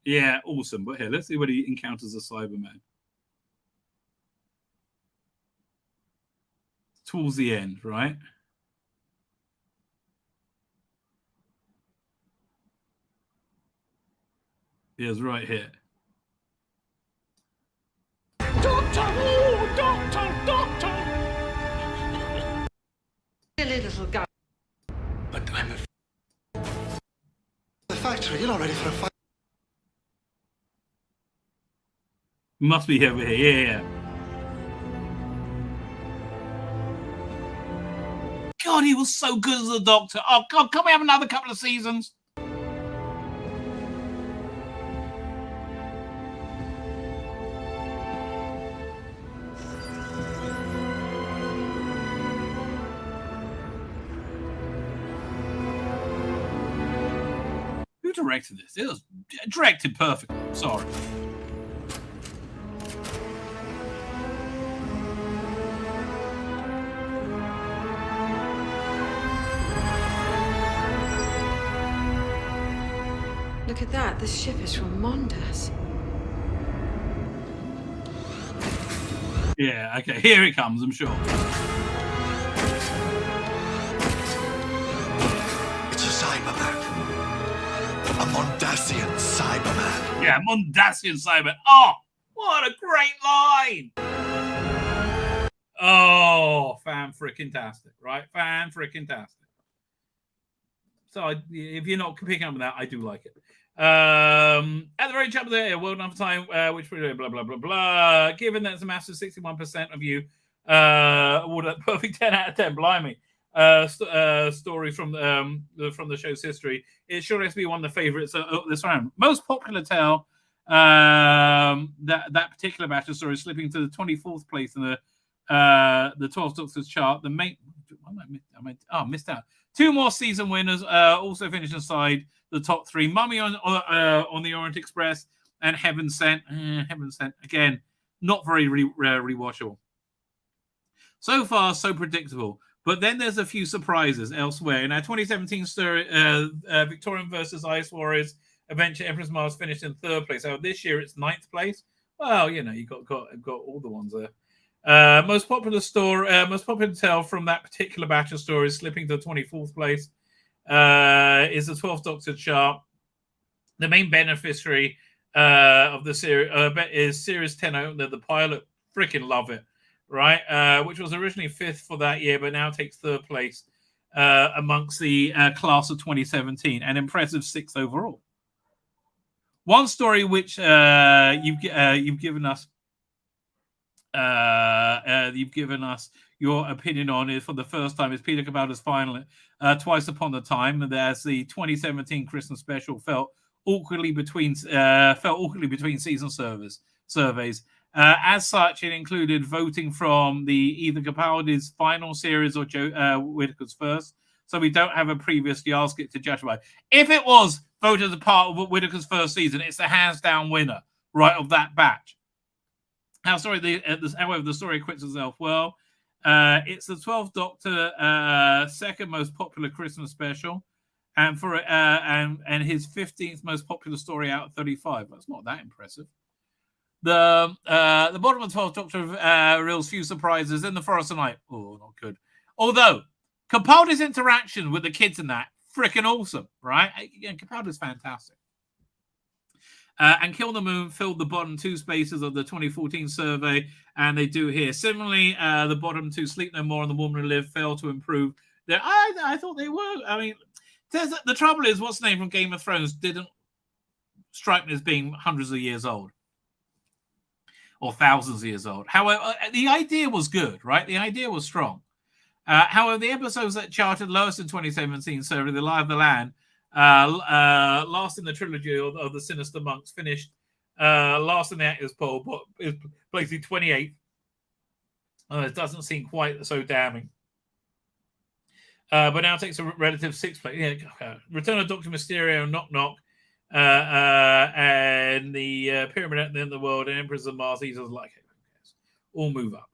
Yeah, awesome. But here, let's see when he encounters a Cyberman. Towards the end, right? Here's right here. Doctor! Oh, doctor! Doctor! Silly little guy. But I'm the factory. You're not ready for a fight. Must be over here. Yeah. God, he was so good as a Doctor. Oh, God, can we have another couple of seasons? Who directed this? It was directed perfectly. I'm sorry. Look at that. This ship is from Mondas. Yeah, okay. Here it comes, I'm sure. It's a Cyberman. A Mondasian Cyberman. Yeah, Mondasian Cyberman. Oh, what a great line. Oh, fan-frickin-tastic, right? Fan-frickin-tastic. So if you're not picking up on that, I do like it. At the very top of the World Enough Time, which blah blah blah blah blah. Given that it's a massive 61% of you award a perfect 10 out of 10. Blimey, story from the show's history. It sure has to be one of the favorites this round. Most popular tale. That particular battle story slipping to the 24th place in the 12th Doctor's chart. The main. I missed out. Two more season winners also finished inside the top three. Mummy on the Orient Express and Heaven Sent. Heaven Sent, again, not very rewatchable. So far, so predictable. But then there's a few surprises elsewhere. In our 2017 story, Victorian versus Ice Warriors Adventure, Empress Mars finished in 3rd place. So this year it's 9th place. Well, you know, you got all the ones there. Most popular tale from that particular batch of stories, slipping to 24th place, is the 12th Doctor chart. The main beneficiary of the series is Series 10 opener. The pilot, freaking love it, right? Which was originally 5th for that year, but now takes 3rd place amongst the class of 2017, an impressive 6th overall. One story which you've given us your opinion on is for the first time is Peter Capaldi's final Twice Upon a Time, as the 2017 Christmas special felt awkwardly between season surveys. As such, it included voting from either Capaldi's final series or Joe Whittaker's first. So we don't have a previous Yardstick to judge by. If it was voted as a part of Whittaker's first season, it's the hands down winner, right, of that batch. However, the story acquits itself well. It's the 12th Doctor, second most popular Christmas special, and and his 15th most popular story out of 35. That's not that impressive. The bottom of the 12th Doctor reveals few surprises in the Forest of Night. Oh, not good. Although Capaldi's interaction with the kids in that freaking awesome, right? Again, Capaldi's fantastic. And Kill the Moon filled the bottom 2 spaces of the 2014 survey, and they do here. Similarly, the bottom 2, Sleep No More and The Woman Who Lived, failed to improve. I thought they were. I mean, the trouble is, what's the name from Game of Thrones didn't strike me as being hundreds of years old or thousands of years old. However, the idea was good, right? The idea was strong. However, the episodes that charted lowest in 2017 survey, The Lie of the Land, last in the trilogy of the Sinister Monks, finished last in the Actors Poll, but is placing 28th. It doesn't seem quite so damning. But now takes a relative 6th place. Yeah, Return of Dr. Mysterio, Knock Knock, and the Pyramid at the End of the World, and Emperors of Mars. He doesn't like it. All move up.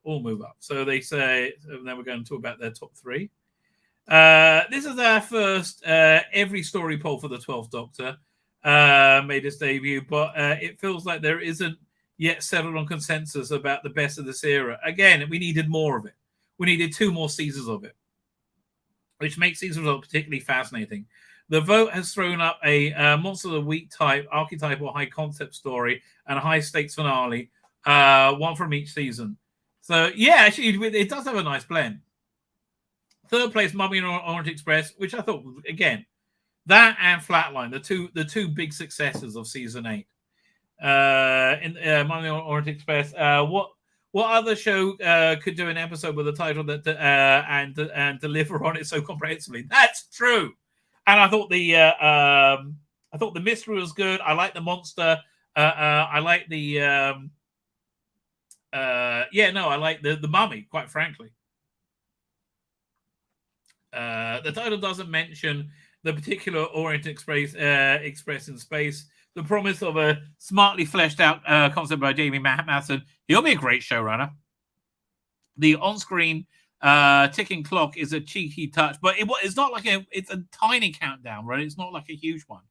So they say, and then we're going to talk about their top 3. This is our first every story poll for the 12th Doctor. Made its debut, but it feels like there isn't yet settled on consensus about the best of this era. Again, we needed more of it. We needed 2 more seasons of it, which makes these results particularly fascinating. The vote has thrown up a Monster of the Week type, archetypal high concept story and a high stakes finale, one from each season. So, yeah, actually, it does have a nice blend. 3rd place, Mummy and Orient Express, which I thought, again, that and Flatline, the two big successes of season 8. In Mummy and Orient Express, what other show could do an episode with a title that and deliver on it so comprehensively? That's true. And I thought the mystery was good. I like the monster. I like I like the mummy, quite frankly. The title doesn't mention the particular Orient Express in space. The promise of a smartly fleshed out concept by Jamie Matheson. He'll be a great showrunner. The on-screen ticking clock is a cheeky touch, but it's not like it's a tiny countdown, right? It's not like a huge one.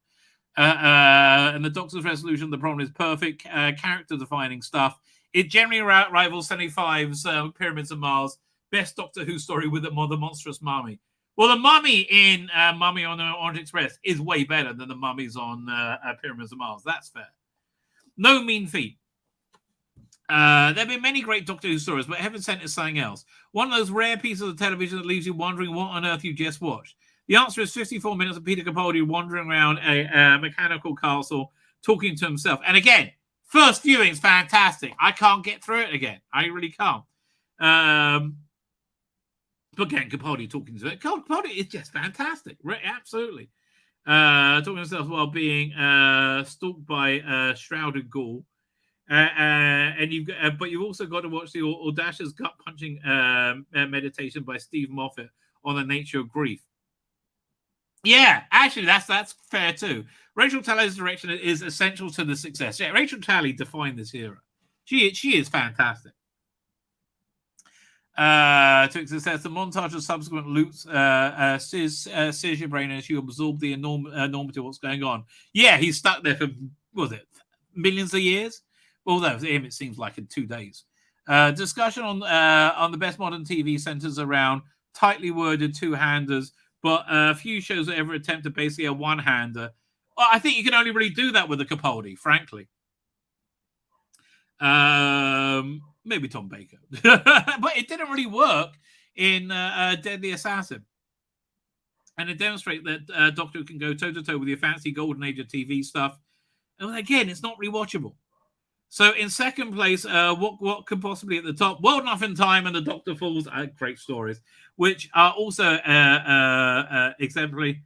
And the Doctor's resolution of the problem is perfect, character-defining stuff. It generally rivals 75's Pyramids of Mars, best Doctor Who story with the monstrous mummy. Well, the mummy in Mummy on Orient Express is way better than the mummies on Pyramids of Mars. That's fair. No mean feat. There have been many great Doctor Who stories, but Heaven Sent is something else. One of those rare pieces of television that leaves you wondering what on earth you just watched. The answer is 54 minutes of Peter Capaldi wandering around a mechanical castle, talking to himself. And again, first viewing's fantastic. I can't get through it again. I really can't. But again, Capaldi talking to it. Capaldi is just fantastic. Right, absolutely. Talking to himself while being stalked by shrouded ghoul. But you've also got to watch the audacious gut-punching meditation by Steve Moffat on the nature of grief. Yeah, actually, that's fair too. Rachel Talley's direction is essential to the success. Yeah, Rachel Talley defined this era. She is fantastic. To success, the montage of subsequent loops sears your brain as you absorb the enormity of what's going on. Yeah, he's stuck there for, millions of years? Although for him, it seems like in 2 days. Discussion on the best modern TV centers around tightly worded two-handers, but few shows ever attempt to basically a one-hander. Well, I think you can only really do that with a Capaldi, frankly. Maybe Tom Baker. But it didn't really work in Deadly Assassin. And it demonstrates that Doctor Who can go toe-to-toe with your fancy golden age of TV stuff. And again, it's not rewatchable. So in second place, what could possibly at the top? World Enough in Time and The Doctor Falls. Great stories, which are also exemplary.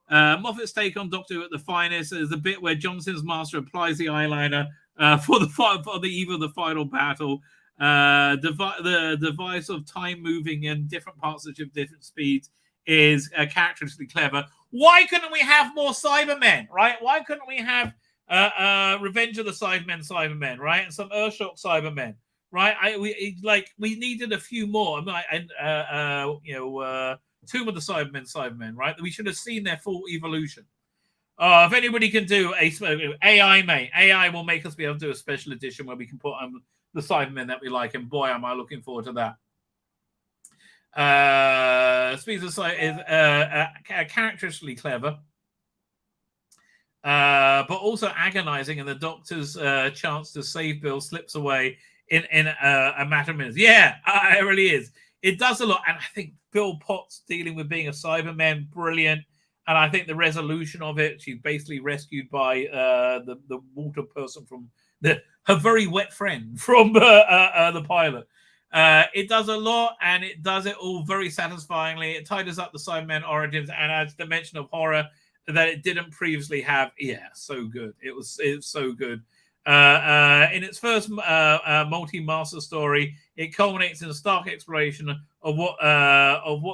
Moffat's take on Doctor Who at the finest is the bit where Johnson's master applies the eyeliner for the eve of the final battle. The device of time moving in different parts of different speeds is characteristically clever. Why couldn't we have more Cybermen, right? Why couldn't we have Revenge of the Cybermen, right? And some Earthshock Cybermen, right? We needed a few more. Tomb of the Cybermen, right? We should have seen their full evolution. If anybody can do AI, mate, AI will make us be able to do a special edition where we can put on the Cybermen that we like, and boy, am I looking forward to that. Speeds of Sight is characteristically clever, but also agonizing, and the Doctor's chance to save Bill slips away in a matter of minutes. Yeah, it really is. It does a lot, and I think Bill Potts dealing with being a Cyberman, brilliant. And I think the resolution of it, she's basically rescued by the water person from her very wet friend from the pilot. It does a lot, and it does it all very satisfyingly. It ties up the Cyberman origins and adds dimension of horror that it didn't previously have. Yeah, so good. It was so good. In its first multi-master story, it culminates in a stark exploration of what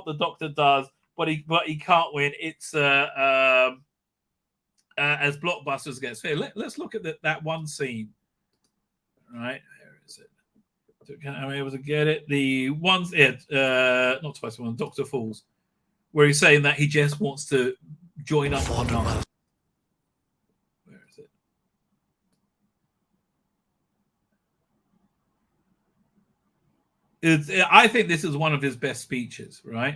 the Doctor does, but he can't win. It's as blockbusters gets fair. Let's look at that one scene. Right, where is it? Am I able to get it? The ones, not twice one. Doctor Falls, where he's saying that he just wants to join up on another. Where is it? I think this is one of his best speeches, right?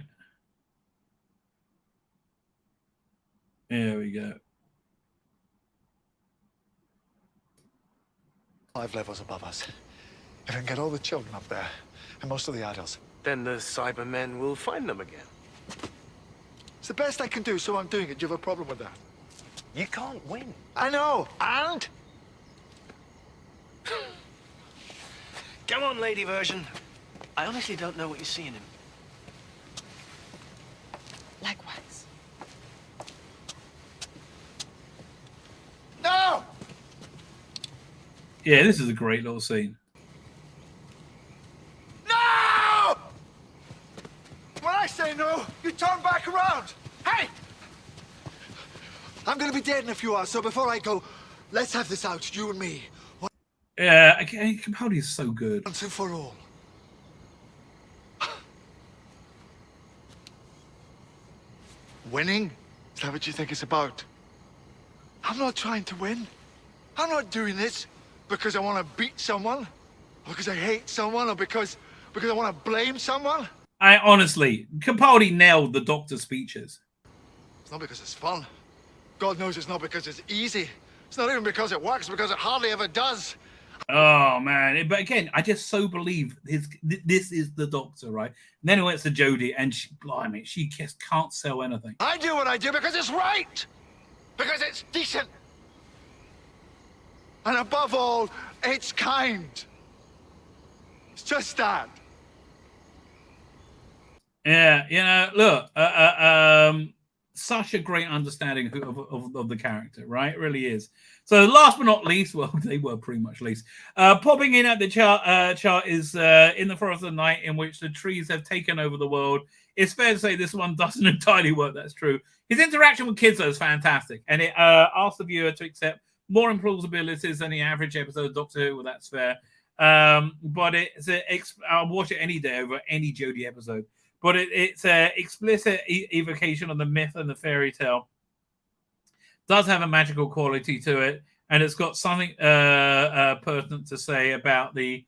There we go. 5 levels above us. If I can get all the children up there, and most of the adults, then the Cybermen will find them again. It's the best I can do, so I'm doing it. Do you have a problem with that? You can't win. I know, and? Come on, lady version. I honestly don't know what you see in him. Likewise. No! Yeah, this is a great little scene. No! When I say no, you turn back around. Hey! I'm gonna be dead in a few hours, so before I go, let's have this out, you and me. Yeah, Capaldi is so good. Once and for all. Winning? Is that what you think it's about? I'm not trying to win. I'm not doing this because I want to beat someone, or because I hate someone, or because I want to blame someone. I honestly, Capaldi nailed the Doctor speeches. It's not because it's fun. God knows it's not because it's easy. It's not even because it works, because it hardly ever does. Oh man! But again, I just so believe this is the Doctor, right? And then it went to Jodie, and she just can't sell anything. I do what I do because it's right, because it's decent, and above all, it's kind. It's just that. Yeah, look, such a great understanding of the character, right? It really is. So last but not least, well, they were pretty much least. Popping in at the chart is In the Forest of the Night, in which the trees have taken over the world. It's fair to say this one doesn't entirely work, that's true. His interaction with kids, though, is fantastic. And it asks the viewer to accept more implausibilities than the average episode of Doctor Who, well, that's fair. But I'll watch it any day over any Jodie episode. But it's an explicit evocation of the myth and the fairy tale. Does have a magical quality to it, and it's got something pertinent to say about the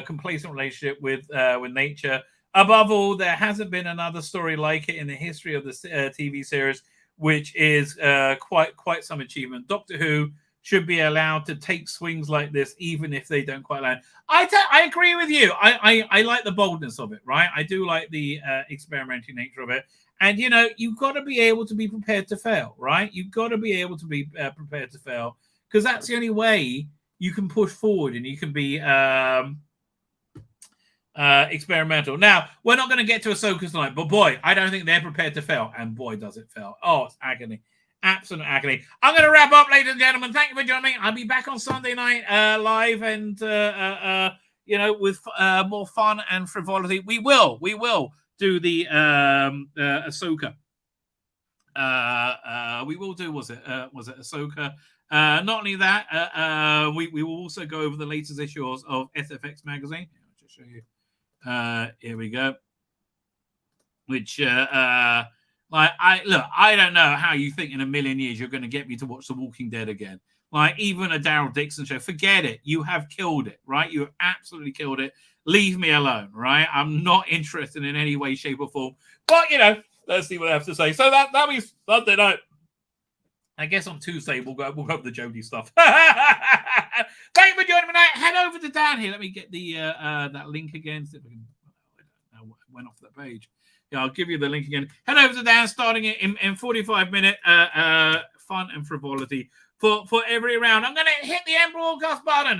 complacent relationship with nature. Above all, there hasn't been another story like it in the history of the TV series, which is quite some achievement. Doctor Who should be allowed to take swings like this, even if they don't quite land. I agree with you. I like the boldness of it, right? I do like the experimental nature of it. And, you know, you've got to be able to be prepared to fail, right? You've got to be able to be prepared to fail, because that's the only way you can push forward and you can be experimental. Now, we're not going to get to Ahsoka tonight, but boy, I don't think they're prepared to fail. And boy, does it fail. Oh, it's agony. Absolute agony. I'm going to wrap up, ladies and gentlemen. Thank you for joining me. I'll be back on Sunday night live and, you know, with more fun and frivolity. We will do the Ahsoka. We will do, was it Ahsoka? Not only that, we will also go over the latest issues of SFX magazine. I'll just show you. Here we go. Which, I don't know how you think in a million years you're going to get me to watch The Walking Dead again. Like, even a Daryl Dixon show, forget it. You have killed it, right? You have absolutely killed it. Leave me alone, right? I'm not interested in any way, shape, or form. But, you know, let's see what I have to say. So that'll be Sunday night. I guess on Tuesday we'll go over the Jodie stuff. Thank you for joining me tonight. Head over to Dan here. Let me get the that link again. See if I can. I went off the page. Yeah, I'll give you the link again. Head over to Dan, starting in 45-minute fun and frivolity for every round. I'm going to hit the end broadcast button.